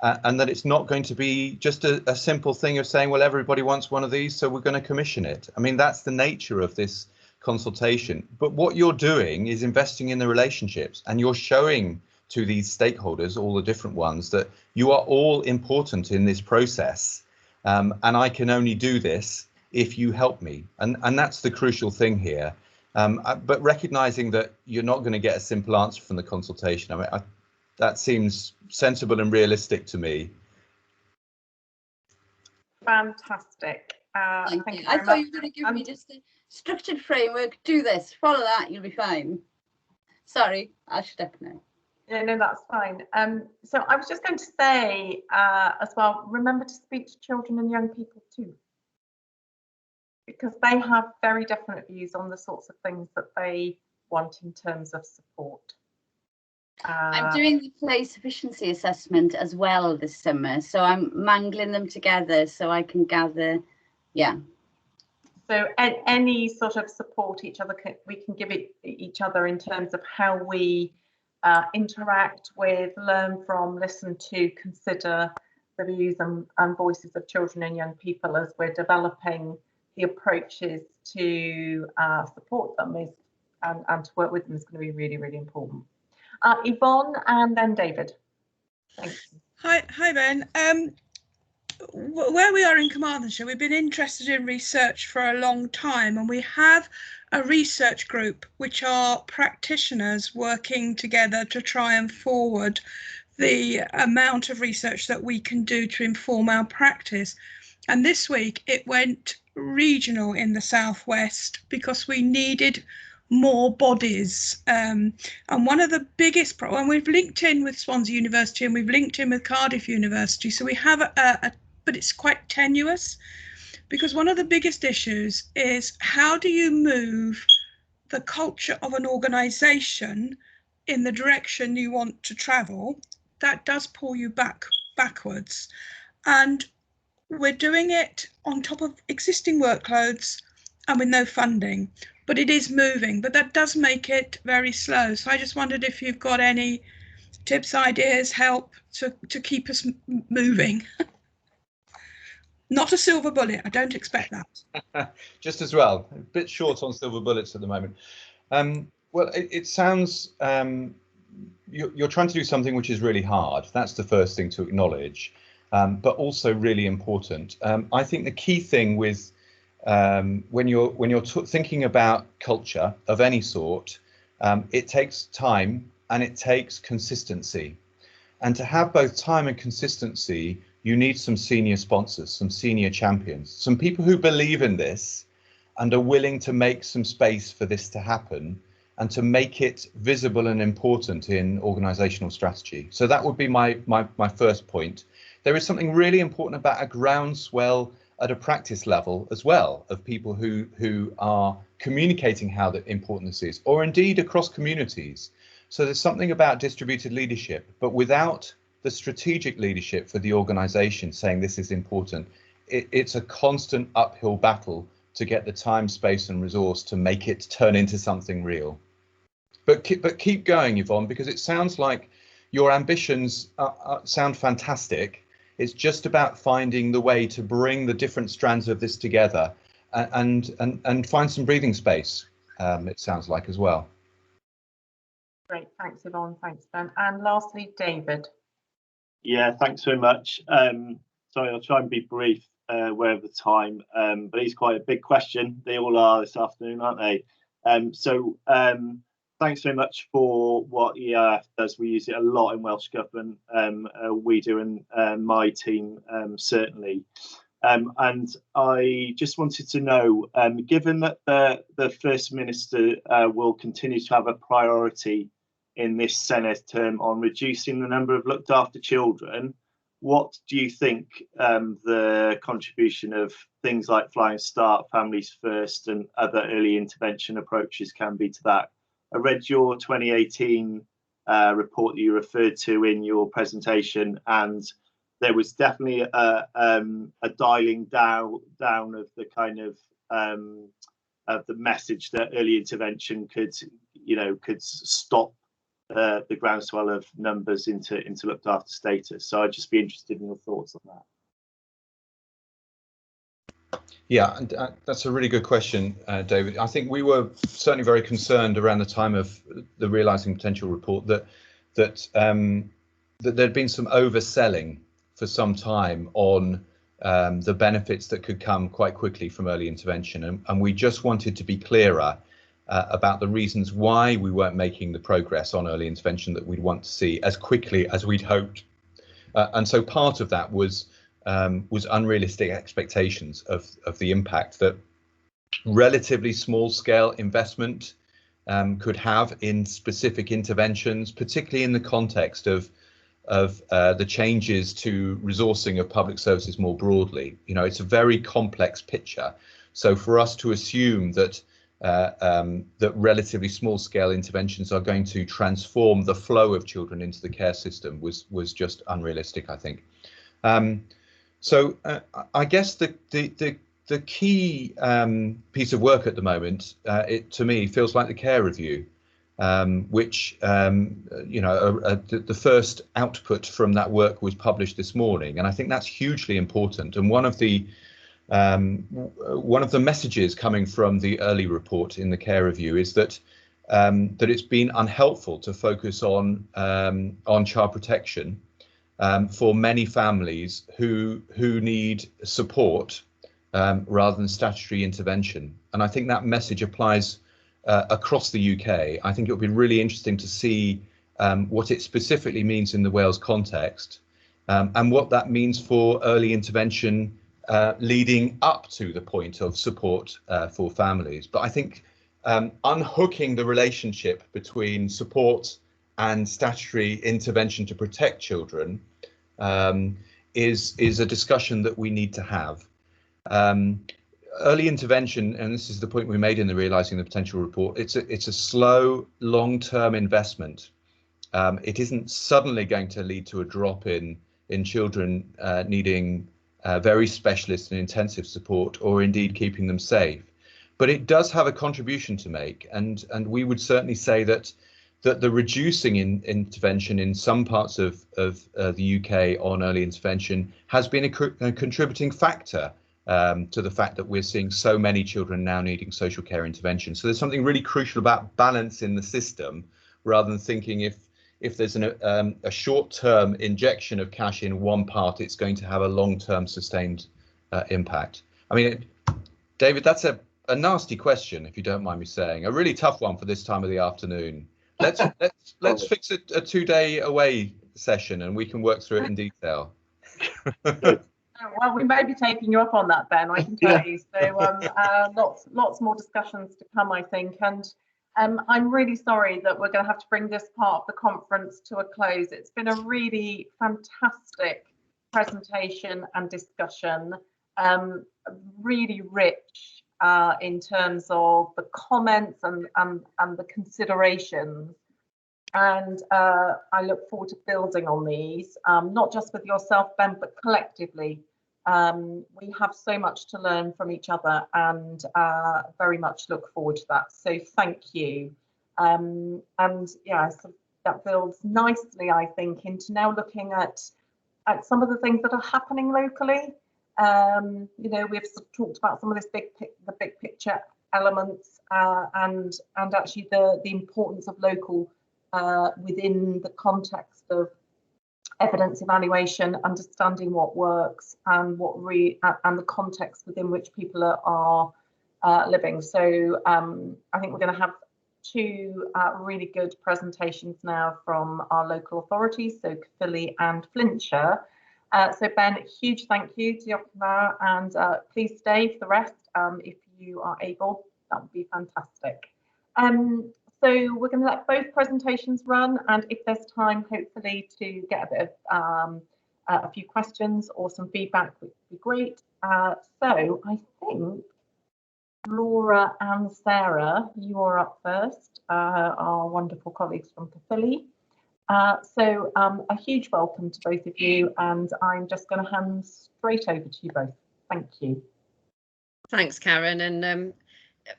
and that it's not going to be just a simple thing of saying, well, everybody wants one of these, so we're going to commission it. I mean, that's the nature of this consultation. But what you're doing is investing in the relationships, and you're showing to these stakeholders, all the different ones, that you are all important in this process. And I can only do this if you help me. And that's the crucial thing here. But recognizing that you're not going to get a simple answer from the consultation. I mean, that seems sensible and realistic to me. Fantastic. Thank you. I thought you were going to give me just a structured framework. Do this, follow that, you'll be fine. Sorry, I should up now. Yeah, no, that's fine. So I was just going to say as well, remember to speak to children and young people too, because they have very definite views on the sorts of things that they want in terms of support. I'm doing the play sufficiency assessment as well this summer, so I'm mangling them together so I can gather, yeah. So any sort of support we can give each other in terms of how we interact with, learn from, listen to, consider the views and voices of children and young people as we're developing the approaches to support them and to work with them is going to be really, really important. Yvonne and then David. Thanks. Hi Ben. Where we are in Carmarthenshire, we've been interested in research for a long time, and we have a research group which are practitioners working together to try and forward the amount of research that we can do to inform our practice. And this week it went regional in the southwest because we needed more bodies, and one of the biggest problems, and we've linked in with Swansea University and we've linked in with Cardiff University, so we have but it's quite tenuous, because one of the biggest issues is how do you move the culture of an organisation in the direction you want to travel. That does pull you backwards, and we're doing it on top of existing workloads and with no funding. But it is moving, but that does make it very slow. So I just wondered if you've got any tips, ideas, help to keep us moving. Not a silver bullet, I don't expect that. Just as well, a bit short on silver bullets at the moment. Well, it sounds you're trying to do something which is really hard. That's the first thing to acknowledge, but also really important. I think the key thing with when you're thinking about culture of any sort, it takes time and it takes consistency. And to have both time and consistency, you need some senior sponsors, some senior champions, some people who believe in this and are willing to make some space for this to happen and to make it visible and important in organizational strategy. So that would be my first point. There is something really important about a groundswell at a practice level as well, of people who are communicating how important this is, or indeed across communities. So there's something about distributed leadership, but without the strategic leadership for the organisation saying this is important. It's a constant uphill battle to get the time, space and resource to make it turn into something real. But keep going, Yvonne, because it sounds like your ambitions sound fantastic. It's just about finding the way to bring the different strands of this together and find some breathing space, it sounds like, as well. Great, thanks Yvonne, thanks Ben. And lastly, David. Yeah, thanks very much. Sorry, I'll try and be brief. We're over the time, but it's quite a big question. They all are this afternoon, aren't they? Thanks very much for what EIF does. We use it a lot in Welsh Government. We do, and my team certainly. And I just wanted to know, given that the First Minister will continue to have a priority in this Senedd term on reducing the number of looked after children, what do you think the contribution of things like Flying Start, Families First and other early intervention approaches can be to that? I read your 2018 report that you referred to in your presentation, and there was definitely a dialing down of the kind of the message that early intervention could stop the groundswell of numbers into looked after status. So I'd just be interested in your thoughts on that. Yeah, and that's a really good question, David. I think we were certainly very concerned around the time of the Realising Potential report that there'd been some overselling for some time on the benefits that could come quite quickly from early intervention, and we just wanted to be clearer about the reasons why we weren't making the progress on early intervention that we'd want to see as quickly as we'd hoped. And so part of that was unrealistic expectations of the impact that relatively small scale investment could have in specific interventions, particularly in the context of the changes to resourcing of public services more broadly. You know, it's a very complex picture. So for us to assume that that relatively small scale interventions are going to transform the flow of children into the care system was just unrealistic, I think. So I guess the key piece of work at the moment, to me, feels like the care review, which the first output from that work was published this morning, and I think that's hugely important. And one of the messages coming from the early report in the care review is that it's been unhelpful to focus on child protection for many families who need support rather than statutory intervention. And I think that message applies across the UK. I think it would be really interesting to see what it specifically means in the Wales context, and what that means for early intervention leading up to the point of support for families. But I think unhooking the relationship between support and statutory intervention to protect children is a discussion that we need to have. Early intervention, and this is the point we made in the Realising the Potential report, it's a slow, long-term investment. It isn't suddenly going to lead to a drop in children needing very specialist and intensive support, or indeed keeping them safe. But it does have a contribution to make, and we would certainly say that the reducing in intervention in some parts of the UK on early intervention has been a contributing factor to the fact that we're seeing so many children now needing social care intervention. So there's something really crucial about balance in the system, rather than thinking if there's a short-term injection of cash in one part, it's going to have a long-term sustained impact. I mean, David, that's a nasty question, if you don't mind me saying, a really tough one for this time of the afternoon. Let's fix a 2-day away session and we can work through it in detail. Well, we may be taking you up on that, Ben, I can tell you. So lots more discussions to come, I think. And I'm really sorry that we're going to have to bring this part of the conference to a close. It's been a really fantastic presentation and discussion, really rich in terms of the comments and the considerations. And I look forward to building on these, not just with yourself, Ben, but collectively. We have so much to learn from each other, and very much look forward to that. So thank you. And yeah, so that builds nicely, I think, into now looking at some of the things that are happening locally. You know, we've sort of talked about some of this the big picture elements, and actually the importance of local within the context of evidence evaluation, understanding what works and and the context within which people are living. So I think we're going to have two really good presentations now from our local authorities, so Caerphilly and Flintshire. So Ben, huge thank you to Diolch, and please stay for the rest if you are able. That would be fantastic. So we're going to let both presentations run, and if there's time, hopefully, to get a bit of a few questions or some feedback would be great. So I think Laura and Sarah, you are up first, our wonderful colleagues from Caerphilly. So a huge welcome to both of you, and I'm just going to hand straight over to you both. Thank you. Thanks, Karen, and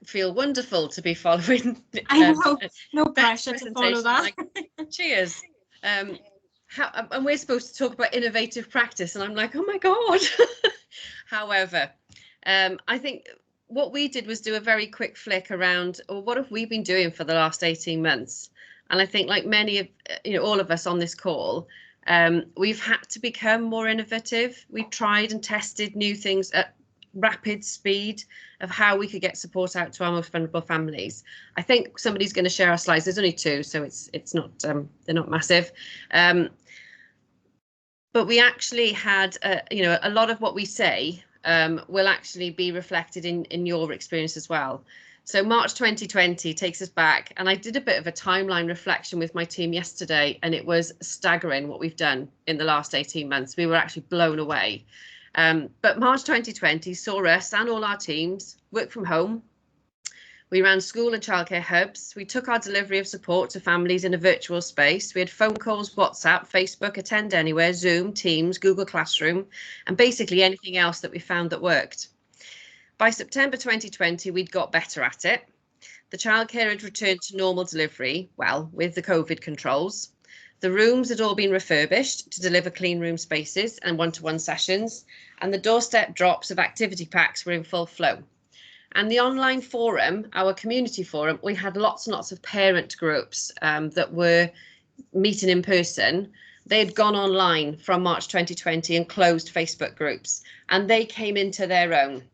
feel wonderful to be following. I know, no pressure to follow that. Like, cheers. And we're supposed to talk about innovative practice, and I'm like, oh my God. However, I think what we did was do a very quick flick around, or what have we been doing for the last 18 months? And I think, like many of, all of us on this call, we've had to become more innovative. We've tried and tested new things at rapid speed of how we could get support out to our most vulnerable families. I think somebody's going to share our slides. There's only two, so it's not they're not massive. But we actually had a lot of what we say will actually be reflected in your experience as well. So March 2020 takes us back, and I did a bit of a timeline reflection with my team yesterday, and it was staggering what we've done in the last 18 months. We were actually blown away. But March 2020 saw us and all our teams work from home. We ran school and childcare hubs. We took our delivery of support to families in a virtual space. We had phone calls, WhatsApp, Facebook, Attend Anywhere, Zoom, Teams, Google Classroom, and basically anything else that we found that worked. By September 2020, we'd got better at it. The childcare had returned to normal delivery, well, with the COVID controls. The rooms had all been refurbished to deliver clean room spaces and one-to-one sessions, and the doorstep drops of activity packs were in full flow. And the online forum, our community forum, we had lots and lots of parent groups that were meeting in person. They had gone online from March 2020 and closed Facebook groups, and they came into their own.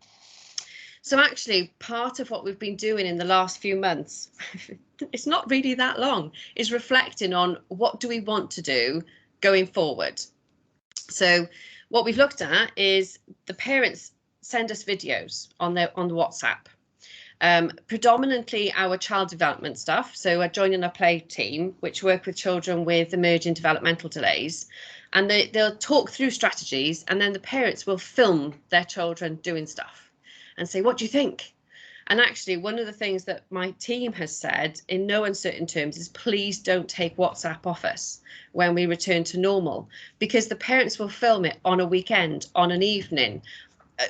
So actually, part of what we've been doing in the last few months, it's not really that long, is reflecting on what do we want to do going forward. So what we've looked at is the parents send us videos on the WhatsApp, predominantly our child development stuff. So we're joining a play team, which work with children with emerging developmental delays, and they'll talk through strategies, and then the parents will film their children doing stuff and say, what do you think? And actually, one of the things that my team has said in no uncertain terms is please don't take WhatsApp off us when we return to normal, because the parents will film it on a weekend, on an evening,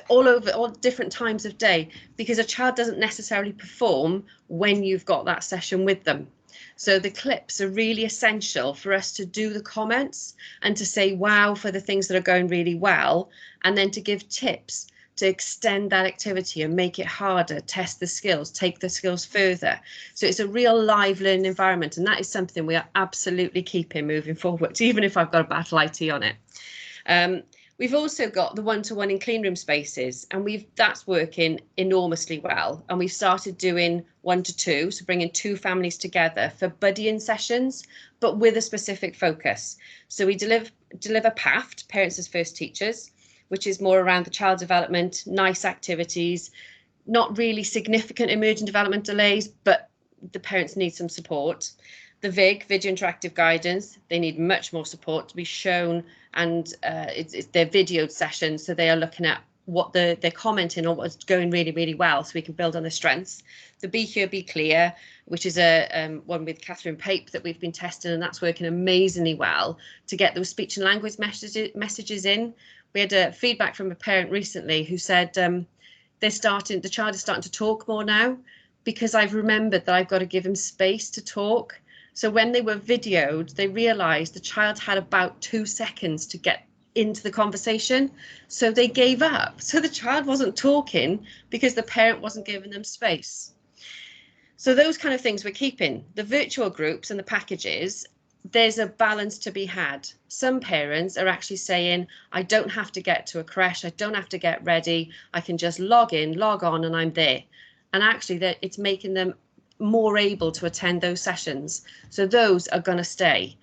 all different times of day, because a child doesn't necessarily perform when you've got that session with them. So the clips are really essential for us to do the comments and to say wow for the things that are going really well, and then to give tips to extend that activity and make it harder, test the skills, take the skills further. So it's a real live learning environment, and that is something we are absolutely keeping moving forward, even if I've got a battle IT on it. We've also got the one-to-one in clean room spaces, and that's working enormously well. And we've started doing 1-to-2, so bringing two families together for buddying sessions, but with a specific focus. So we deliver PAFT, Parents as First Teachers, which is more around the child development, nice activities, not really significant emerging development delays, but the parents need some support. The VIG, Video Interactive Guidance, they need much more support to be shown, and it's their videoed sessions, so they are looking at what they're commenting on, what's going really, really well, so we can build on the strengths. The Be Here, Be Clear, which is a one with Catherine Pape that we've been testing, and that's working amazingly well to get those speech and language messages in. We had a feedback from a parent recently who said the child is starting to talk more now, because I've remembered that I've got to give him space to talk. So when they were videoed, they realised the child had about 2 seconds to get into the conversation, so they gave up. So the child wasn't talking because the parent wasn't giving them space. So those kind of things we're keeping. The virtual groups and the packages, there's a balance to be had. Some parents are actually saying, I don't have to get to a creche, I don't have to get ready, I can just log in, log on, and I'm there. And actually it's making them more able to attend those sessions. So those are going to stay.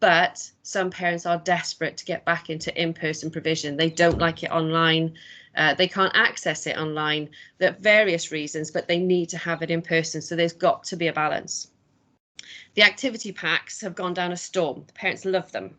But some parents are desperate to get back into in-person provision. They don't like it online. They can't access it online. There are various reasons, but they need to have it in person. So there's got to be a balance. The activity packs have gone down a storm. The parents love them.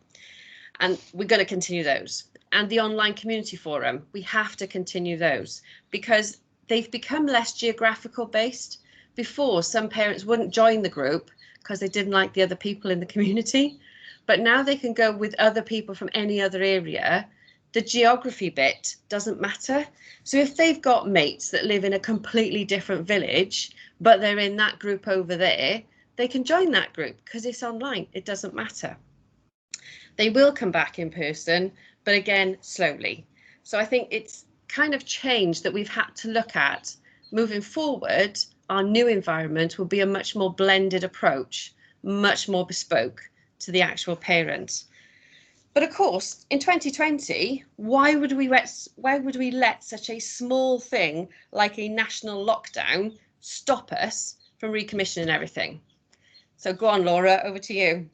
And we're going to continue those. And the online community forum, we have to continue those because they've become less geographical based. Before, some parents wouldn't join the group because they didn't like the other people in the community. But now they can go with other people from any other area. The geography bit doesn't matter. So if they've got mates that live in a completely different village, but they're in that group over there, they can join that group because it's online. It doesn't matter. They will come back in person, but again, slowly. So I think it's kind of changed that we've had to look at. Moving forward, our new environment will be a much more blended approach, much more bespoke to the actual parent. But of course, in 2020, why would we let such a small thing like a national lockdown stop us from recommissioning everything? So go on, Laura, over to you.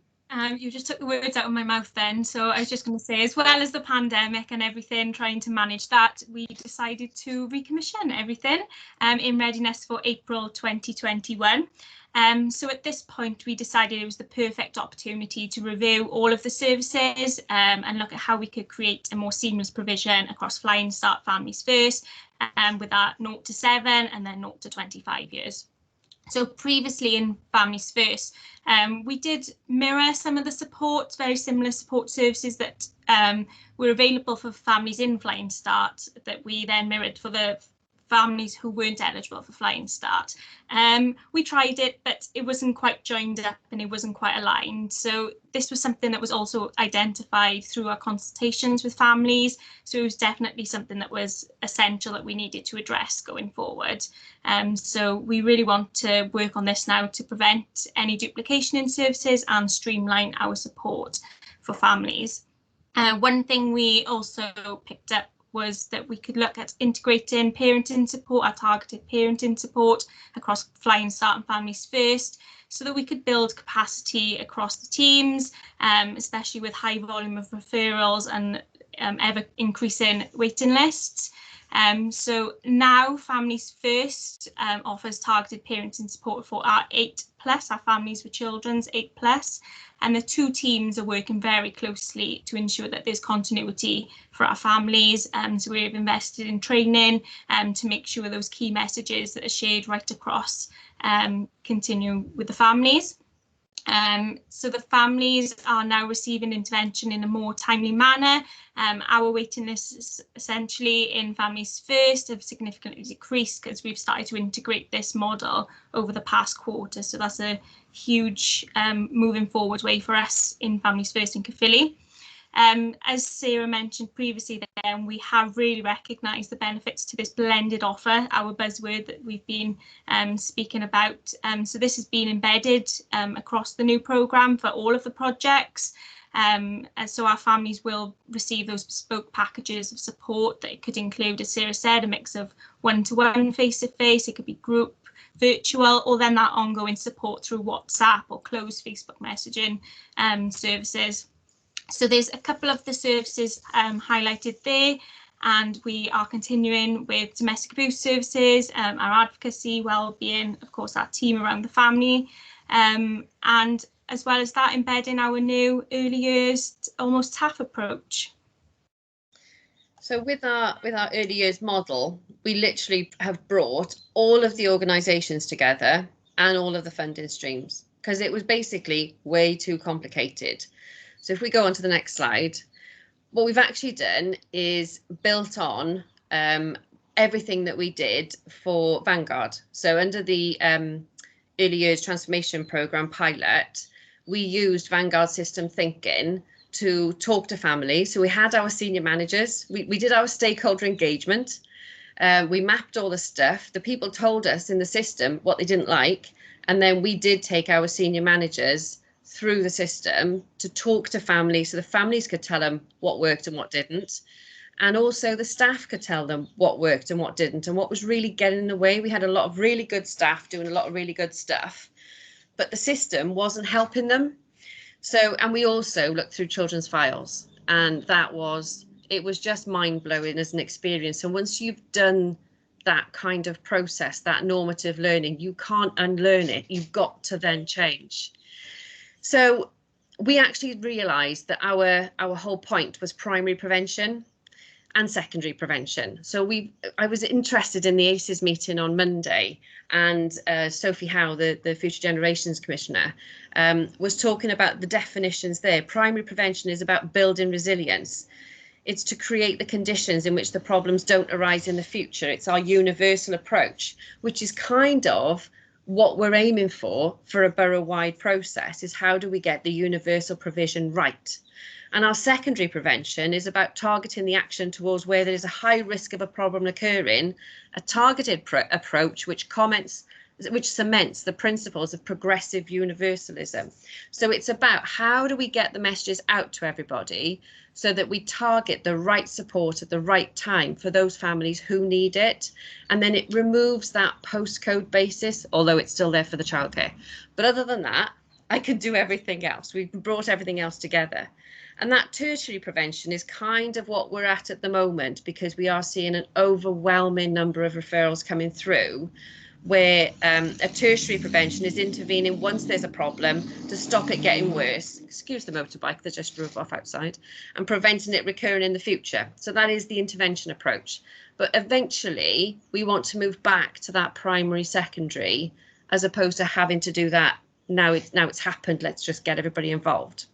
You just took the words out of my mouth then. So I was just going to say, as well as the pandemic and everything, trying to manage that, we decided to recommission everything in readiness for April 2021. So at this point, we decided it was the perfect opportunity to review all of the services and look at how we could create a more seamless provision across Flying Start Families First, with that 0 to 7 and then 0 to 25 years. So previously in Families First, we did mirror some of the support, very similar support services that were available for families in Flying Start that we then mirrored for the families who weren't eligible for Flying Start. We tried it, but it wasn't quite joined up and it wasn't quite aligned. So this was something that was also identified through our consultations with families. So it was definitely something that was essential that we needed to address going forward. So we really want to work on this now to prevent any duplication in services and streamline our support for families. One thing we also picked up was that we could look at integrating parenting support, our targeted parenting support across Flying Start and Families First, so that we could build capacity across the teams, especially with high volume of referrals and ever increasing waiting lists. So now Families First offers targeted parenting support for our 8+, our families with children's 8+, and the two teams are working very closely to ensure that there's continuity for our families. So we've invested in training to make sure those key messages that are shared right across continue with the families. So the families are now receiving intervention in a more timely manner. Our waiting lists essentially in Families First have significantly decreased because we've started to integrate this model over the past quarter. So that's a huge moving forward way for us in Families First in Caerphilly. As Sarah mentioned previously, then we have really recognised the benefits to this blended offer, our buzzword that we've been speaking about. So this has been embedded across the new programme for all of the projects. And so our families will receive those bespoke packages of support that could include, as Sarah said, a mix of one-to-one, face-to-face, it could be group, virtual, or then that ongoing support through WhatsApp or closed Facebook messaging services. So there's a couple of the services highlighted there, and we are continuing with domestic abuse services, our advocacy, wellbeing, of course, our team around the family, and as well as that, embedding our new early years almost TAF approach. So with our early years model, we literally have brought all of the organisations together and all of the funding streams, because it was basically way too complicated. So if we go on to the next slide, what we've actually done is built on everything that we did for Vanguard. So under the Early Years Transformation Programme pilot, we used Vanguard system thinking to talk to families. So we had our senior managers, we did our stakeholder engagement, we mapped all the stuff, the people told us in the system what they didn't like, and then we did take our senior managers through the system to talk to families, so the families could tell them what worked and what didn't, and also the staff could tell them what worked and what didn't, and what was really getting in the way. We had a lot of really good staff doing a lot of really good stuff, but the system wasn't helping them. So, and we also looked through children's files, and it was just mind-blowing as an experience. And once you've done that kind of process, that normative learning, you can't unlearn it. You've got to then change. So we actually realised that our whole point was primary prevention and secondary prevention. So I was interested in the ACES meeting on Monday, and Sophie Howe, the Future Generations Commissioner, was talking about the definitions there. Primary prevention is about building resilience. It's to create the conditions in which the problems don't arise in the future. It's our universal approach, which is kind of what we're aiming for a borough-wide process, is how do we get the universal provision right? And our secondary prevention is about targeting the action towards where there is a high risk of a problem occurring, a targeted approach which cements the principles of progressive universalism. So it's about how do we get the messages out to everybody so that we target the right support at the right time for those families who need it. And then it removes that postcode basis, although it's still there for the childcare. But other than that, I can do everything else. We've brought everything else together. And that tertiary prevention is kind of what we're at the moment, because we are seeing an overwhelming number of referrals coming through, where a tertiary prevention is intervening once there's a problem to stop it getting worse, excuse the motorbike that just drove off outside, and preventing it recurring in the future. So that is the intervention approach. But eventually we want to move back to that primary secondary, as opposed to having to do that now it's happened, let's just get everybody involved.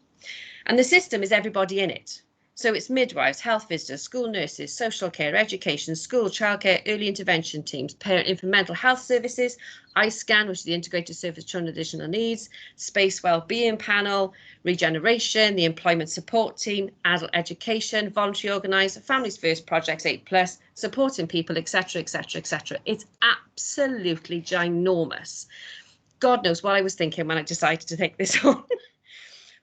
And the system is everybody in it. So it's midwives, health visitors, school nurses, social care, education, school, childcare, early intervention teams, parent infant mental health services, iScan, which is the integrated service children with additional needs, space wellbeing panel, regeneration, the employment support team, adult education, voluntary organiser, families first projects 8+, supporting people, etc., etc., etc. It's absolutely ginormous. God knows what I was thinking when I decided to take this on.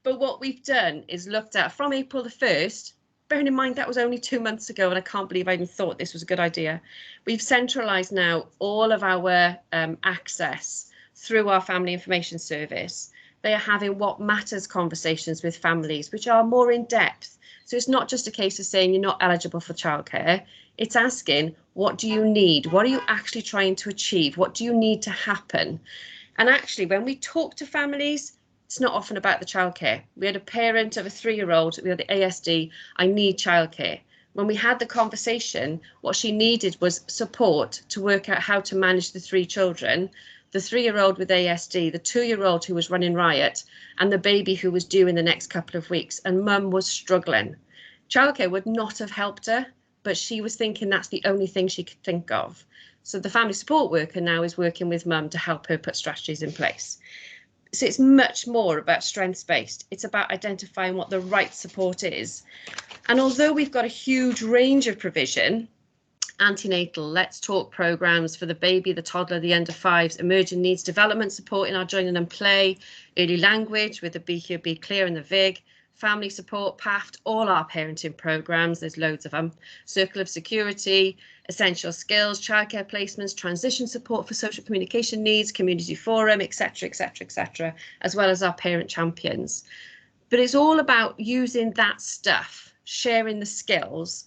But what we've done is looked at from April the 1st, bearing in mind that was only 2 months ago, and I can't believe I even thought this was a good idea. We've centralised now all of our access through our family information service. They are having what matters conversations with families, which are more in depth. So it's not just a case of saying you're not eligible for childcare. It's asking, what do you need? What are you actually trying to achieve? What do you need to happen? And actually, when we talk to families, it's not often about the childcare. We had a parent of a 3-year-old, we had the ASD, I need childcare. When we had the conversation, what she needed was support to work out how to manage the 3 children, the 3-year-old with ASD, the 2-year-old who was running riot, and the baby who was due in the next couple of weeks, and mum was struggling. Childcare would not have helped her, but she was thinking that's the only thing she could think of. So the family support worker now is working with mum to help her put strategies in place. So it's much more about strengths-based. It's about identifying what the right support is. And although we've got a huge range of provision, antenatal, Let's Talk programmes for the baby, the toddler, the under 5s, emerging needs development support in our Joining and Play, early language with the Be Here, Be Clear and the VIG, family support, PAFT, all our parenting programmes, there's loads of them, Circle of Security, essential skills, childcare placements, transition support for social communication needs, community forum, etc., etc., etc., as well as our parent champions. But it's all about using that stuff, sharing the skills,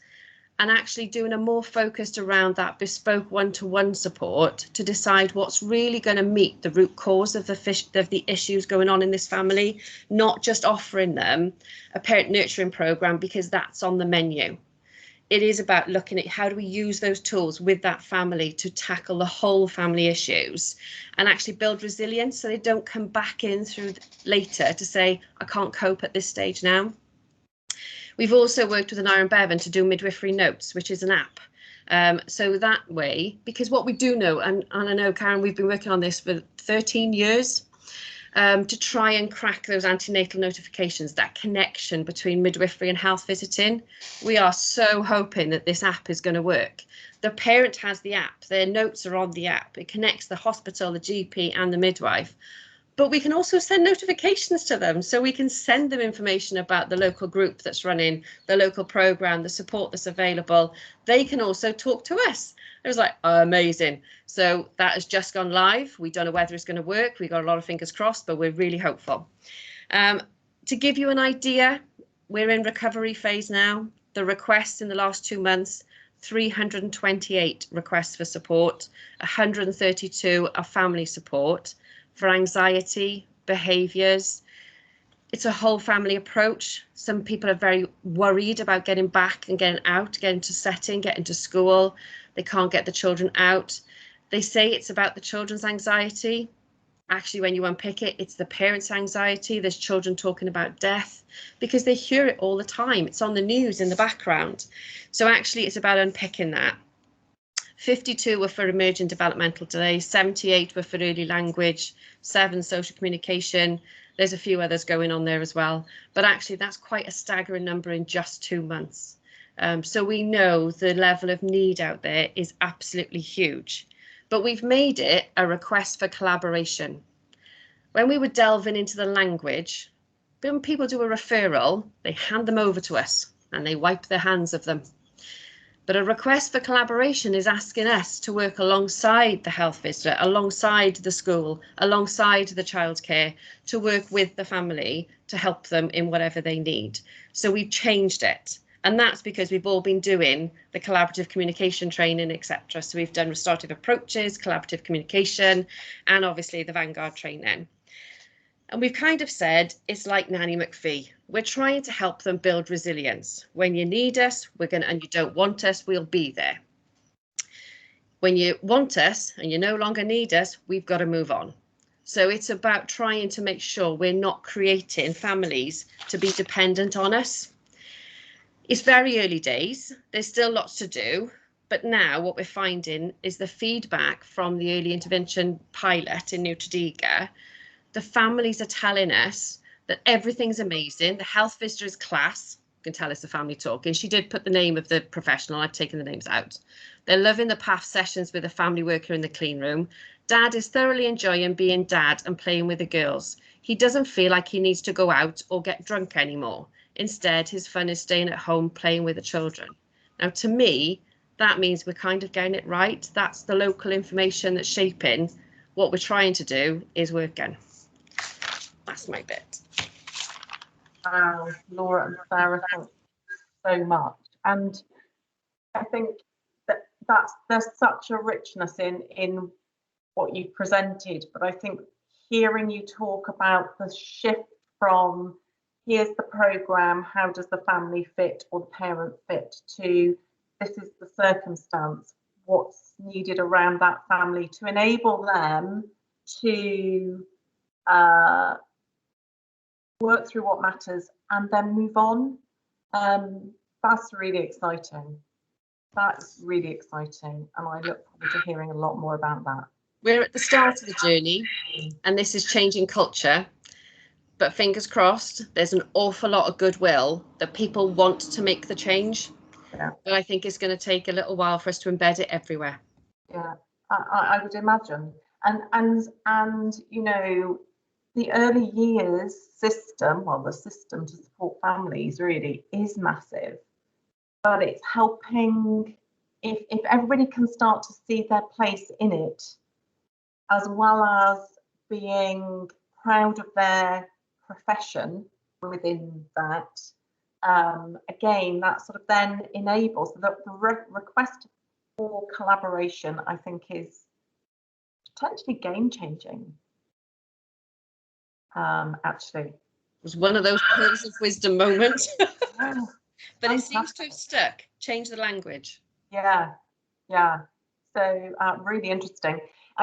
and actually doing a more focused around that bespoke one-to-one support to decide what's really going to meet the root cause of the issues going on in this family, not just offering them a parent nurturing programme because that's on the menu. it is about looking at how do we use those tools with that family to tackle the whole family issues and actually build resilience so they don't come back in through later to say, I can't cope at this stage now. We've also worked with an Iron Bevan to do midwifery notes, which is an app. So that way, because what we do know, and I know, Karen, we've been working on this for 13 years, to try and crack those antenatal notifications, that connection between midwifery and health visiting. We are so hoping that this app is going to work. The parent has the app, their notes are on the app. It connects the hospital, the GP and the midwife. But we can also send notifications to them, so we can send them information about the local group that's running, the local programme, the support that's available. They can also talk to us. It was like, amazing. So that has just gone live. We don't know whether it's going to work. We've got a lot of fingers crossed, but we're really hopeful. To give you an idea, we're in recovery phase now. The requests in the last 2 months, 328 requests for support, 132 are family support for anxiety, behaviours. It's a whole family approach. Some people are very worried about getting back and getting out, getting to setting, getting to school. They can't get the children out. They say it's about the children's anxiety. Actually, when you unpick it, it's the parents' anxiety. There's children talking about death because they hear it all the time. It's on the news in the background. So actually, it's about unpicking that. 52 were for emerging developmental delays, 78 were for early language, 7 social communication. There's a few others going on there as well. But actually, that's quite a staggering number in just 2 months. So we know the level of need out there is absolutely huge. But we've made it a request for collaboration. When we were delving into the language, when people do a referral, they hand them over to us and they wipe their hands of them. But a request for collaboration is asking us to work alongside the health visitor, alongside the school, alongside the childcare, to work with the family to help them in whatever they need. So we've changed it. And that's because we've all been doing the collaborative communication training, etc. So we've done restorative approaches, collaborative communication, and obviously the Vanguard training. And we've kind of said it's like Nanny McPhee. We're trying to help them build resilience. When you need us, we're going to, and you don't want us, we'll be there. When you want us and you no longer need us, we've got to move on. So it's about trying to make sure we're not creating families to be dependent on us. It's very early days. There's still lots to do. But now what we're finding is the feedback from the early intervention pilot in New Tredegar. The families are telling us that everything's amazing. The health visitor is class. You can tell it's the family talking. She did put the name of the professional. I've taken the names out. They're loving the PAF sessions with the family worker in the clean room. Dad is thoroughly enjoying being dad and playing with the girls. He doesn't feel like he needs to go out or get drunk anymore. Instead, his fun is staying at home playing with the children. Now, to me, that means we're kind of getting it right. That's the local information that's shaping what we're trying to do is working. That's my bit. Wow, Laura and Sarah, thank you so much. And I think that there's such a richness in what you presented, but I think hearing you talk about the shift from here's the programme, how does the family fit or the parent fit, to this is the circumstance, what's needed around that family to enable them to work through what matters and then move on. That's really exciting. That's really exciting. And I look forward to hearing a lot more about that. We're at the start of the journey and this is changing culture. But fingers crossed, there's an awful lot of goodwill that people want to make the change. Yeah. But I think it's going to take a little while for us to embed it everywhere. Yeah, I would imagine. And you know, the early years system, well, the system to support families really is massive. But it's helping, if everybody can start to see their place in it, as well as being proud of their profession within that, again, that sort of then enables the request for collaboration, I think, is potentially game-changing. Actually, it was one of those pearls of wisdom moments. But it seems to have stuck. Change the language. Yeah, yeah. So really interesting.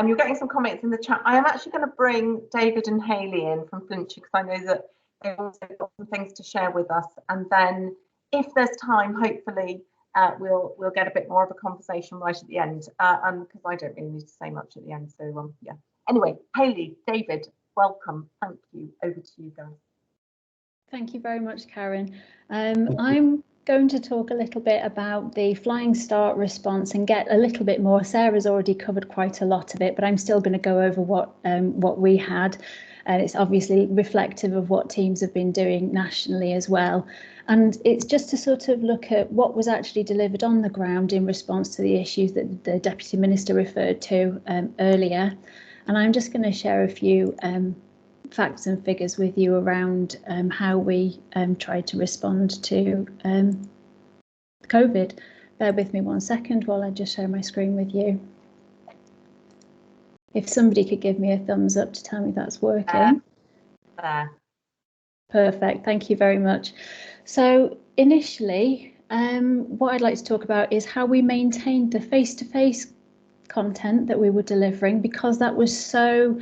You're getting some comments in the chat. I am actually going to bring David and Hayley in from Flintshire because I know that they've also got some things to share with us. And then if there's time, hopefully we'll get a bit more of a conversation right at the end. Because I don't really need to say much at the end. So yeah. Anyway, Hayley, David, welcome. Thank you. Over to you guys. Thank you very much, Karen. I'm going to talk a little bit about the Flying Start response and get a little bit more. Sarah's already covered quite a lot of it, but I'm still going to go over what we had. And it's obviously reflective of what teams have been doing nationally as well. And it's just to sort of look at what was actually delivered on the ground in response to the issues that the Deputy Minister referred to earlier. And I'm just going to share a few facts and figures with you around how we tried to respond to COVID. Bear with me 1 second while I just share my screen with you. If somebody could give me a thumbs up to tell me that's working. Perfect, thank you very much. So initially, what I'd like to talk about is how we maintained the face-to-face content that we were delivering, because that was so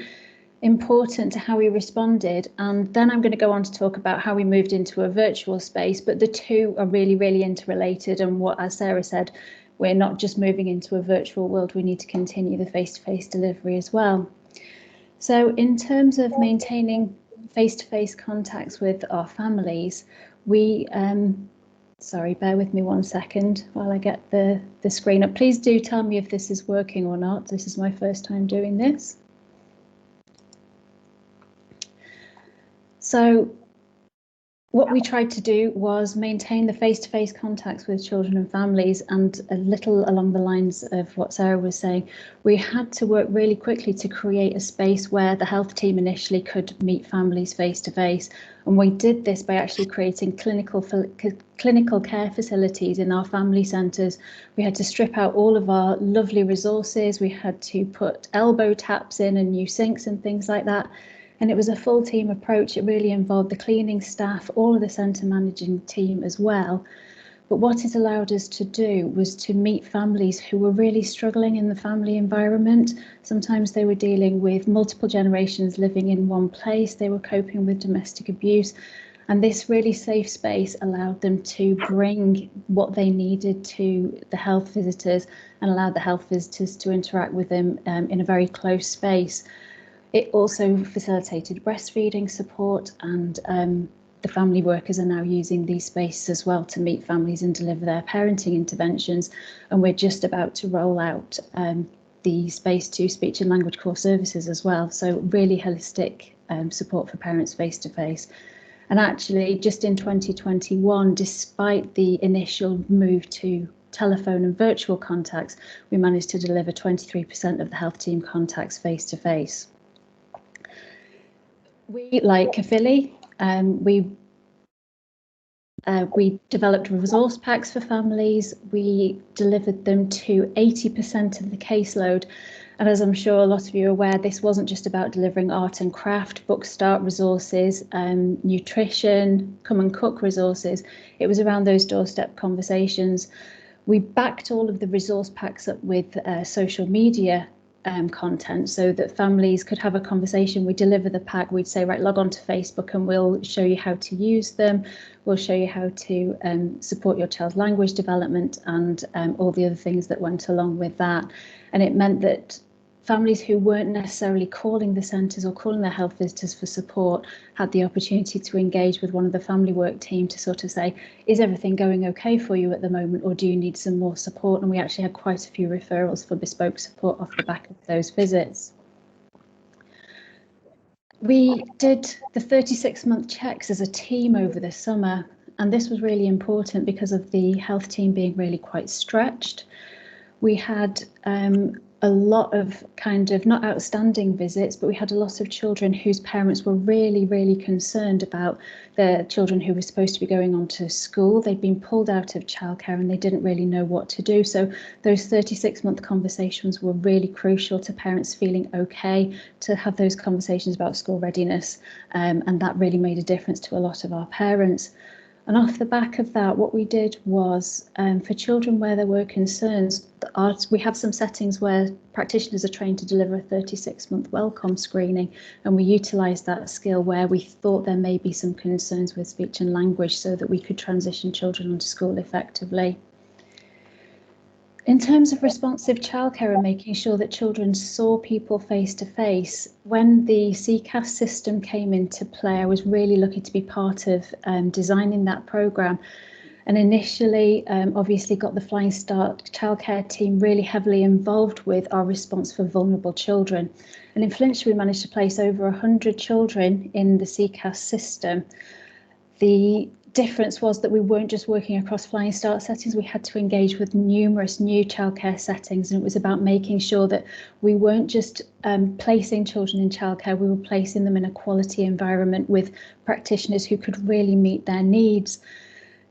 important to how we responded. And then I'm going to go on to talk about how we moved into a virtual space, but the two are really, really interrelated. And what, as Sarah said, we're not just moving into a virtual world, we need to continue the face-to-face delivery as well. So in terms of maintaining face-to-face contacts with our families, we, sorry, bear with me 1 second while I get the screen up. Please do tell me if this is working or not. This is my first time doing this. So what we tried to do was maintain the face-to-face contacts with children and families, and a little along the lines of what Sarah was saying, we had to work really quickly to create a space where the health team initially could meet families face-to-face. And we did this by actually creating clinical care facilities in our family centres. We had to strip out all of our lovely resources. We had to put elbow taps in and new sinks and things like that. And it was a full team approach. It really involved the cleaning staff, all of the centre managing team as well. But what it allowed us to do was to meet families who were really struggling in the family environment. Sometimes they were dealing with multiple generations living in one place. They were coping with domestic abuse. And this really safe space allowed them to bring what they needed to the health visitors and allowed the health visitors to interact with them in a very close space. It also facilitated breastfeeding support, and the family workers are now using these spaces as well to meet families and deliver their parenting interventions. And we're just about to roll out the space to speech and language core services as well. So really holistic support for parents face to face. And actually, just in 2021, despite the initial move to telephone and virtual contacts, we managed to deliver 23% of the health team contacts face to face. We, like Caerphilly, we developed resource packs for families. We delivered them to 80% of the caseload. And as I'm sure a lot of you are aware, this wasn't just about delivering art and craft, book start resources, nutrition, come and cook resources. It was around those doorstep conversations. We backed all of the resource packs up with social media content so that families could have a conversation. We deliver the pack, we'd say, right, log on to Facebook and we'll show you how to use them. We'll show you how to support your child's language development and all the other things that went along with that. And it meant that families who weren't necessarily calling the centres or calling their health visitors for support had the opportunity to engage with one of the family work team to sort of say, is everything going okay for you at the moment, or do you need some more support? And we actually had quite a few referrals for bespoke support off the back of those visits. We did the 36-month checks as a team over the summer, and this was really important because of the health team being really quite stretched. We had a lot of kind of not outstanding visits, but we had a lot of children whose parents were really, really concerned about their children who were supposed to be going on to school. They'd been pulled out of childcare and they didn't really know what to do. So those 36-month conversations were really crucial to parents feeling okay to have those conversations about school readiness. And that really made a difference to a lot of our parents. And off the back of that, what we did was, for children where there were concerns, we have some settings where practitioners are trained to deliver a 36-month Wellcome screening, and we utilised that skill where we thought there may be some concerns with speech and language so that we could transition children onto school effectively. In terms of responsive childcare and making sure that children saw people face to face, when the CCAS system came into play, I was really lucky to be part of designing that programme. And initially, obviously got the Flying Start childcare team really heavily involved with our response for vulnerable children. And in Flintshire, we managed to place over 100 children in the CCAS system. The difference was that we weren't just working across Flying Start settings, we had to engage with numerous new childcare settings, and it was about making sure that we weren't just placing children in childcare, we were placing them in a quality environment with practitioners who could really meet their needs.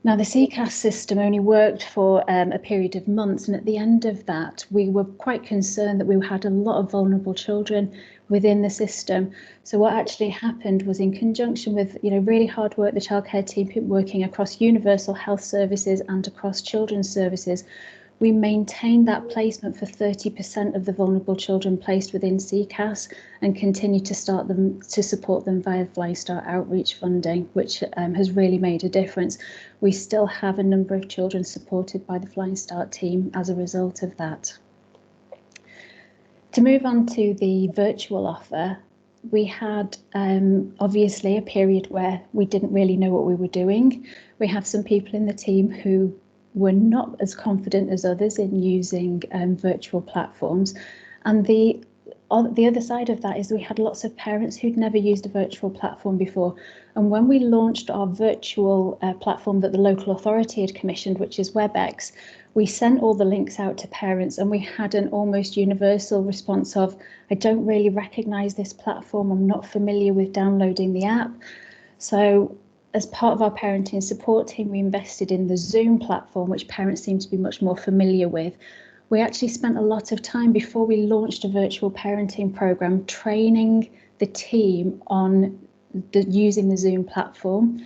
Now, the CCAS system only worked for a period of months, and at the end of that, we were quite concerned that we had a lot of vulnerable children within the system. So what actually happened was, in conjunction with really hard work, the childcare team working across universal health services and across children's services, we maintained that placement for 30% of the vulnerable children placed within CCAS and continue to support them via Flying Start outreach funding, which has really made a difference. We still have a number of children supported by the Flying Start team as a result of that. To move on to the virtual offer, we had obviously a period where we didn't really know what we were doing. We have some people in the team who were not as confident as others in using virtual platforms. And the other side of that is we had lots of parents who'd never used a virtual platform before. And when we launched our virtual platform that the local authority had commissioned, which is WebEx, we sent all the links out to parents, and we had an almost universal response of, I don't really recognise this platform, I'm not familiar with downloading the app. So as part of our parenting support team, we invested in the Zoom platform, which parents seem to be much more familiar with. We actually spent a lot of time before we launched a virtual parenting programme training the team on using the Zoom platform.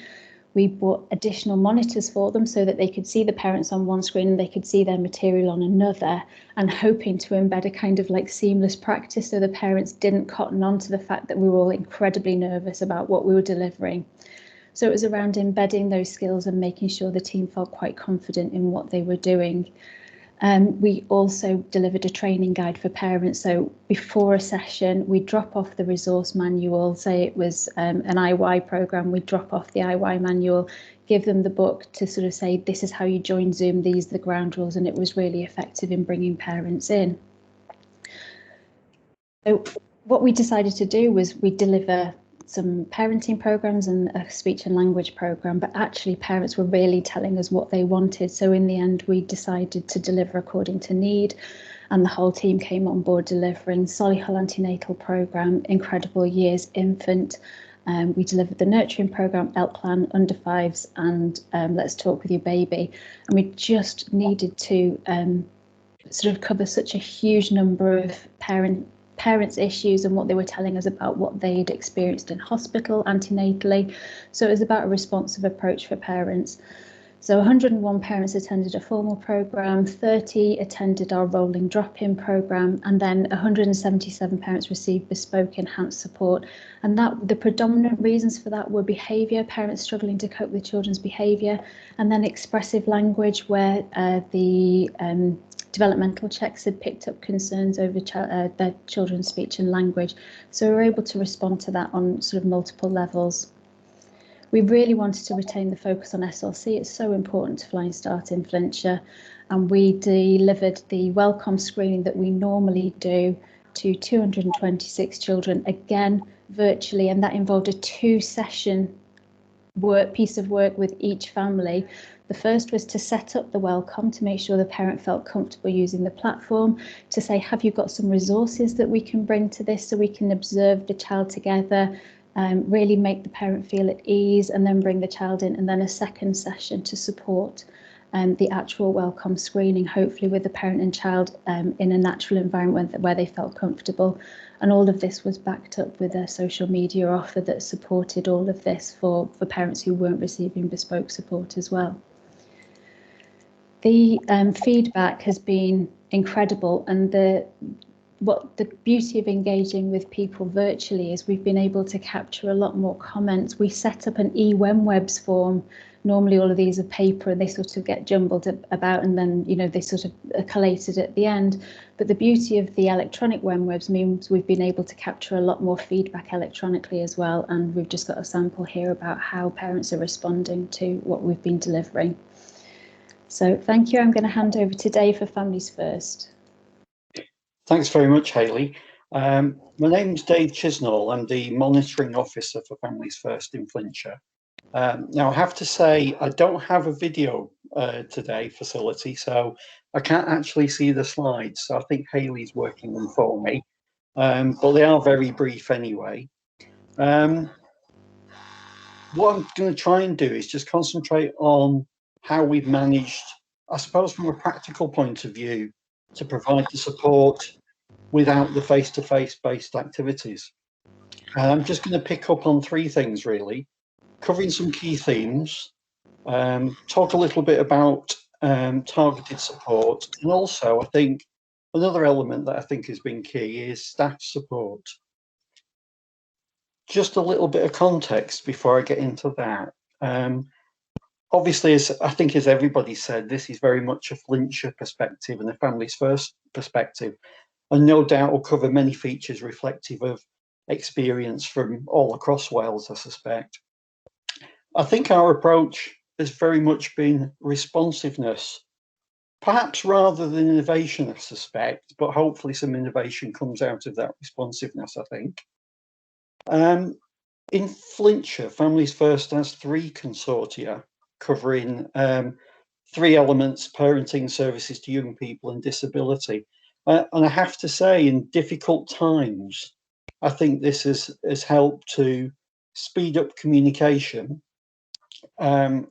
We bought additional monitors for them so that they could see the parents on one screen and they could see their material on another, and hoping to embed a kind of like seamless practice so the parents didn't cotton on to the fact that we were all incredibly nervous about what we were delivering. So it was around embedding those skills and making sure the team felt quite confident in what they were doing. We also delivered a training guide for parents. So before a session, we drop off the resource manual. Say it was an IY program, we drop off the IY manual, give them the book to sort of say, this is how you join Zoom, these are the ground rules, and it was really effective in bringing parents in. So what we decided to do was we deliver some parenting programs and a speech and language program, but actually parents were really telling us what they wanted. So in the end, we decided to deliver according to need, and the whole team came on board delivering Solihull antenatal program, Incredible Years Infant. We delivered the nurturing program, ELT Plan, Under Fives, and Let's Talk With Your Baby. And we just needed to sort of cover such a huge number of parents' issues and what they were telling us about what they'd experienced in hospital antenatally. So it was about a responsive approach for parents. So 101 parents attended a formal programme, 30 attended our rolling drop-in programme, and then 177 parents received bespoke enhanced support. And that the predominant reasons for that were behaviour, parents struggling to cope with children's behaviour, and then expressive language, where the developmental checks had picked up concerns over their children's speech and language. So we were able to respond to that on sort of multiple levels. We really wanted to retain the focus on SLC. It's so important to Flying Start in Flintshire, and we delivered the Wellcome screening that we normally do to 226 children, again virtually, and that involved a 2-session piece of work with each family. The first was to set up the Wellcome to make sure the parent felt comfortable using the platform, to say, have you got some resources that we can bring to this so we can observe the child together, really make the parent feel at ease, and then bring the child in, and then a second session to support the actual welcome screening, hopefully with the parent and child in a natural environment where they felt comfortable. And all of this was backed up with a social media offer that supported all of this for parents who weren't receiving bespoke support as well. The feedback has been incredible, and the beauty of engaging with people virtually is we've been able to capture a lot more comments. We set up an eWemWebs form. Normally all of these are paper and they sort of get jumbled about, and then, you know, they sort of are collated at the end. But the beauty of the electronic WemWebs means we've been able to capture a lot more feedback electronically as well. And we've just got a sample here about how parents are responding to what we've been delivering. So thank you. I'm going to hand over to Dave for Families First. Thanks very much, Hayley. My name's Dave Chisnall. I'm the Monitoring Officer for Families First in Flintshire. Now, I have to say, I don't have a video today facility, so I can't actually see the slides. So I think Hayley's working them for me, but they are very brief anyway. What I'm going to try and do is just concentrate on how we've managed, I suppose, from a practical point of view, to provide the support without the face-to-face based activities. I'm just going to pick up on three things really, covering some key themes, talk a little bit about targeted support, and also I think another element that I think has been key is staff support. Just a little bit of context before I get into that. Obviously, as everybody said, this is very much a Flintshire perspective and a Families First perspective, and no doubt will cover many features reflective of experience from all across Wales, I suspect. I think our approach has very much been responsiveness, perhaps rather than innovation, I suspect, but hopefully some innovation comes out of that responsiveness, I think. In Flintshire, Families First has three consortia covering three elements: parenting, services to young people, and disability. And I have to say, in difficult times, I think this has helped to speed up communication and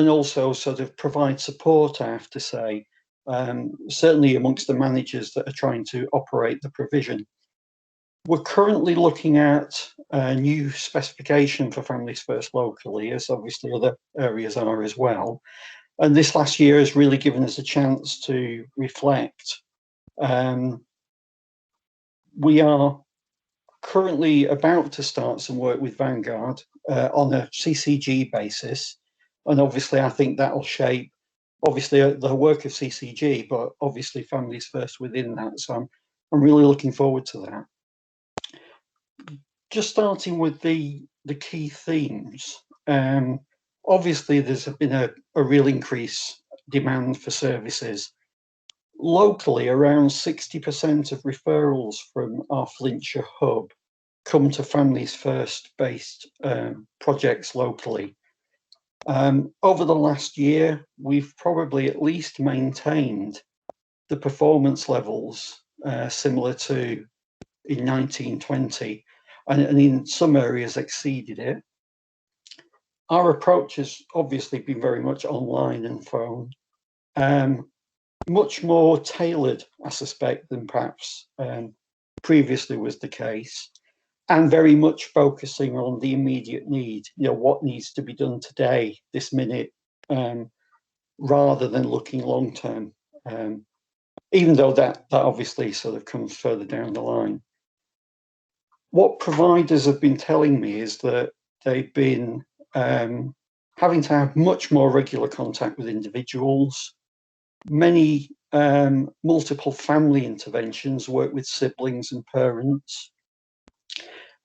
also sort of provide support, I have to say, certainly amongst the managers that are trying to operate the provision. We're currently looking at a new specification for Families First locally, as obviously other areas are as well. And this last year has really given us a chance to reflect. We are currently about to start some work with Vanguard on a CCG basis. And obviously, I think that will shape, obviously, the work of CCG, but obviously Families First within that. So I'm really looking forward to that. Just starting with the key themes. Obviously, there's been a real increase demand for services. Locally, around 60% of referrals from our Flintshire hub come to Families First based projects locally. Over the last year, we've probably at least maintained the performance levels similar to in 1920, and in some areas exceeded it. Our approach has obviously been very much online and phone. Much more tailored, I suspect, than perhaps previously was the case, and very much focusing on the immediate need, you know, what needs to be done today, this minute, rather than looking long term, even though that obviously sort of comes further down the line. What providers have been telling me is that they've been having to have much more regular contact with individuals. Many multiple family interventions work with siblings and parents,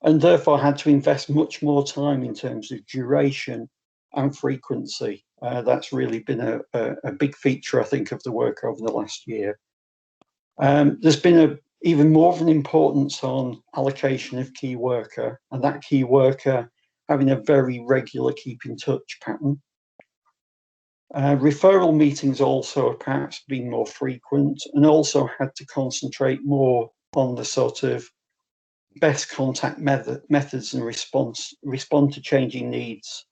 and therefore had to invest much more time in terms of duration and frequency. That's really been a big feature, I think, of the work over the last year. There's been even more of an importance on allocation of key worker, and that key worker having a very regular keep in touch pattern. Referral meetings also have perhaps been more frequent, and also had to concentrate more on the sort of best contact methods and respond to changing needs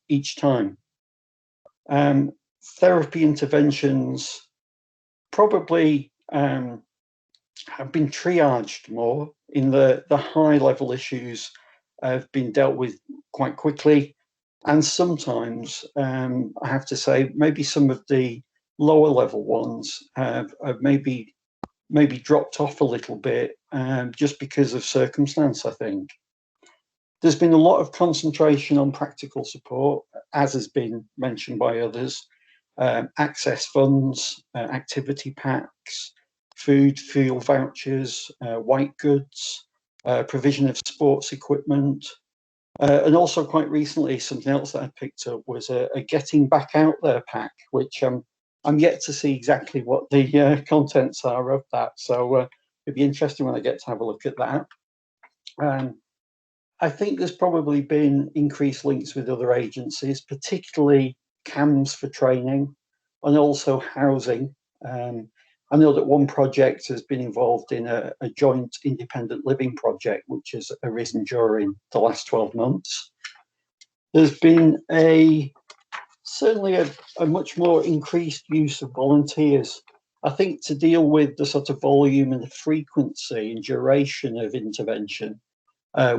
each time. therapy interventions probably have been triaged more. In the high level issues have been dealt with quite quickly, and sometimes I have to say maybe some of the lower level ones have maybe dropped off a little bit just because of circumstance. I think there's been a lot of concentration on practical support, as has been mentioned by others, access funds, activity packs, food, fuel vouchers, white goods, provision of sports equipment, and also quite recently something else that I picked up was a getting back out there pack, which I'm yet to see exactly what the contents are of that. So it'd be interesting when I get to have a look at that. I think there's probably been increased links with other agencies, particularly CAMS for training and also housing. I know that one project has been involved in a joint independent living project, which has arisen during the last 12 months. There's been certainly a much more increased use of volunteers. I think to deal with the sort of volume and the frequency and duration of intervention,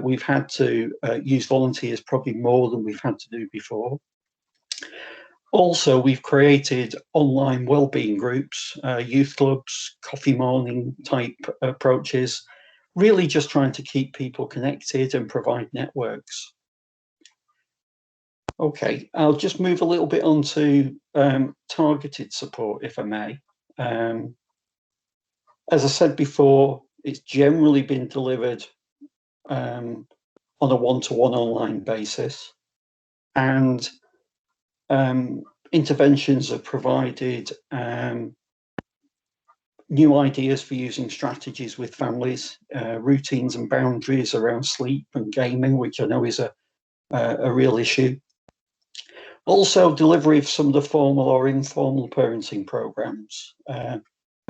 we've had to use volunteers probably more than we've had to do before. Also, we've created online wellbeing groups, youth clubs, coffee morning type approaches, really just trying to keep people connected and provide networks. Okay, I'll just move a little bit on to targeted support, if I may. As I said before, it's generally been delivered on a one-to-one online basis, and interventions have provided new ideas for using strategies with families, routines and boundaries around sleep and gaming, which I know is a real issue. Also, delivery of some of the formal or informal parenting programs.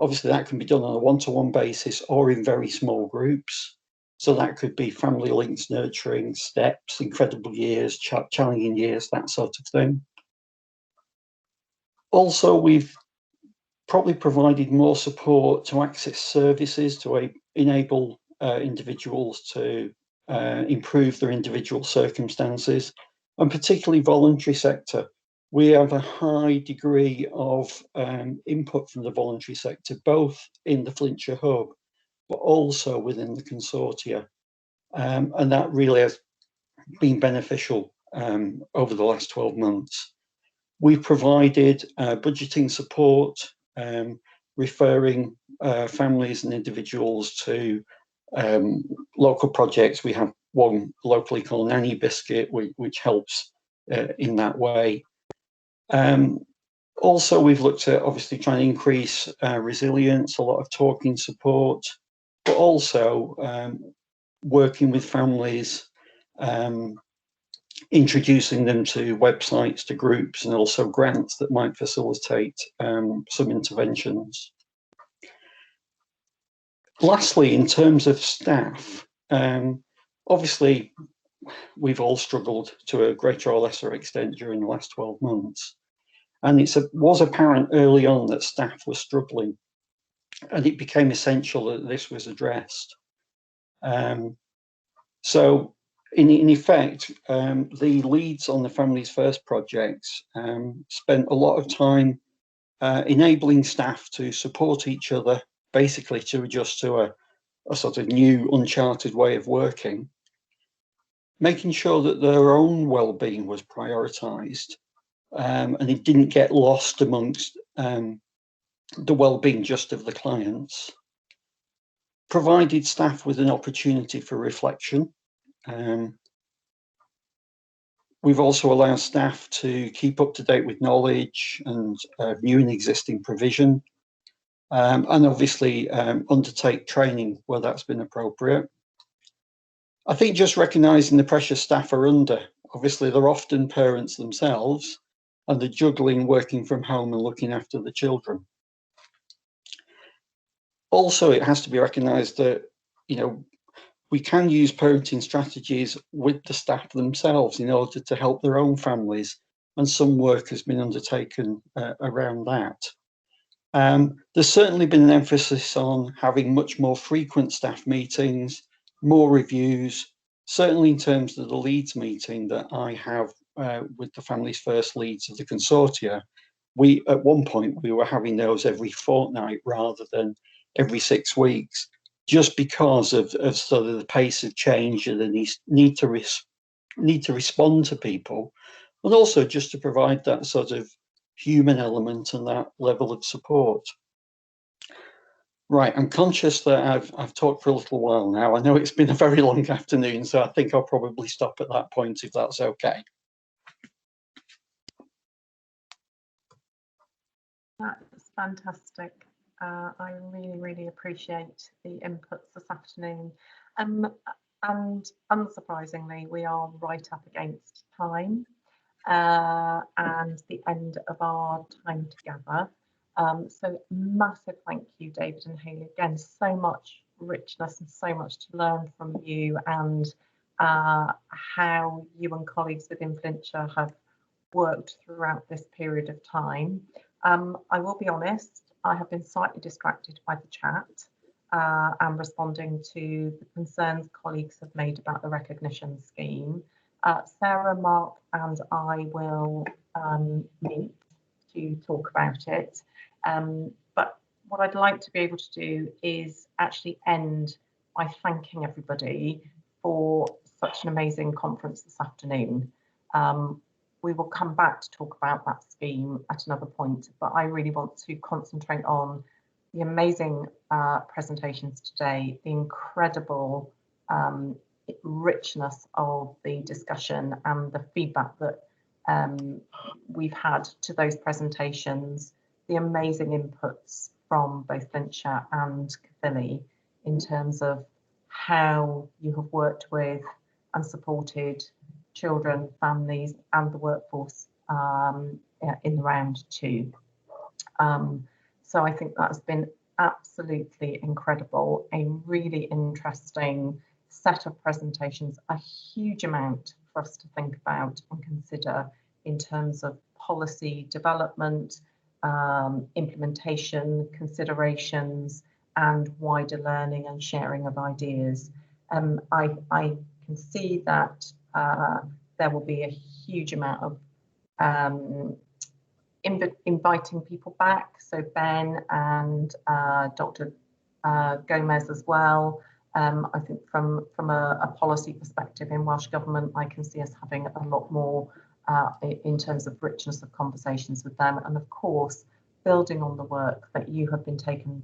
Obviously, that can be done on a one-to-one basis or in very small groups. So that could be family links, nurturing, steps, incredible years, challenging years, that sort of thing. Also, we've probably provided more support to access services to enable individuals to improve their individual circumstances, and particularly voluntary sector. We have a high degree of input from the voluntary sector, both in the Flintshire Hub, but also within the consortia. And that really has been beneficial over the last 12 months. We've provided budgeting support, referring families and individuals to local projects. We have one locally called Nanny Biscuit, which helps in that way. Also, we've looked at obviously trying to increase resilience, a lot of talking support, but also working with families, introducing them to websites, to groups, and also grants that might facilitate some interventions. Lastly, in terms of staff, obviously we've all struggled to a greater or lesser extent during the last 12 months. And it was apparent early on that staff were struggling, and it became essential that this was addressed. So in effect, the leads on the Families First projects spent a lot of time enabling staff to support each other, basically to adjust to a sort of new uncharted way of working, making sure that their own well-being was prioritised, and it didn't get lost amongst the well-being just of the clients, provided staff with an opportunity for reflection. We've also allowed staff to keep up to date with knowledge and new and existing provision, and obviously undertake training where that's been appropriate. I think just recognising the pressure staff are under. Obviously, they're often parents themselves, and they're juggling working from home and looking after the children. Also, it has to be recognised that, you know, we can use parenting strategies with the staff themselves in order to help their own families and some work has been undertaken around that. There's certainly been an emphasis on having much more frequent staff meetings, more reviews, certainly in terms of the Leeds meeting that I have with the Families First leads of the consortia. At one point, we were having those every fortnight rather than every 6 weeks, just because of sort of the pace of change and the need to respond to people, and also just to provide that sort of human element and that level of support. Right, I'm conscious that I've talked for a little while now. I know it's been a very long afternoon, so I think I'll probably stop at that point if that's okay. That's fantastic. I really appreciate the inputs this afternoon. And unsurprisingly, we are right up against time and the end of our time together. So massive thank you, David and Hayley. Again, so much richness and so much to learn from you, and how you and colleagues within Flintshire have worked throughout this period of time. I will be honest, I have been slightly distracted by the chat and responding to the concerns colleagues have made about the recognition scheme. Sarah, Mark and I will meet to talk about it. But what I'd like to be able to do is actually end by thanking everybody for such an amazing conference this afternoon. We will come back to talk about that scheme at another point, but I really want to concentrate on the amazing presentations today, the incredible richness of the discussion and the feedback that we've had to those presentations, the amazing inputs from both Flintshire and Caerphilly in terms of how you have worked with and supported children, families and the workforce in the round too. So I think that's been absolutely incredible, a really interesting set of presentations, a huge amount for us to think about and consider in terms of policy development, implementation, considerations and wider learning and sharing of ideas. I can see that there will be a huge amount of inviting people back. So Ben and Dr. Gomez as well. I think from a policy perspective in Welsh Government, I can see us having a lot more in terms of richness of conversations with them, and of course building on the work that you have been taking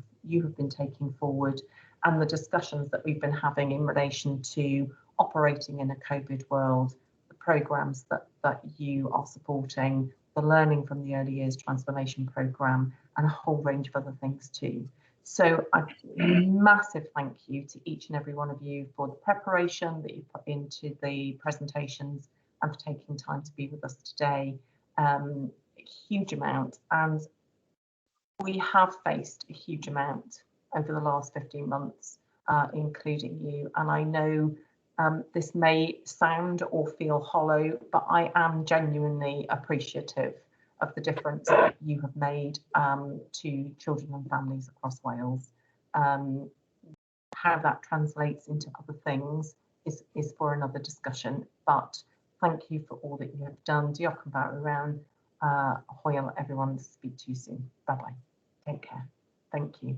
forward and the discussions that we've been having in relation to operating in a COVID world, the programmes that you are supporting, the learning from the Early Years Transformation Programme and a whole range of other things too. So a massive thank you to each and every one of you for the preparation that you put into the presentations and for taking time to be with us today. A huge amount, and we have faced a huge amount over the last 15 months, including you. And I know this may sound or feel hollow, but I am genuinely appreciative of the difference that you have made to children and families across Wales. How that translates into other things is for another discussion, but thank you for all that you have done. Diolch yn fawr iawn. Hwyl everyone, speak to you soon. Bye bye. Take care. Thank you.